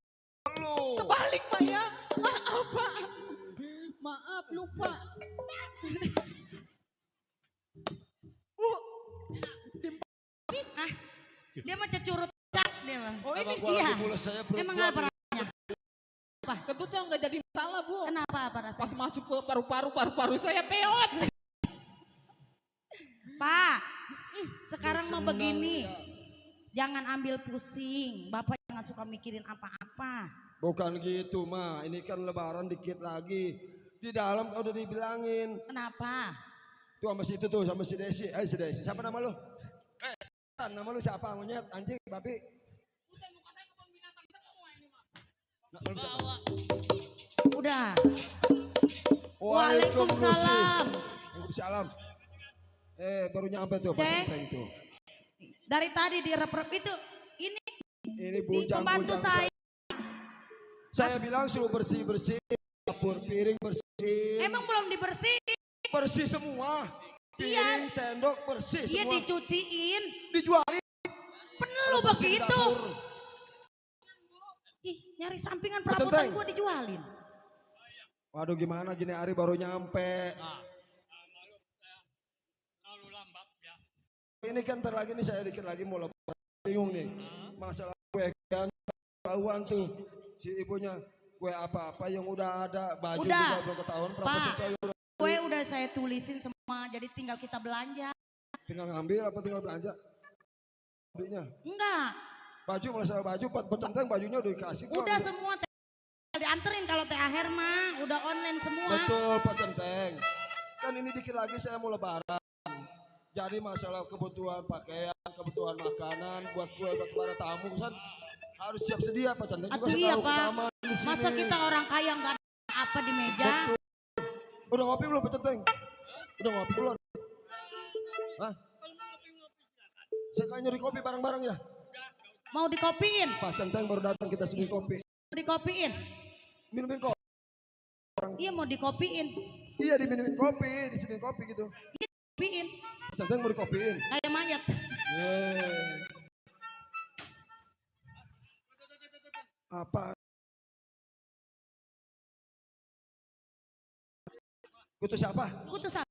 lu. Kebalik Pak ya. Maaf Pak. Maaf lupa. Dia mah cecurut cak dia mah. Oh ini Gua iya. lagi mulai saya perut Emang gua. apa rasanya? kentutnya nggak jadi masalah Bu. Kenapa apa Pas rasanya? masuk ke paru-paru saya peot. Pak, sekarang mah Senang begini. ya. Jangan ambil pusing. Bapak jangan suka mikirin apa-apa. Bukan gitu mah, ini kan lebaran dikit lagi. Di dalam kau udah dibilangin. Kenapa? Tuh sama si itu tuh, sama si Desi. Si Desi, siapa nama lu? Nama lu siapa? Monyet, anjing, babi. Udah. Waalaikumsalam. Waalaikumsalam. Baru nyampe tuh Pak Centeng tuh. Dari tadi di rep-rep itu, ini bujang-bujang pembantu saya. Saya bilang suruh bersih-bersih, dapur piring bersih. Emang belum dibersihin? Bersih semua. Piring, sendok bersih Iya semua. dicuciin. Dijualin. Penuh begitu. Ih, nyari sampingan perabotan gue dijualin. Waduh gimana gini Ari baru nyampe. Terlalu lambat ya. Ini kan ntar lagi nih saya dikit lagi mau lebaran. Bingung nih. Masalah kue kan tahuan tuh si ibunya kue apa-apa yang udah ada, baju juga belum ketahuan berapa sekali. Kue udah saya tulisin semua, jadi tinggal kita belanja. Tinggal ngambil apa tinggal belanja? Belinya? Enggak. Baju masalah baju, Pak Centeng bajunya udah dikasih. Udah semua dianterin, kalau THR mah udah online semua. Betul Pak Centeng. Kan ini dikit lagi saya mau lebaran. Jadi masalah kebutuhan pakaian, kebutuhan makanan, buat kue buat para tamu kan harus siap sedia Pak Centeng juga iya, tahu Pak. di sini. Masa kita orang kaya nggak ada apa di meja? Betul. Udah ngopi belum Pak Centeng? Udah ngopi belum? Hah? Saya kan nyuri kopi bareng-bareng ya? Mau dikopiin? Pak Centeng baru datang kita sini kopi. Dikopiin? Minumin kopi. Iya mau dikopiin. Iya diminumin kopi, disini kopi gitu. Iya dikopiin. Pak Centeng mau dikopiin. Kayak mayat. Apa? Kutu siapa? Kutu siapa?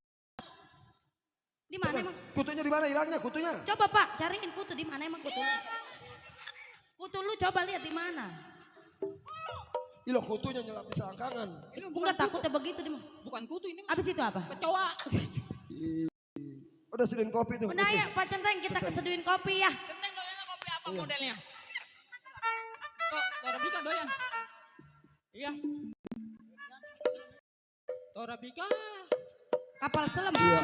Di mana emang? Kutunya di mana hilangnya kutunya? Coba Pak, cariin kutu di mana emang kutu lu? Kutu lu coba lihat di mana? Ilo kutunya nyelap di selangkangan. Ini bukan takutnya begitu nih. Bukan kutu ini. Abis itu apa? Kecoa. Udah seduin kopi tuh. Udah ya Pak Centeng kita keseduin kopi ya. Centeng doyan kopi apa modelnya? Kok Torabika doyan? Iya. Torabika. Kapal selam. Iya.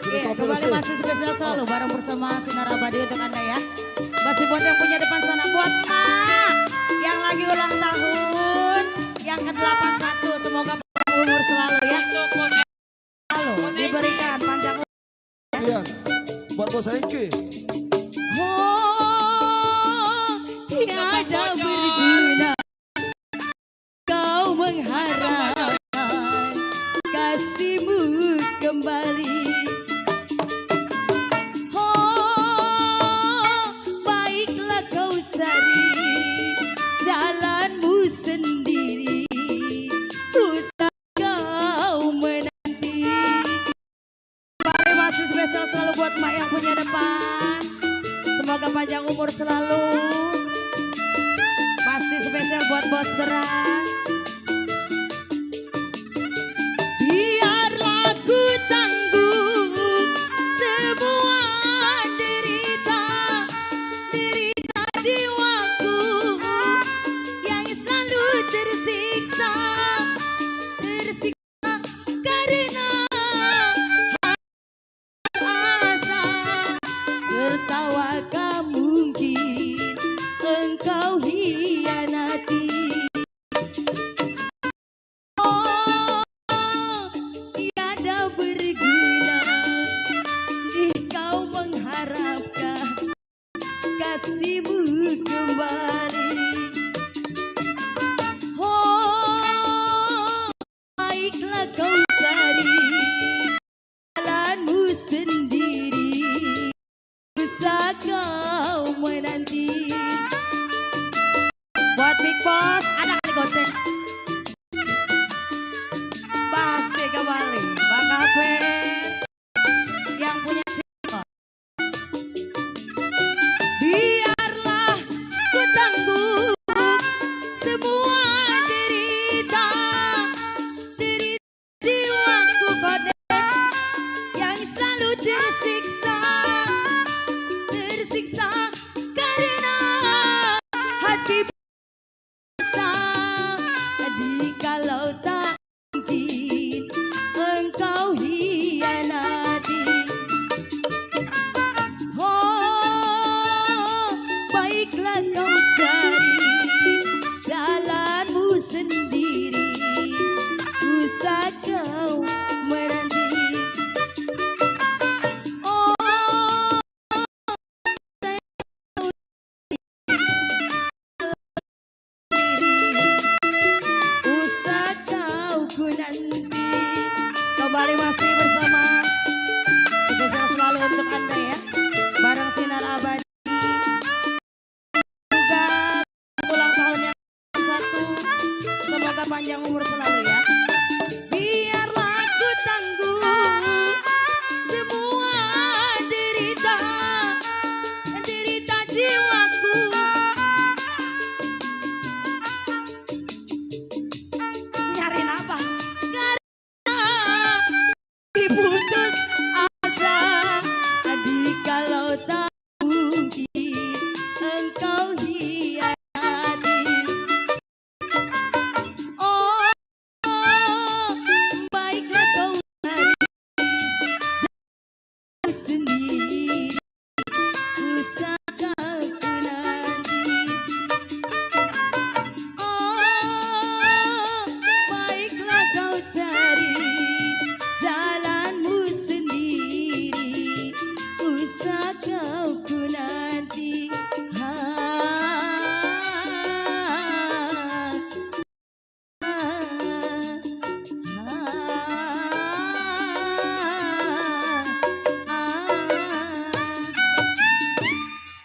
Iya, kembali masih spesial selalu bareng bersama Sinar Abadi untuk Anda ya. Masih buat yang punya depan sana, buat Mak yang lagi ulang tahun, yang ke-81, semoga panjang umur selalu ya. Selalu diberikan panjang umur. Iya, buat Bos Hengki. Oh, tiada berguna kau mengharapkan kasihmu kembali. Jalanmu sendiri, usah kau menanti. Kembali masih spesial selalu buat Mak yang punya depan. Semoga panjang umur selalu. Masih spesial buat Bos Beras. Biarlah ku tanggung semua derita jiwaku yang selalu tersiksa karena asa tertawa tak mungkin engkau hianati. Oh, tiada berguna jika mengharapkan kasihmu kembali. Oh, baiklah kau cari jalanmu sendiri, usah kau menanti. Buat Big Boss, ada kali goceng. Masih kembali, Bang Kafe yang punya biarlah ku tanggung semua derita jiwaku kodek yang selalu tersiksa karena hati semoga panjang umur selalu ya. Biarlah ku tanggung semua derita jiwaku. Nyariin apa? Karena diputus asa, adik kalau tak mungkin engkau hianati. Oh, baiklah kau cari sendiri, usahakan nanti. Oh, baiklah kau cari jalanmu sendiri, usaha kau nanti.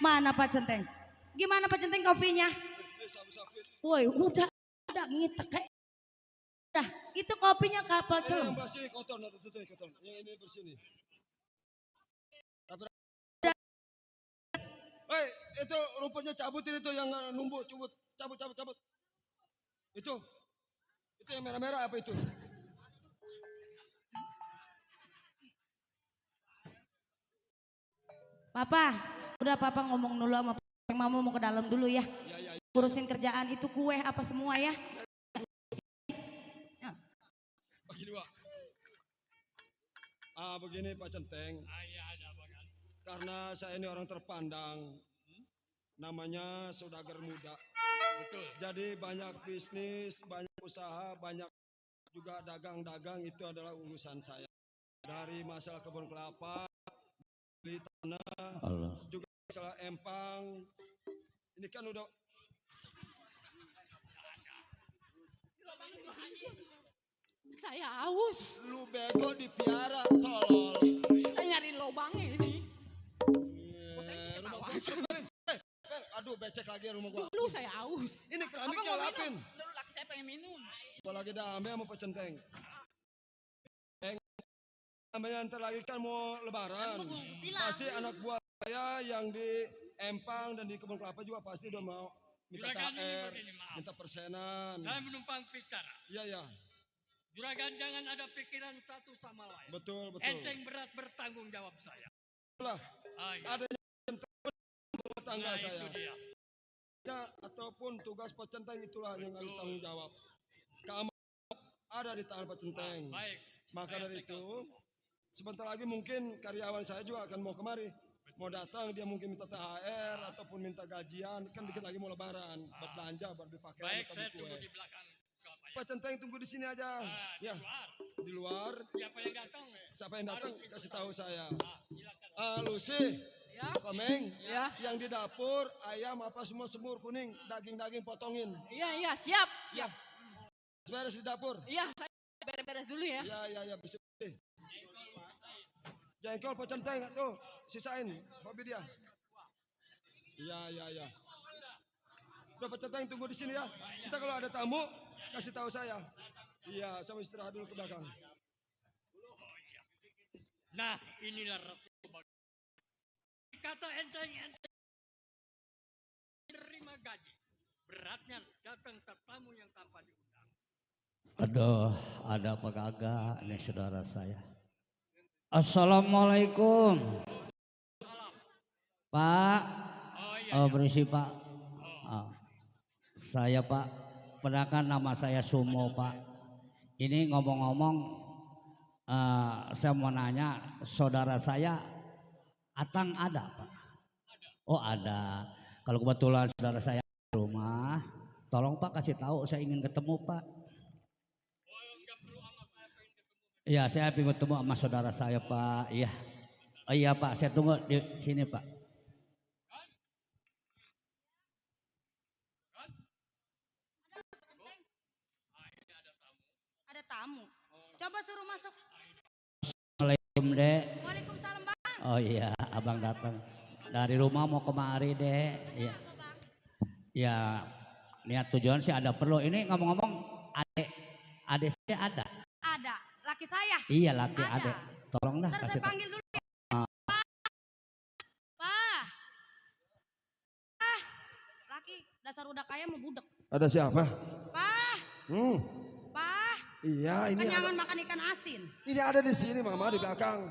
Mana Pak Centeng? Gimana Pak Centeng kopinya? Woi, udah ngitek kayak. Udah, itu kopinya kapal celem. Yang bersih kotor, kotor. Yang ini bersih nih. Hei, itu rumputnya cabutin itu yang numbuk, cabut. Itu yang merah-merah apa itu? Papa, udah Papa ngomong dulu sama Mama mau ke dalam dulu ya. Ya. Urusin kerjaan itu kue apa semua ya. Bagi dua. Begini Pak Centeng. Karena saya ini orang terpandang, namanya saudagar muda. Betul. Jadi banyak bisnis, banyak usaha, banyak juga dagang-dagang itu adalah urusan saya. Dari masalah kebun kelapa, beli tanah, Allah. juga masalah empang. Ini kan udah Saya haus. lu bego dipiara tolol. Saya nyari lubang ini. Aduh becek lagi rumah gua. Dulu saya haus. Ini keramiknya Abang mau lapin. minum? Dulu laki saya pengen minum. Gua lagi damai sama Pak Centeng. Namanya ntar lagi kan mau lebaran. Pasti anak buah saya yang di Empang dan di kebun kelapa juga pasti udah mau minta Juragan ini THR, begini, maaf. minta persenan. Saya menumpang bicara. Iya. Juragan jangan ada pikiran satu sama lain. Betul. Enteng berat bertanggung jawab saya. Lah, Iya. ada yang rumah tangga Nah, saya. itu dia. Ya, ataupun tugas Pak Centeng itulah yang harus tanggung jawab. Keamanan ada di tangan Pak Centeng. Baik. Maka saya dari tegas. itu, sebentar lagi mungkin karyawan saya juga akan mau kemari. Mau datang, dia mungkin minta THR ataupun minta gajian. Kan dikit lagi mau lebaran, buat belanja, buat beli pakaian, Baik, atau saya beli tunggu kue. di belakang. Kelapa ya. Pak Centeng tunggu di sini aja. Di Ya, luar. di luar. Siapa yang datang? Siapa yang datang, Baru kita kasih tahu saya. Silakan. Lucy, Ya. Komeng, Ya. yang di dapur, ayam apa semua semur kuning, daging-daging potongin. Iya, siap. Ya, beres di dapur. Iya, saya beres-beres dulu ya. Ya, bersih. Jengkol Pak Centeng tuh, sisain, hobi dia. Iya. Udah Pak Centeng tunggu di sini ya. Kita kalau ada tamu, kasih tahu saya. Iya, sama istirahat dulu ke belakang. Nah, inilah resiko bagus. Kata enteng terima gaji. Beratnya datang tetamu yang tanpa diundang. Aduh, ada apa kagak nih saudara saya. Assalamualaikum. Pak. Oh iya. Berisi Pak. Saya Pak, perkenalkan nama saya Sumo Pak. Ini ngomong-ngomong, saya mau nanya, saudara saya Atang ada Pak? Oh ada. Kalau kebetulan saudara saya di rumah, tolong Pak kasih tahu, saya ingin ketemu Pak. Iya, saya ingin ketemu sama saudara saya Pak. Iya. Oh iya Pak, saya tunggu di sini Pak. Ada tamu. Coba suruh masuk. Assalamualaikum Dek. Waalaikumsalam Bang. Oh iya, abang datang dari rumah mau kemari Dek. Iya. Ya, niat tujuan sih ada perlu. Ini ngomong-ngomong, Adek saya ada. Ada, laki saya. Iya laki Ada. adek. Tolong dah Ntar kasih saya tahu. panggil dulu ya. Pak. Pak. Ah, laki dasar udah kaya mau budek. Ada siapa? Pak. Pak. Iya, ini Kenyangan makan ikan asin. ini ada di sini Mama di belakang.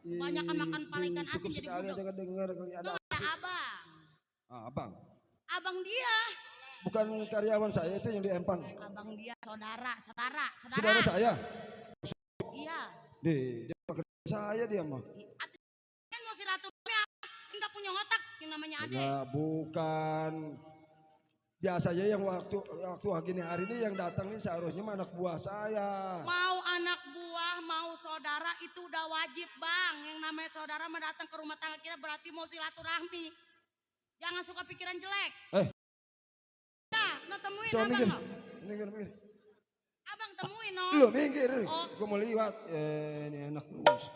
Kebanyakan makan pala ikan asin Cukup jadi sekali budek. aja dengar kali ada. Tuh ada abang. Abang. Abang dia. Bukan karyawan saya itu yang di Empang. Abang dia saudara. Saudara saya. Iya. Dia pekerja saya dia mah. Kan mau silaturahmi enggak punya otak yang namanya Ade. Enggak, bukan. Biasanya yang waktu gini hari ini yang datang nih seharusnya mah anak buah saya. Mau anak buah, mau saudara itu udah wajib bang. Yang namanya saudara mah datang ke rumah tangga kita berarti mau silaturahmi. Jangan suka pikiran jelek. Nah temuin Coba abang no. Minggir. Abang temuin no. Lu minggir. Oh. Gue mau liwat. Ini enak terus.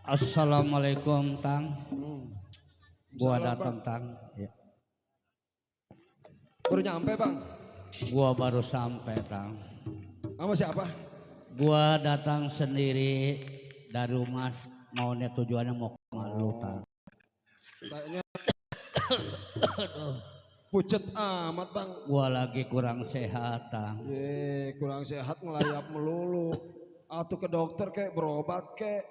Assalamualaikum Tang. Gua Salam, datang Bang. Tang. Ya. Baru nyampe bang. Gua baru sampai Tang. Sama siapa? Gua datang sendiri dari rumah, maunya tujuannya mau ke Malu Tang. Kayaknya pucet amat bang. Gua lagi kurang sehat Tang. Kurang sehat ngelayap melulu. Atau ke dokter kek berobat kek.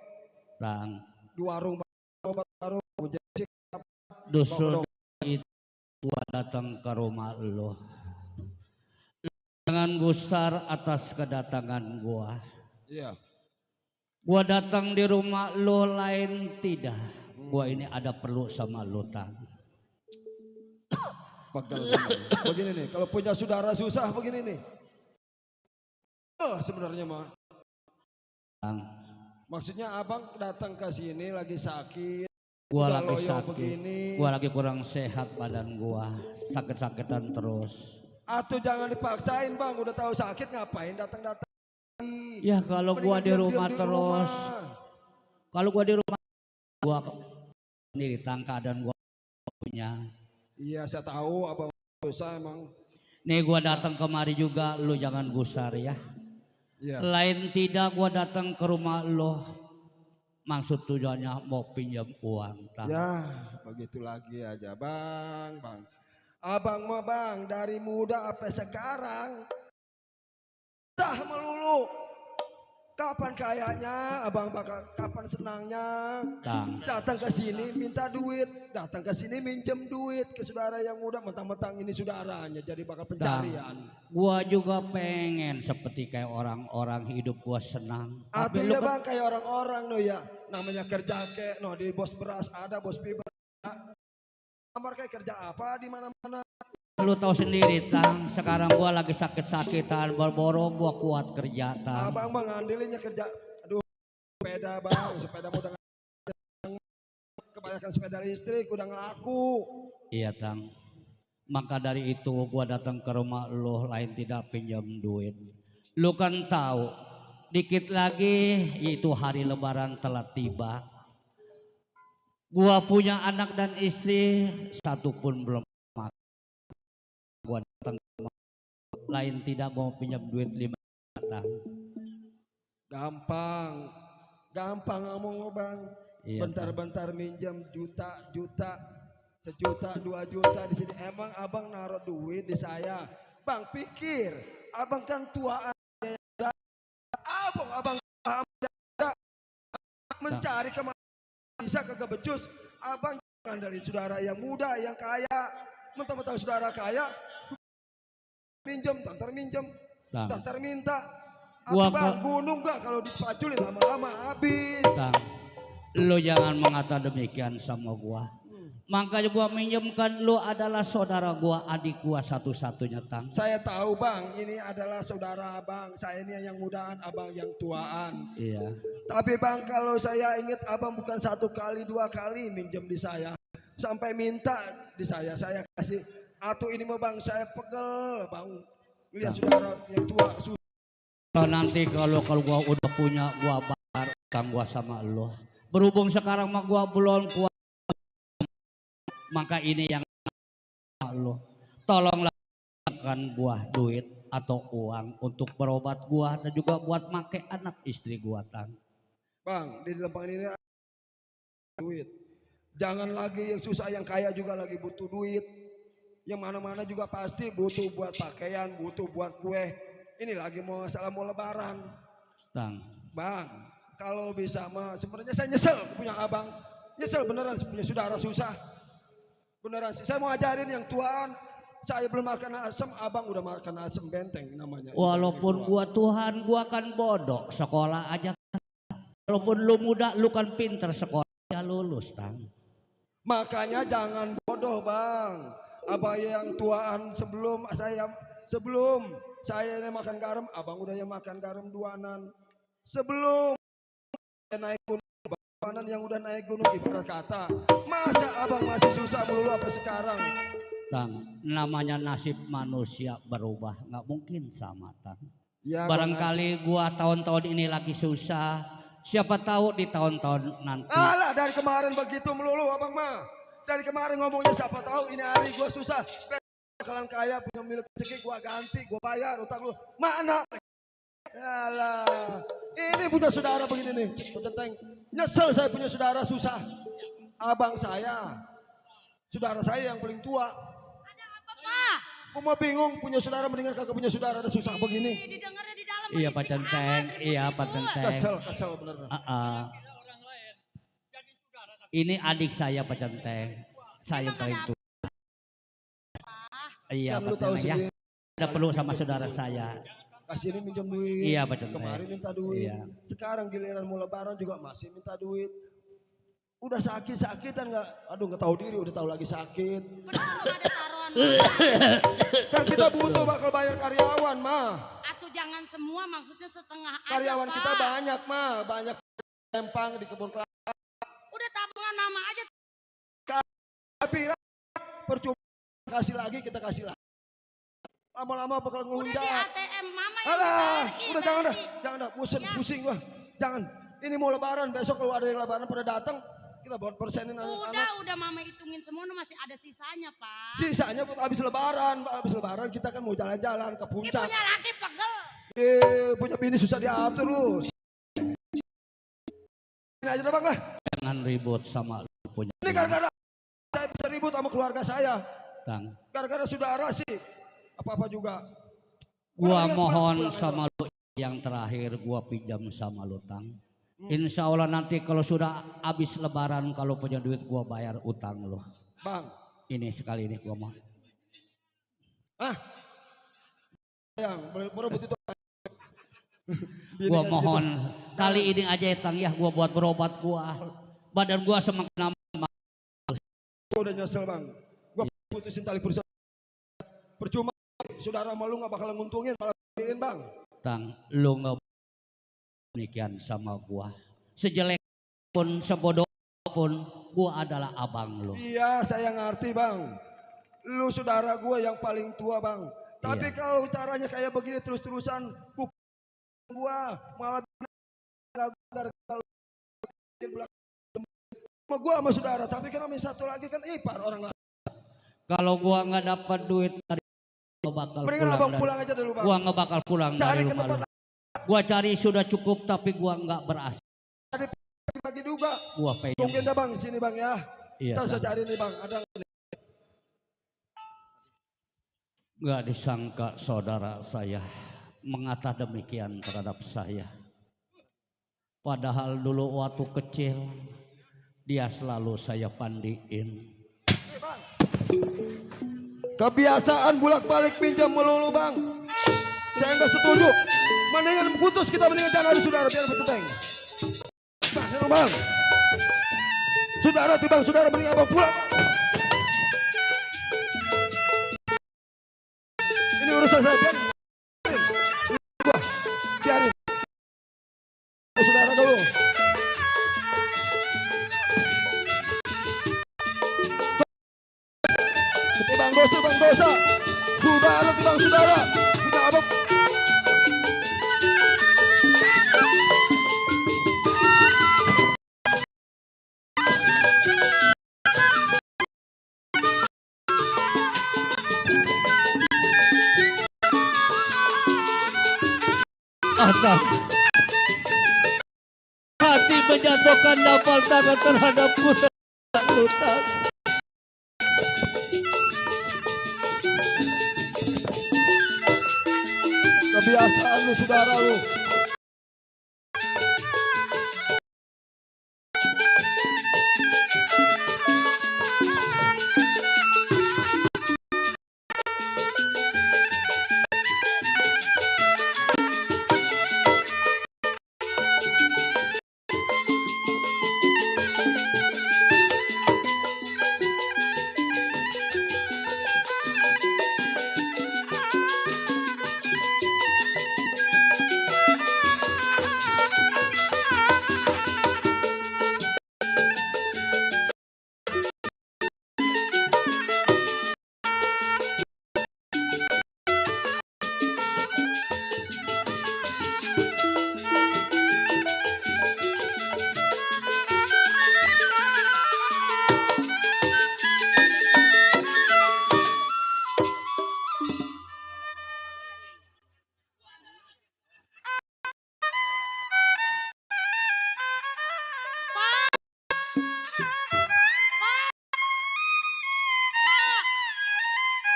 Tang. Di warung obat warung. Justru itu gua datang ke rumah lo. Dengan gusar atas kedatangan gua. Iya. Gua datang di rumah lo lain tidak. Gua ini ada perlu sama lo Tang. Begini nih, kalau punya saudara susah begini nih. Sebenarnya mah. Tang. Maksudnya abang datang ke sini lagi sakit. Gua udah lagi loyo sakit. begini. Gua lagi kurang sehat badan gua. Sakit-sakitan terus. Atau jangan dipaksain bang, udah tahu sakit ngapain datang-datang. Ya kalau gua di rumah terus. Kalau gua di rumah gua sendiri Tang keadaan gua punya. Iya saya tahu abang susah emang. Nih gua datang kemari juga, lu jangan gusar ya. Iya. Lain tidak gua datang ke rumah lo, maksud tujuannya mau pinjam uang. Tang. Ya begitu lagi aja bang. Abang mah bang dari muda sampai sekarang dah melulu. Kapan kayaknya abang bakal kapan senangnya Tang. datang ke sini minta duit, datang ke sini minjem duit ke saudara yang muda, mentang-mentang ini saudaranya jadi bakal pencarian. Gua juga pengen seperti kayak orang-orang hidup gua senang. Atau Tapi ya lu bang kayak orang-orang no ya, namanya kerja kek, no di bos beras ada, bos fiber ada. Kamar kayak kerja apa di mana-mana. lu tahu sendiri Tang, sekarang gua lagi sakit-sakitan, boro-boro gua kuat kerja Tang. Abang bang ngandelinnya kerja, aduh sepeda bang, sepeda udah kebanyakan sepeda listrik udah ngelaku. Iya Tang. Maka dari itu gua datang ke rumah lu lain tidak pinjam duit. Lu kan tahu dikit lagi itu hari lebaran telah tiba. Gua punya anak dan istri satu pun belum makan. Gua datang lain tidak mau pinjam duit 5 juta. Gampang ngomong bang. Iya, Bentar-bentar minjem juta, sejuta, 2 juta di sini. Emang abang naruh duit di saya? Bang pikir, abang kan tua. Abang mencari kemana bisa kagak becus. Abang ngandalin saudara yang muda, yang kaya. Mentang-mentang saudara kaya, minjem, tantar minta. Bang, gunung gak kalau dipaculin lama-lama habis. Tang, lu jangan mengata demikian sama gua. Makanya gua minjemkan lu adalah saudara gua, adik gua satu-satunya Tang. Saya tahu bang, ini adalah saudara abang. Saya ini yang mudaan, abang yang tuaan. Iya. Tapi bang kalau saya ingat abang bukan 1 kali 2 kali minjem di saya. Sampai minta di saya kasih. Atau ini mah bang saya pegel bang. Lihat saudara yang tua. Kalau nanti kalau gua udah punya, gua bayar utang gua sama lu. Berhubung sekarang mah gua belum kuat, maka ini yang lu tolonglah kan gua duit atau uang untuk berobat gua dan juga buat make anak istri gua, Tang. Bang, di Lempang ini duit. Jangan lagi yang susah, yang kaya juga lagi butuh duit. Yang mana-mana juga pasti butuh buat pakaian, butuh buat kue. Ini lagi mau masalah mau lebaran. Tang. Bang, kalau bisa mah sebenarnya saya nyesel punya abang. Nyesel beneran punya saudara susah. Beneran sih, saya mau ajarin yang tuaan. Saya belum makan asam, abang udah makan asam benteng namanya. Walaupun gua Tuhan, gua kan bodoh. Sekolah aja. Walaupun lu muda, lu kan pinter, sekolah ya lulus, Tang. Makanya jangan bodoh, Bang. Abang yang tuaan sebelum saya ini makan garam, abang udah yang makan garam duanan. Sebelum saya naik gunung, abang yang udah naik gunung ibarat kata. Masa abang masih susah melulu apa sekarang? Tang, namanya nasib manusia berubah, nggak mungkin sama, Tang. Ya, barangkali gua tahun-tahun ini lagi susah, siapa tahu di tahun-tahun nanti. Alah, dari kemarin begitu melulu abang mah. Dari kemarin ngomongnya siapa tahu ini hari gua susah. Bakalan kaya punya milik rezeki, gua ganti, gua bayar utang lu. Mana? Alah, ini punya saudara begini nih, Centeng. Nyesel saya punya saudara susah. Abang saya, saudara saya yang paling tua. Aku mau bingung punya saudara mendingan kagak punya saudara ada susah begini. Didengarnya di dalam. Iya Pak Centeng, iya Pak Centeng. Kesel bener. Ini adik saya Pak Centeng, saya paling tua. Iya Kan lu Pak tahu Centeng ya. sendiri. Ada perlu sama saudara saya. Kasih ini minjem duit. Iya Pak Centeng. Kemarin minta duit. Iya. Sekarang giliran mau lebaran juga masih minta duit. Udah sakit-sakitan nggak? Aduh nggak tahu diri, udah tahu lagi sakit. Kan kita butuh bakal bayar karyawan mah. Atau jangan semua, maksudnya setengah aja, Karyawan Pak. kita banyak mah, banyak tempang di kebun kelapa. Udah tabungan nama aja. Tapi percuma kasih lagi kita kasih lagi. Lama-lama bakal Udah di ngelunjak. ATM mama yang Alah, dibagi, udah jangan dah, pusing gua. Jangan. Ini mau lebaran, besok kalau ada yang lebaran pada datang, kita buat persenin anak-anak. Udah mama hitungin semua, masih ada sisanya, Pak. Sisanya habis lebaran kita kan mau jalan-jalan ke puncak. Punya laki pegel. Punya bini susah diatur lu. Ini aja dah Bang lah. Jangan ribut sama lu punya. Ini gara-gara saya bisa ribut sama keluarga saya. Tang. Gara-gara saudara sih. Apa-apa juga. Gua Pulang, mohon pulang, sama lu yang terakhir gua pinjam sama lu, Tang. Insya Allah nanti kalau sudah habis lebaran, kalau punya duit gua bayar utang lu. Bang. Ini sekali ini gua mau. Yang berebut itu. Gua mohon kali ini aja ya Tang ya, gua buat berobat gua. Badan gua semakin lama. Gua udah nyesel Bang. Gua putusin tali perusahaan. Percuma saudara malu nggak bakal nguntungin, malah bikin Bang. Tang, lu nggak demikian sama gua. Sejelek pun, sebodoh pun, gua adalah abang lu. Iya, saya ngerti Bang. Lu saudara gua yang paling tua Bang. Tapi Iya. kalau caranya kayak begini terus-terusan, gua malah sama gua sama saudara. Tapi kan sama satu lagi kan ipar orang lain. Kalau gua nggak dapat duit dari gua bakal Mendingan abang pulang aja dulu Bang. Gua nggak bakal pulang Cari dari ke rumah tempat lu. Gua cari sudah cukup tapi gua nggak berhasil. lagi juga. Gua pengen. Tungguin dah Bang sini Bang ya. Iya. Ntar saya cari nih Bang. Ada Nggak disangka saudara saya mengata demikian terhadap saya. Padahal dulu waktu kecil dia selalu saya pandiin. kebiasaan bolak-balik pinjam melulu Bang. Saya nggak setuju. Mendingan putus kita, mendingan jangan ada saudara biar berteteng. Bang, Bang. Saudara timbang saudara, mendingan abang pulang. Ini urusan saya biarin. Biarin. Saudara dulu. Bang dosa. Saudara timbang saudara. Tidak abang. Atang hati menjatuhkan dapal tangan terhadap Lutan. Kebiasaan lu saudara lu.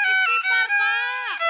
Istighfar, Pak.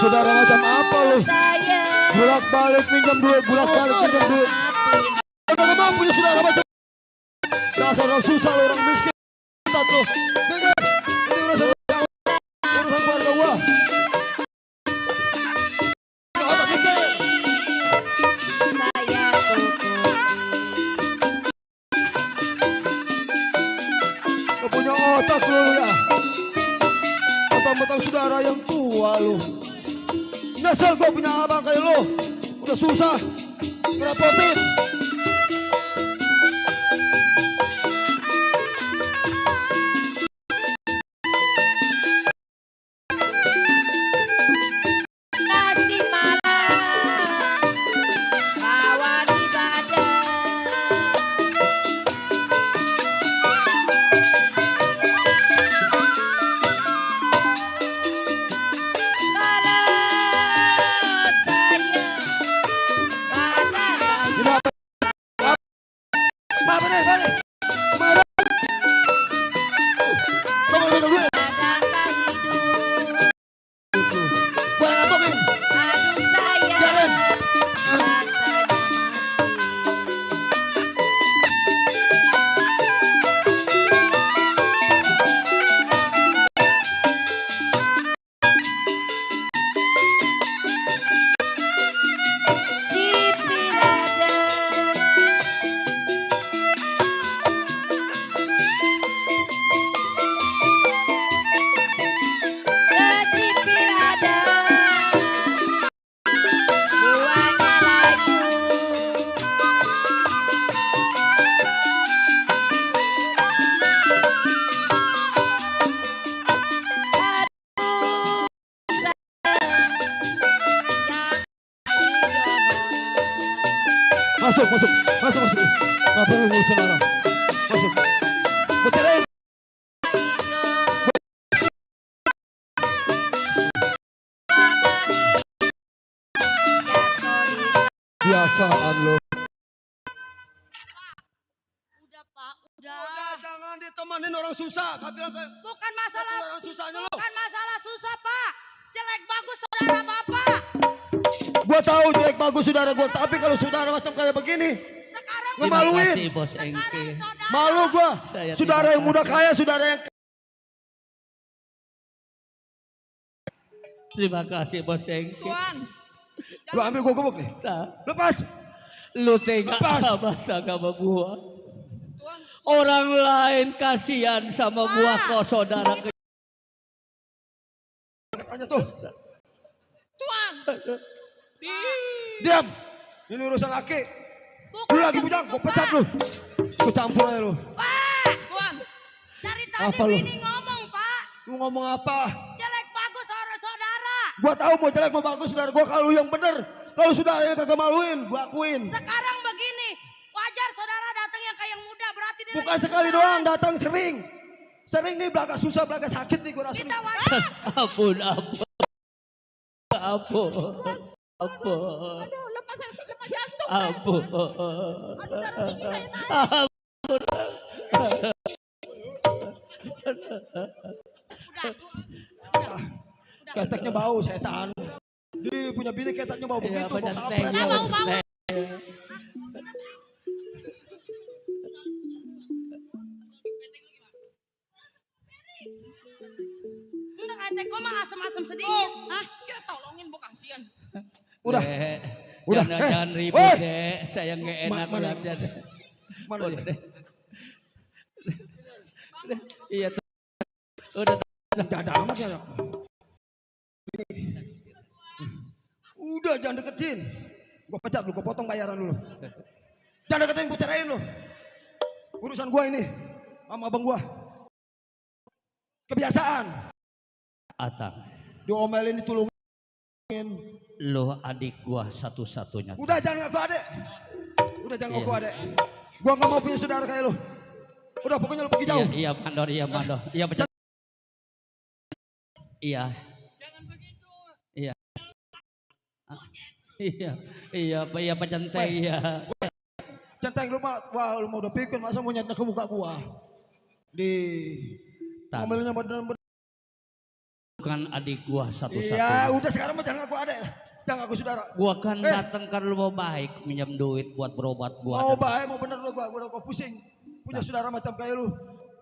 Saudara macam apa lu? Bulak balik minjam duit, bulak balik minjam duit. Bagaimana punya saudara macam Dasar orang susah lo, orang miskin. Kita tuh. Minggir. Ini urusan keluarga gua. Otak mikir. Saya tutup. Kau punya otak lo ya. Otak-otak saudara yang tua lo. Nyesel gua punya abang kayak lo. Udah susah. Ngerepotin. Nasi malam bawa di badan. Kalau saya badan Ini apa? Apa nih? Balik. Mana? Kamu ambil duit. badan hidup. Gua yang ngantokin. Aduh saya Biarin. rasanya mati. Di pilada di pilada buahnya layu. Aduh Masuk. Apa yang urusan orang? Masuk. Butirin. Biasaan lo. Udah Pak, udah. Udah jangan ditemenin orang susah. Kau bilang kayak Bukan masalah, orang susahnya lo. bukan masalah susah Pak. Jelek bagus saudara Bapak. Gua tahu jelek bagus saudara gua, tapi kalau saudara macam kayak begini, Sekarang Terima ngemaluin. kasih Bos Engki. sekarang saudara. Malu gua. Saya Saudara terima yang muda kasih. kaya, saudara yang Terima kasih Bos Engki. Tuan, lu ambil gua gebuk nih. Nah, Lepas. lu tega Lepas. sama gua. Tuan, Orang lain kasihan sama gua kok saudara. Tanya tuh. Tuan. Diam. Ini urusan laki. Lu lagi bujang, gua pecat lu. Gua campur aja lu. Tuan, Dari tadi Apa lu? Bini ngomong Pak. Lu ngomong apa? Jelek bagus saudara. Gua tahu mau jelek mau bagus saudara gua, kalau lu yang bener. Kalau saudara yang kagak maluin, gua akuin. Sekarang begini, wajar saudara datang yang kayak muda berarti dia Bukan lagi sekali muda. doang, datang sering. Sering nih belakang susah, belakang sakit nih gua rasain. Kita wajar. Ampun. Aduh, lepas jantung. Ampun. Aduh, darah tinggi saya naik. Keteknya bau setan. Dia punya bini keteknya bau Iya, begitu, bau banyak kampret. teh, bau. Enggak kayak kok mah asem-asem sedikit. Hah? ya tolongin bu kasihan. Udah. Dek, Udah. Jangan Eh, ribut woi. dek. Saya nggak enak Mana? lihatnya dek. Mana Udah, dia? dek. Iya. Udah. Udah ada amat ya. Udah jangan deketin. Gua pecat lu, gua potong bayaran dulu. Jangan deketin, gua ceraiin lu. Urusan gua ini sama abang gua. Kebiasaan. Atang, Diomelin, ditulungin. lo adik gua satu-satunya. Udah jangan ngaku adek. Udah jangan ngaku Iya. adek. Gua nggak mau punya saudara kayak lu. Udah pokoknya lu pergi jauh. Iya, Mandor. Iya, pecat. Iya. Iya. Iya, pecenteng, iya. Centeng lu mah, wah lu mau udah pikir masa mau nyatnya ke muka gua. Di Tan, ngomelnya bener-bener. bukan adik gua Iya, satu-satunya. udah sekarang mah jangan ngaku adek. Jangan ngaku saudara. Gua kan Eh. datang kan lu mau baik minjam duit buat berobat gua. Mau baik, mau bener lu gua udah pusing. punya saudara macam kayak lu.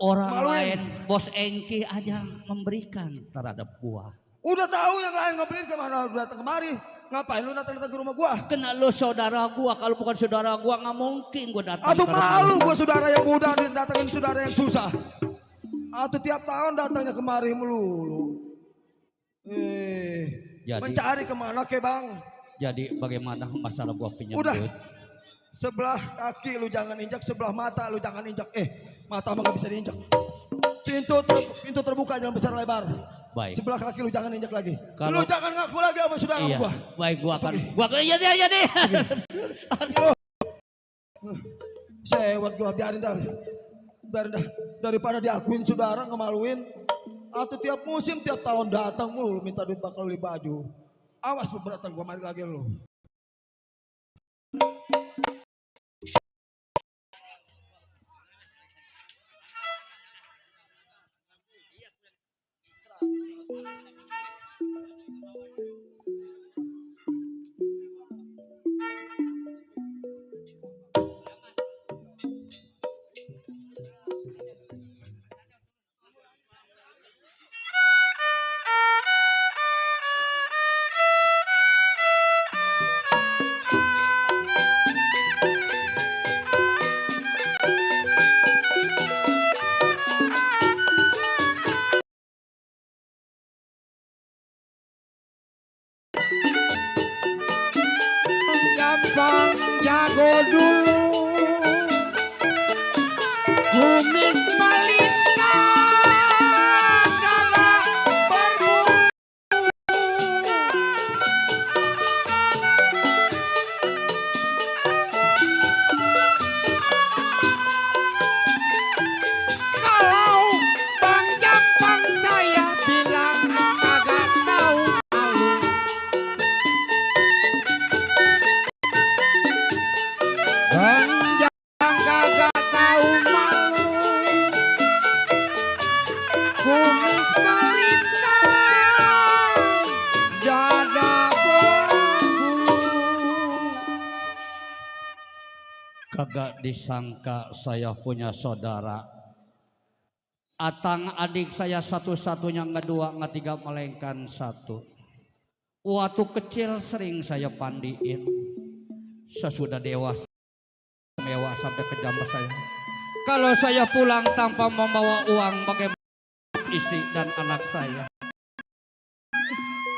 Orang Maluin. lain, bos Engki aja memberikan terhadap gua. Udah tahu yang lain ngebeliin kemana lu datang kemari. Ngapain lu datang ke rumah gua? Kena lu saudara gua, kalau bukan saudara gua nggak mungkin gua datang. Atuh ke rumah malu lu. gua saudara yang muda datangin saudara yang susah. Atuh tiap tahun datangnya kemari melulu. Jadi- Mencari kemana ke bang? Jadi bagaimana masalah gua pinjam Udah. duit? Sebelah kaki lu jangan injak, sebelah mata lu jangan injak. Mata mah gak bisa diinjak. Pintu terbuka jalan besar lebar. Baik. Sebelah kaki lu jangan injak lagi. Kalau- Lu jangan ngaku lagi sama saudara Iya. gua. Baik, gua akan. Gua akan jadi. Sewot gua biarin dah. Daripada diakuin saudara ngemaluin. Atau tiap musim tiap tahun datang mulu minta duit bakal beli baju. Awas beberatan gua mari lagi lu. Gampang jago dulu, kumis melintang kagak berbulu. Kalau Bang Jampang saya bilang kagak tahu malu. Bang Jampang kagak tahu malu, kumis melintang, dada berbulu. Kagak disangka saya punya saudara. Atang adik saya satu-satunya ngedua ngetiga melainkan satu. Waktu kecil sering saya pandiin. Sesudah dewasa mewah sampai ke jambah saya. Kalau saya pulang tanpa membawa uang bagaimana istri dan anak saya.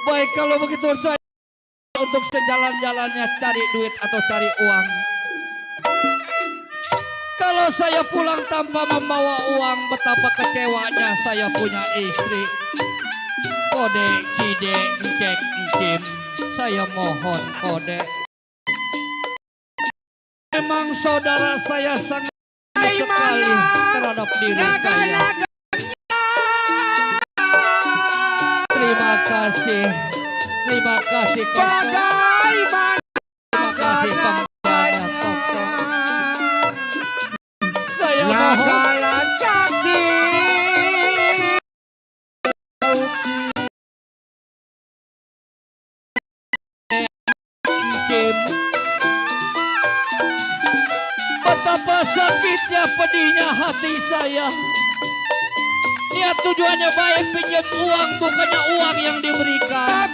Baik kalau begitu saya untuk sejalan-jalannya cari duit atau cari uang. Kalau saya pulang tanpa membawa uang, betapa kecewanya saya punya istri. Kode, cide, cek, cim, saya mohon kode. Memang saudara saya sangat sekali terhadap diri saya. Terima kasih Koko. Terima kasih pemberiannya Koko. Saya mohon Cim. Betapa sakitnya pedihnya hati saya. Niat tujuannya baik pinjam uang, bukannya uang yang diberikan.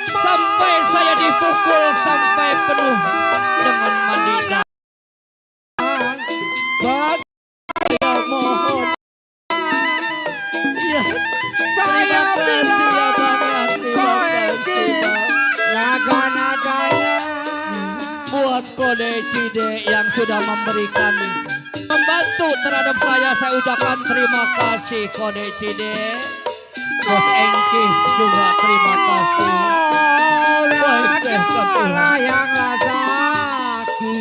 Sampai saya dipukul sampai penuh dengan mandi darah. Saya mohon. Ya, saya bilang ya Bang, terima kasih Bang. Buat kode cide yang sudah memberikan membantu terhadap saya ucapkan terima kasih kode cide. Bos Engki juga terima kasih. Baik, saya kepulang. Yang razaki,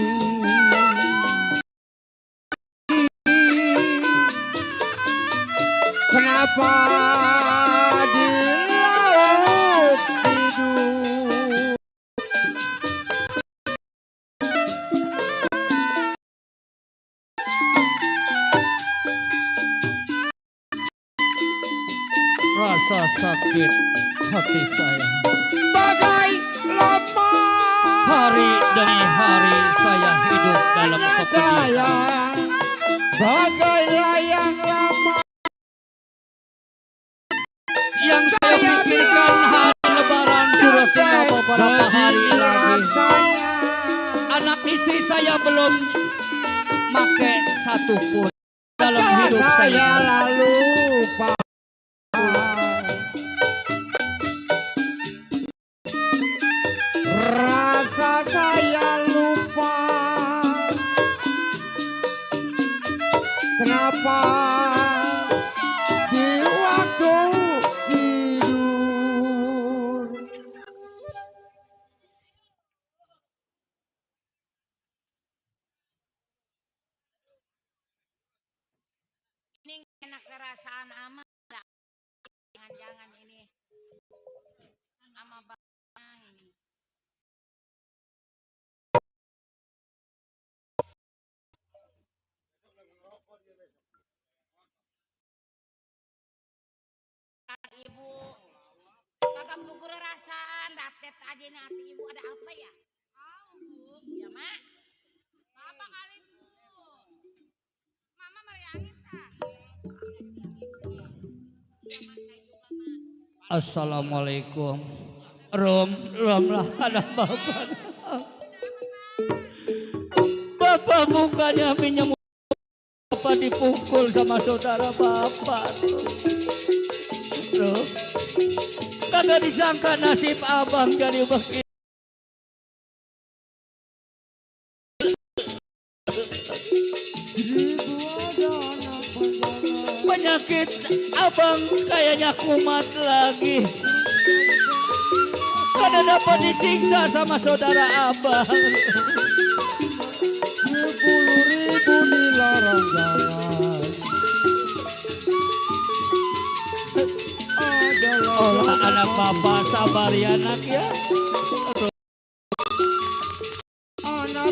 kenapa di laut tidur? Rasa sakit hati saya. Bagai lemah Hari demi hari saya hidup dalam kepedihan. bagai layang lama yang saya pikirkan hari lebaran sudah tinggal beberapa hari lagi. Anak istri saya belum make satu pun dalam hidup saya. Lalu lupa. Rasa saya lupa. Kenapa di waktu tidur? Ini enak kerasaan amat. Jangan-jangan ini sama bapaknya ini. Ibu kagak pukul rasaan datet aja nih hati ibu ada apa ya? Ya mak. Apa kali bu? Mama meriangin tak? Assalamualaikum. Rom lah ada bapak. Bapak mukanya minyak bapak dipukul sama saudara bapak. Rom, kagak disangka nasib abang jadi begini. Penyakit abang kayaknya kumat lagi. Karena dapat disiksa sama saudara abang. 10.000 dilarang jalan. Olah anak bapak sabar ya nak ya.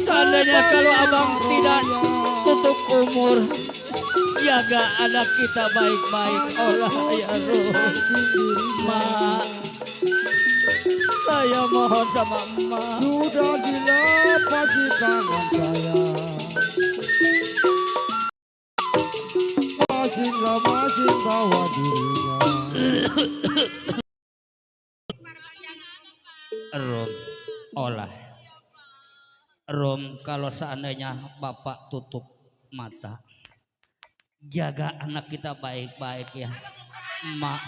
Seandainya kalau abang tidak tutup umur, jaga anak kita baik-baik. Olah ya roh. Mak, saya mohon sama emak. Sudah dilepas di tangan saya. Masing-masing bawa dirinya. Rom, olah. Rom, kalau seandainya bapak tutup mata, jaga anak kita baik-baik ya. Mak,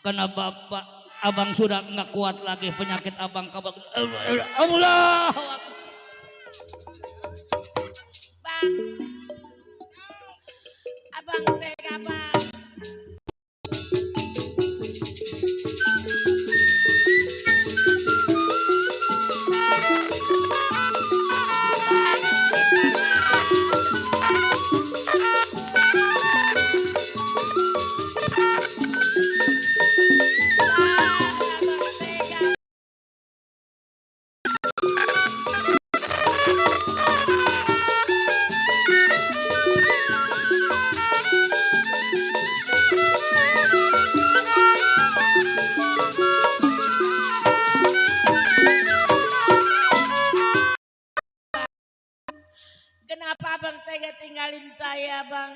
karena bapak, abang sudah nggak kuat lagi penyakit abang. Allah. Bang, abang tega bang. Kenapa abang tega tinggalin saya bang?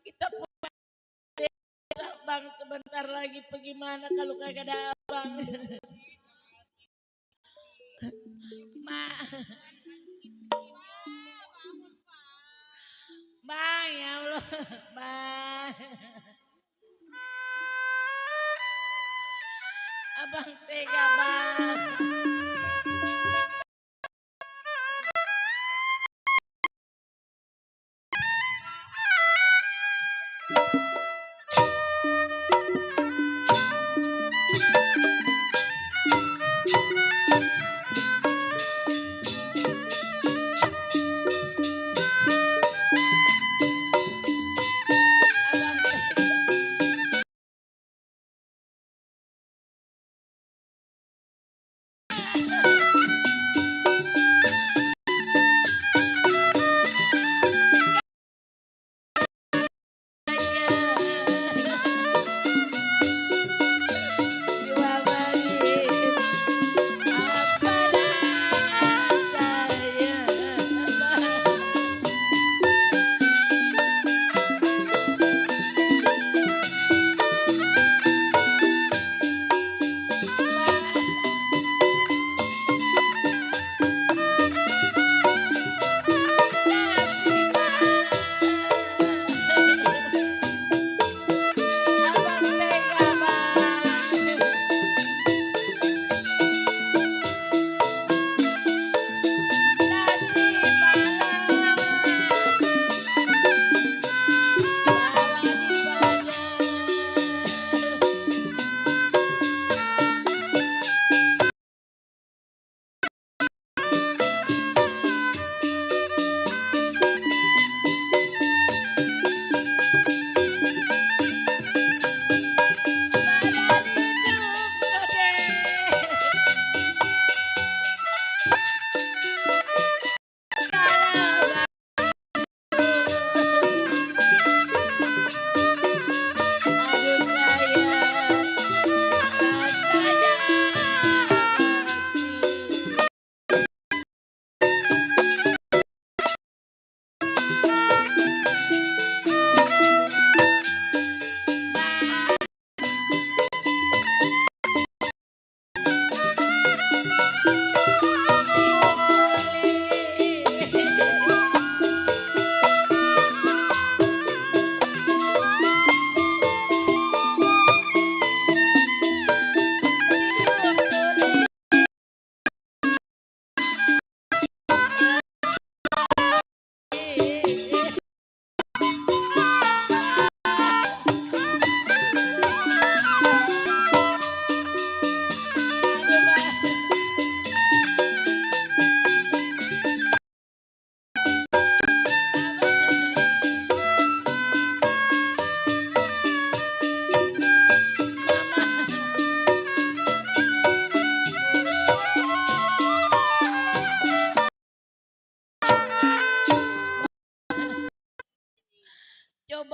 Kita punya desa bang, sebentar lagi bagaimana kalau kagak ada abang? Ma, bang ya Allah, bang. Abang tega bang.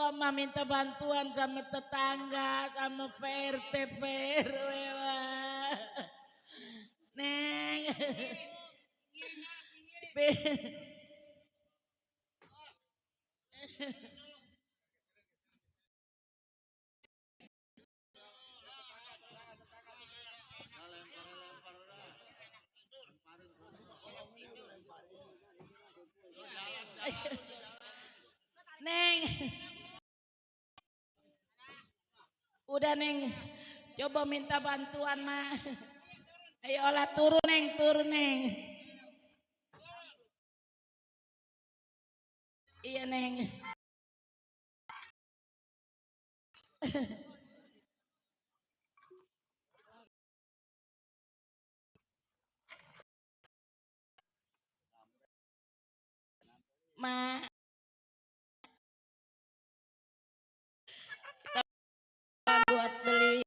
Coba mah minta bantuan sama tetangga, sama PRT PRW. Neng. Neng. Udah Neng. Coba minta bantuan mah. Ayo olah turun Neng, turun Neng. Iya Neng. Ma, buat beli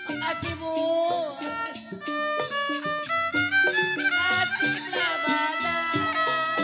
makasih Bu. Makasih belah badan.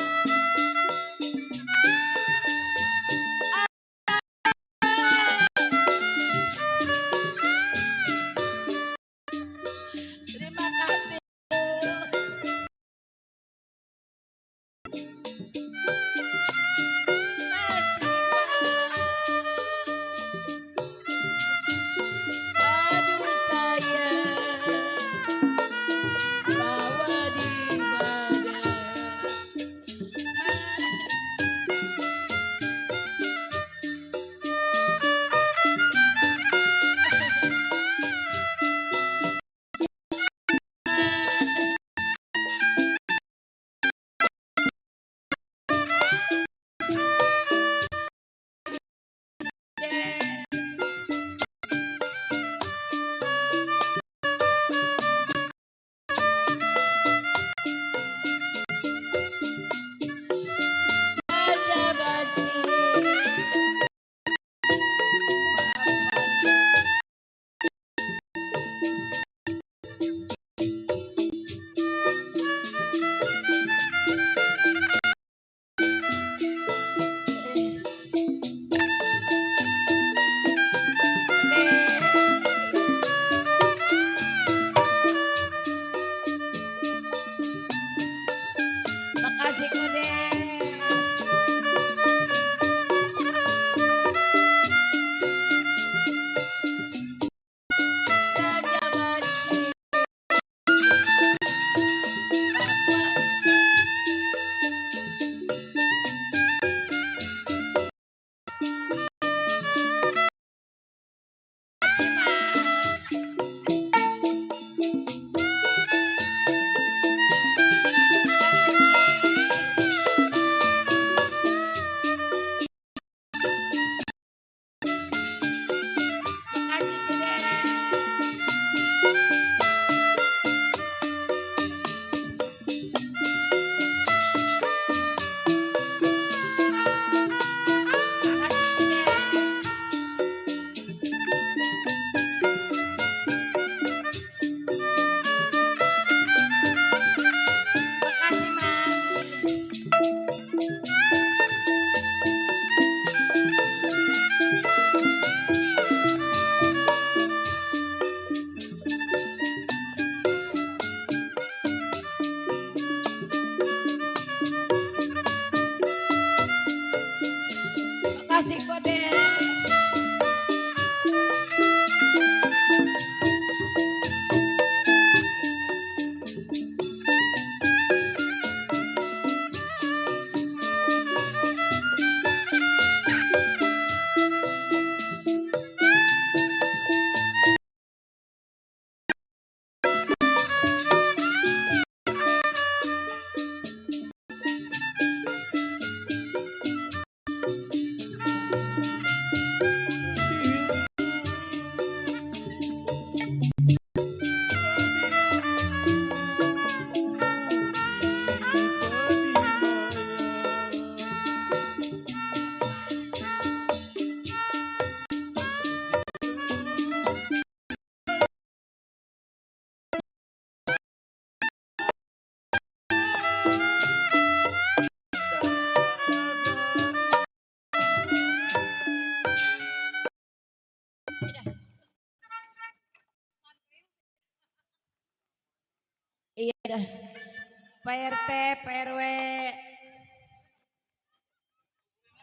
Pak RT, Pak RW.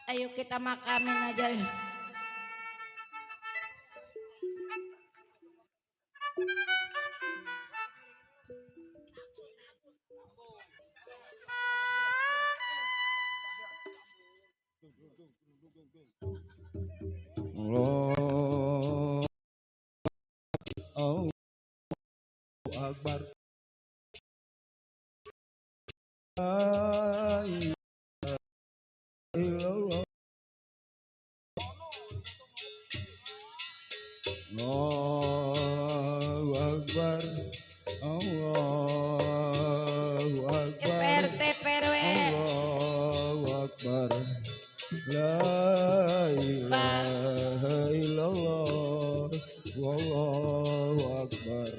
Ayo kita makamin aja. Allahu Akbar. La ilaha illallah. Allahu Akbar. Allahu Akbar. RT, RW. Allahu Akbar. La ilaha illallah. Wallahu Akbar.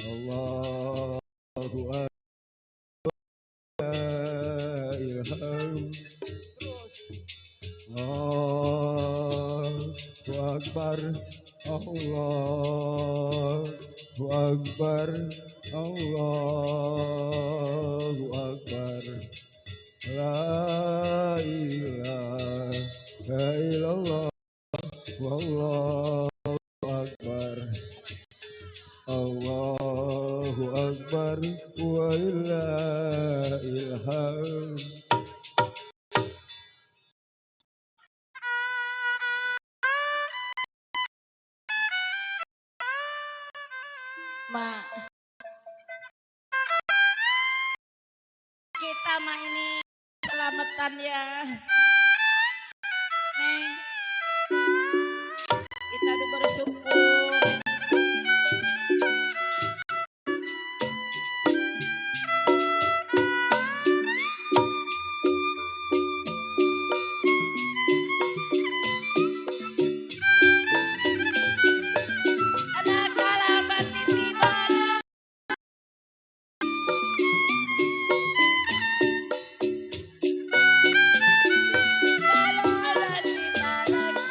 Allahu Akbar. La ilaha Allahu Akbar. Allahu Akbar. Allahu Akbar. La ilaha illallah. Wallahu Akbar. Allahu Akbar. Wa illahil hamd. Ma, kita mah ini selamatan ya, Neng. Kita udah bersyukur. Anak kalaban titipan. Kalau ada di badan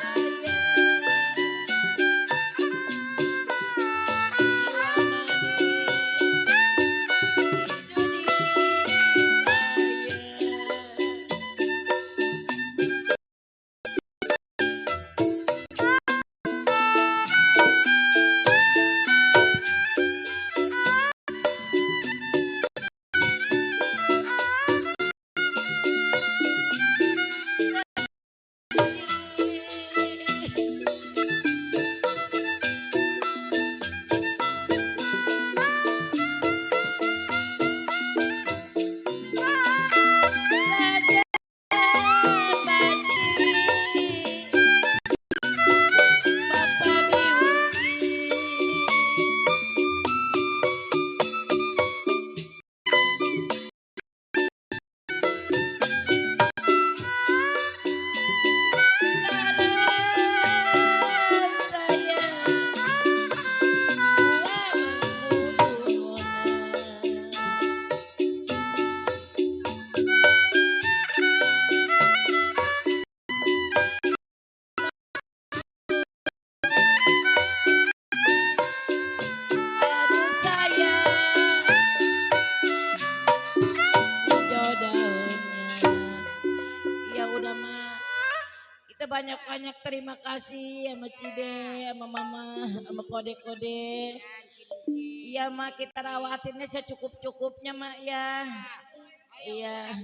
banyak-banyak terima kasih sama Cide, sama Mama, sama kode-kode. Iya mak, kita rawatinnya secukup-cukupnya mak ya. Iya.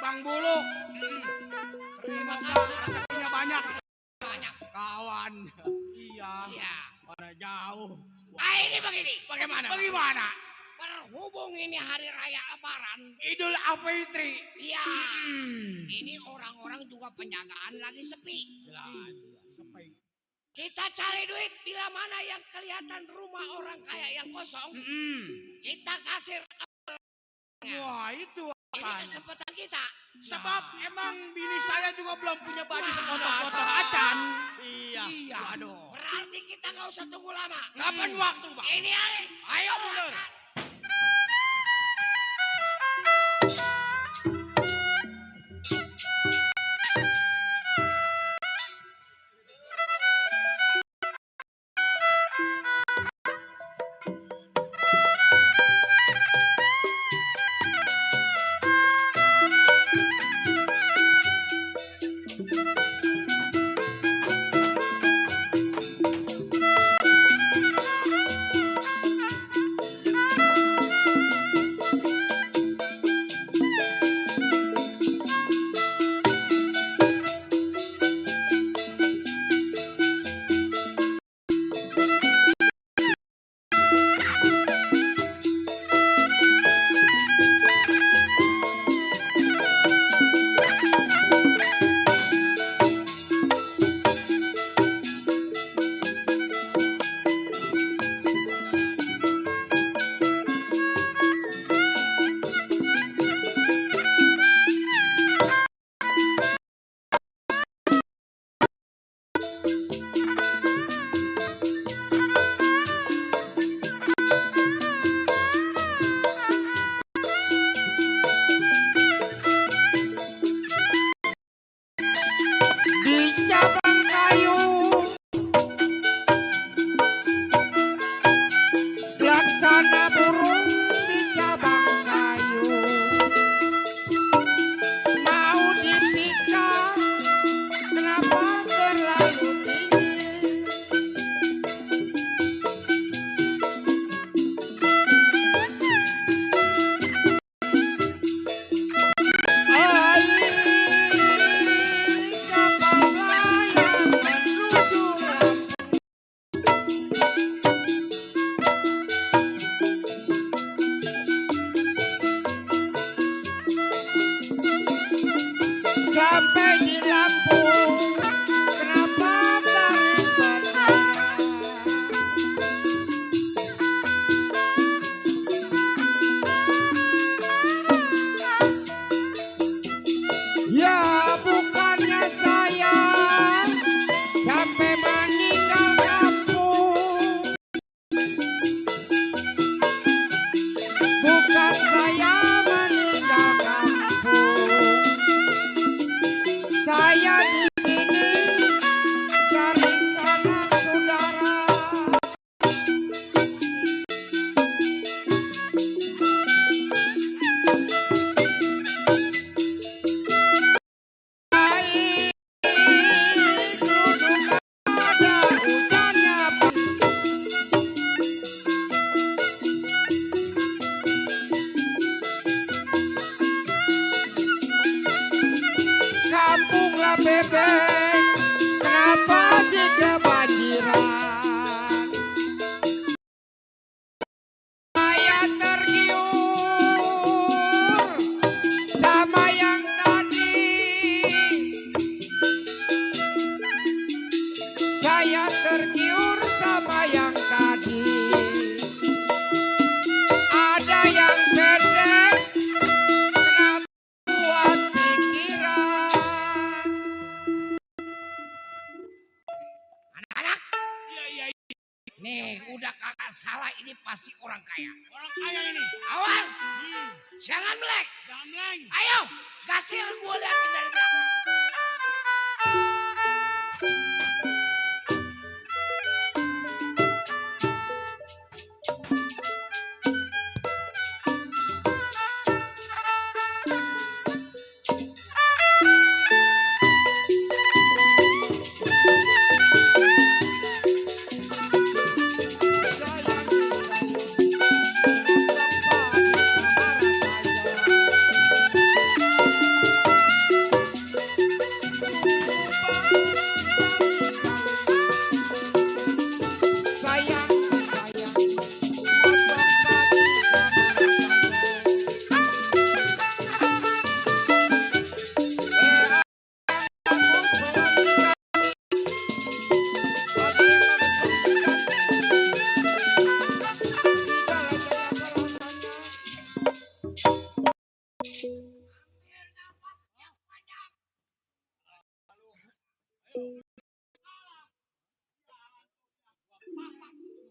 Bang Buluk. Terima kasih. Rezekinya banyak. Banyak kawan. Iya. Iya. Pada jauh. Ah, ini begini. Bagaimana? Bagaimana? Berhubung ini hari raya Lebaran. Idul Fitri. Iya. Ini orang-orang juga penjagaan lagi sepi. Jelas. Sepi. Kita cari duit bila mana yang kelihatan rumah orang kaya yang kosong. Kita kasih. Wah, itu Ini apa? kesempatan kita. Sebab emang bini saya juga belum punya baju Wah, sepotong-potong dasar. acan. Iya. Iya. Waduh. Berarti kita nggak usah tunggu lama. Kapan waktu, Bang? Ini hari. Ayo mundur. udah kakak salah, ini pasti orang kaya. Orang kaya ini. Awas, jangan melek. Jangan melek. Ayo, gasir gue liatin dari belakang.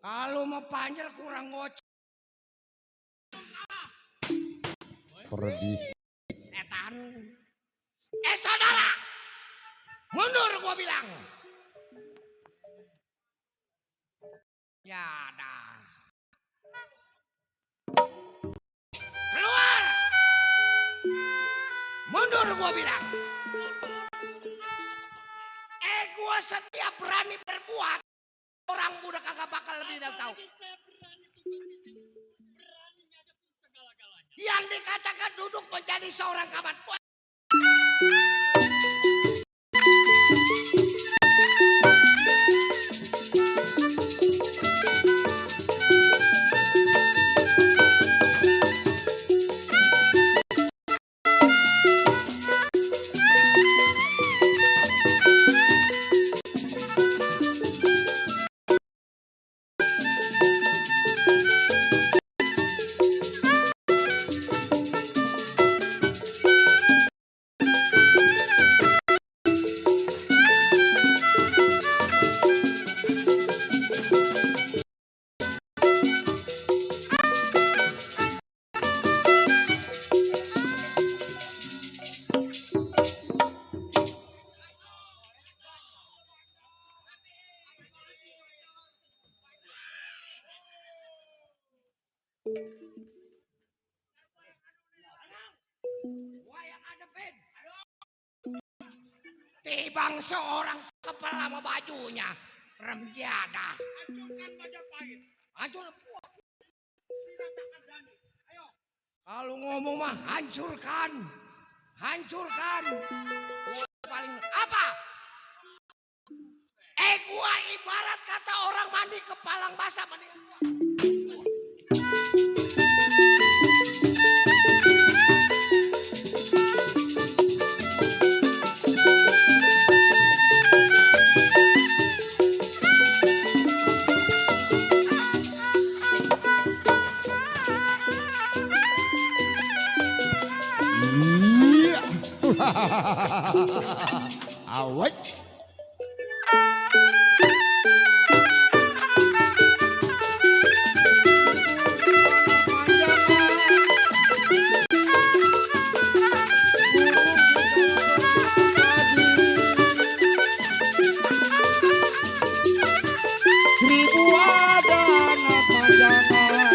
Kalau mau panjer kurang ngoceh. Perdi. Setan. Saudara. Mundur gua bilang. Ya dah. Keluar. Mundur gua bilang. Gua setiap berani berbuat. Orang udah kagak bakal lebih dah tahu. Yang dikatakan duduk menjadi seorang kawan. Gua yang hadepin. Tibang seorang kepala sama bajunya. Remjada. Hancurkan Majapahit. Hancur. Kalau ngomong mah hancurkan. Hancurkan. Gua paling apa? Gua ibarat kata orang mandi kepalang basah mandi. Awet. Seribu ada panjangnya.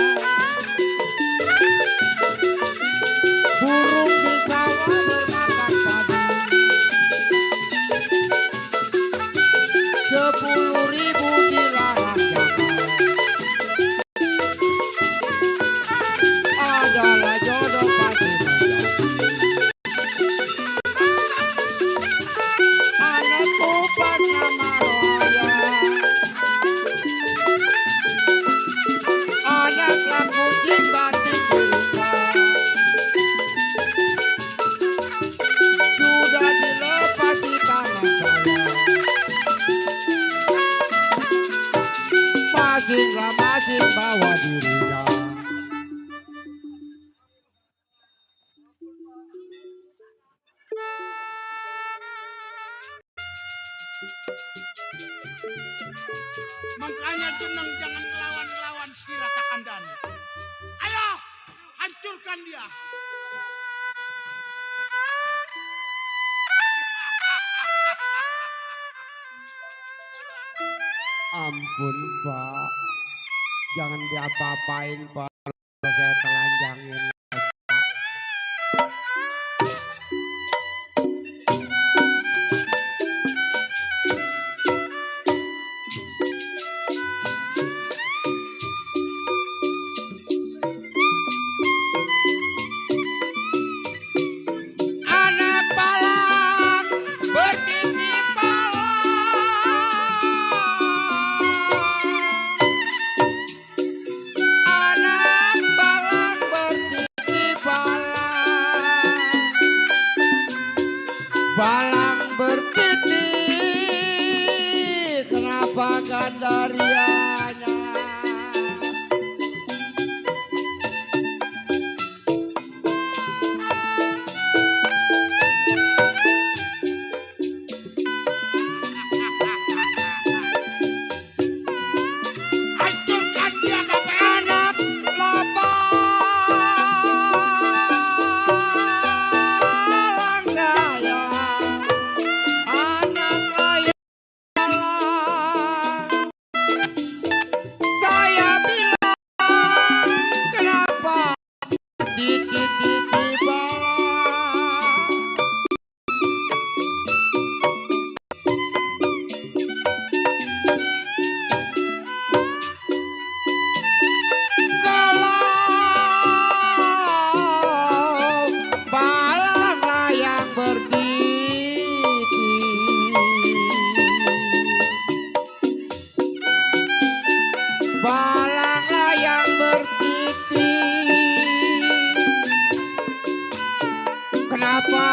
Burung di sawah bermakan padi. 10.000 dilarang jalan. Adalah jodoh pasti menjadi. Anakku pas nama Roya. Anak laku jimbatin dirinya. Sudah dilepas di tangan saya. Masing bawa dirinya. Makanya jeneng jangan ngelawan-ngelawan si Rata Kandani. Ayo, hancurkan dia. Ampun Pak, jangan diapa-apain Pak, kalau saya telanjangin. Anak palang bertiti anak balang bertiti balang bertiti, kenapa gandarianya? Hancurkan siapa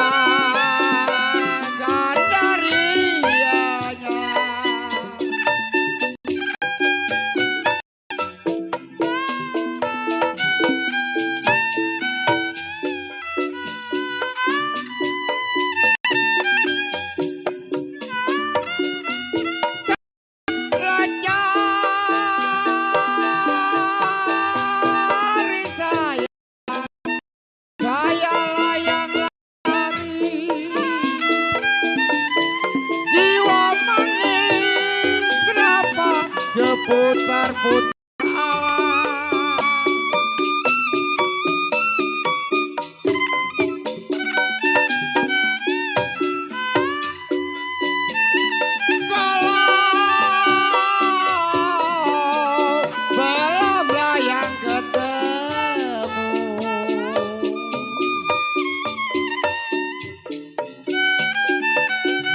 gandarianya. Lacari saya layang lari, jiwa manis kenapa seputar-putar alam. Kalau belum layang ketemu,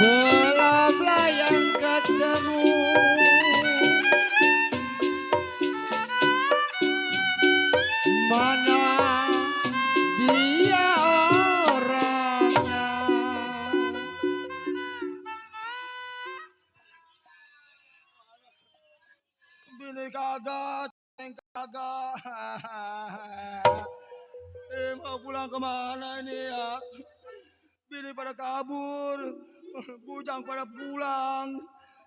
belum layang ketemu, mana dia orangnya. Bini kagak, ceng kagak. Mau pulang kemana ini ya? Bini pada kabur, bujang pada pulang,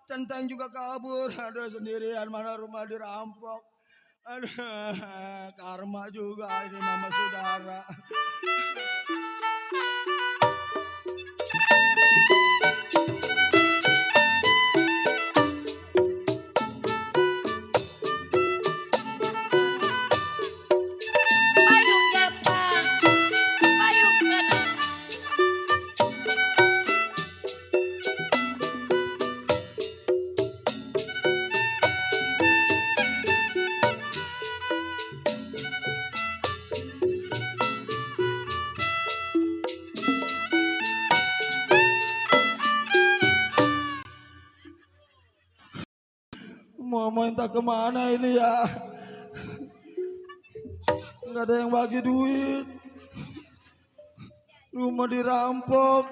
centeng juga kabur. Aduh sendirian mana rumah dirampok. Aduh karma juga ini mama saudara. Payung Jepang, payung kena. Mama entah kemana ini ya. Nggak ada yang bagi duit. Rumah dirampok.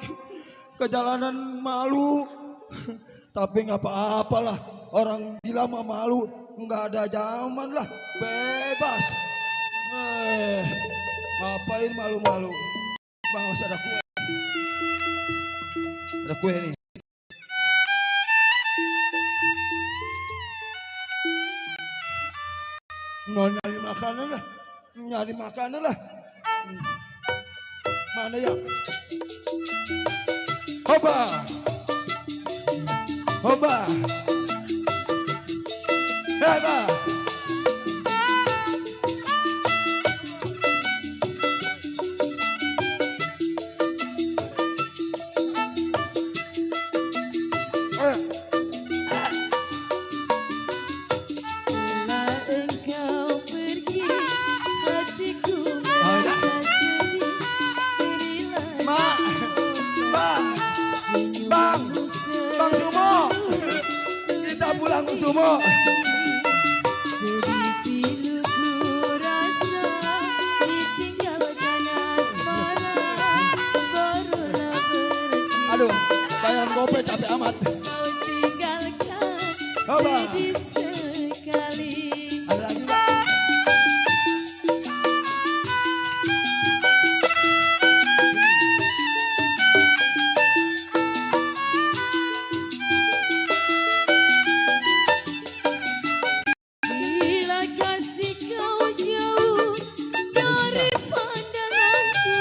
Kejalanan malu. Tapi nggak apa-apalah. Orang gila mah malu. Nggak ada zaman lah. Bebas. Ngapain malu-malu? Bang masih ada kue. Ada kue nih. Mau nyari makanan lah. Nyari makanan lah. Mana ya? Hoba. Hoba. Hoba. Bila engkau pergi, hatiku merasa sedih. Berilah Mak. Bang. Bang. Bang Sumo. Kita pulang Sumo. sedih pilu ku rasa, ditinggalkan asmara, barulah bercinta. Aduh, bayaran gope capek amat. Kau tinggalkan Hoba. sedih sekali. Ada lagi nggak? Bila kasih kau jauh dari pandanganku,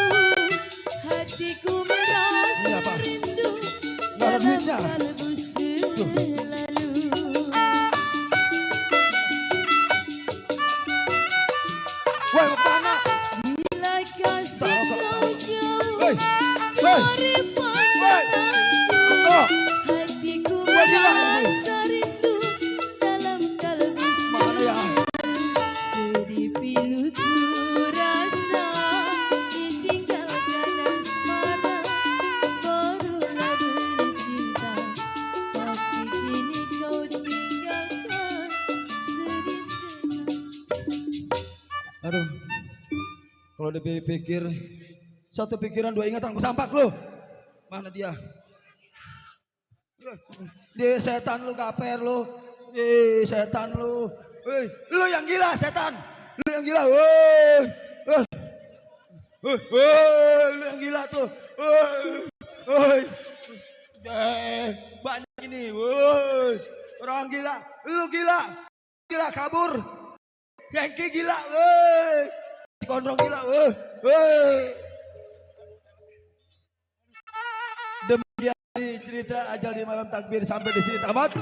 hatiku merasa Ini apa? rindu Nggak ada dalam duitnya. kalbu selalu. Woi, mau kemana? Bila kasih kau jauh Woi, woi, dari pandanganku, Tuh. hatiku Woi, gila. merasa rindu dalam kalbu Mana ya? sedih pilu ku rasa, ditinggalkan asmara, barulah bercinta. Tapi kini kau tinggalkan sedih sekali. Aduh, kalau dipikir Satu pikiran, dua ingatan, ku sampak lu. Mana dia? Dia setan lu, kaper lu. Setan lu. Lu yang gila setan. Lu yang gila. Lu yang gila tuh. Banyak ini. Orang gila. Lu gila. Gila kabur. Hengki gila. Gondrong gila. Demikian cerita Ajal di Malam Takbir sampai di sini tamat.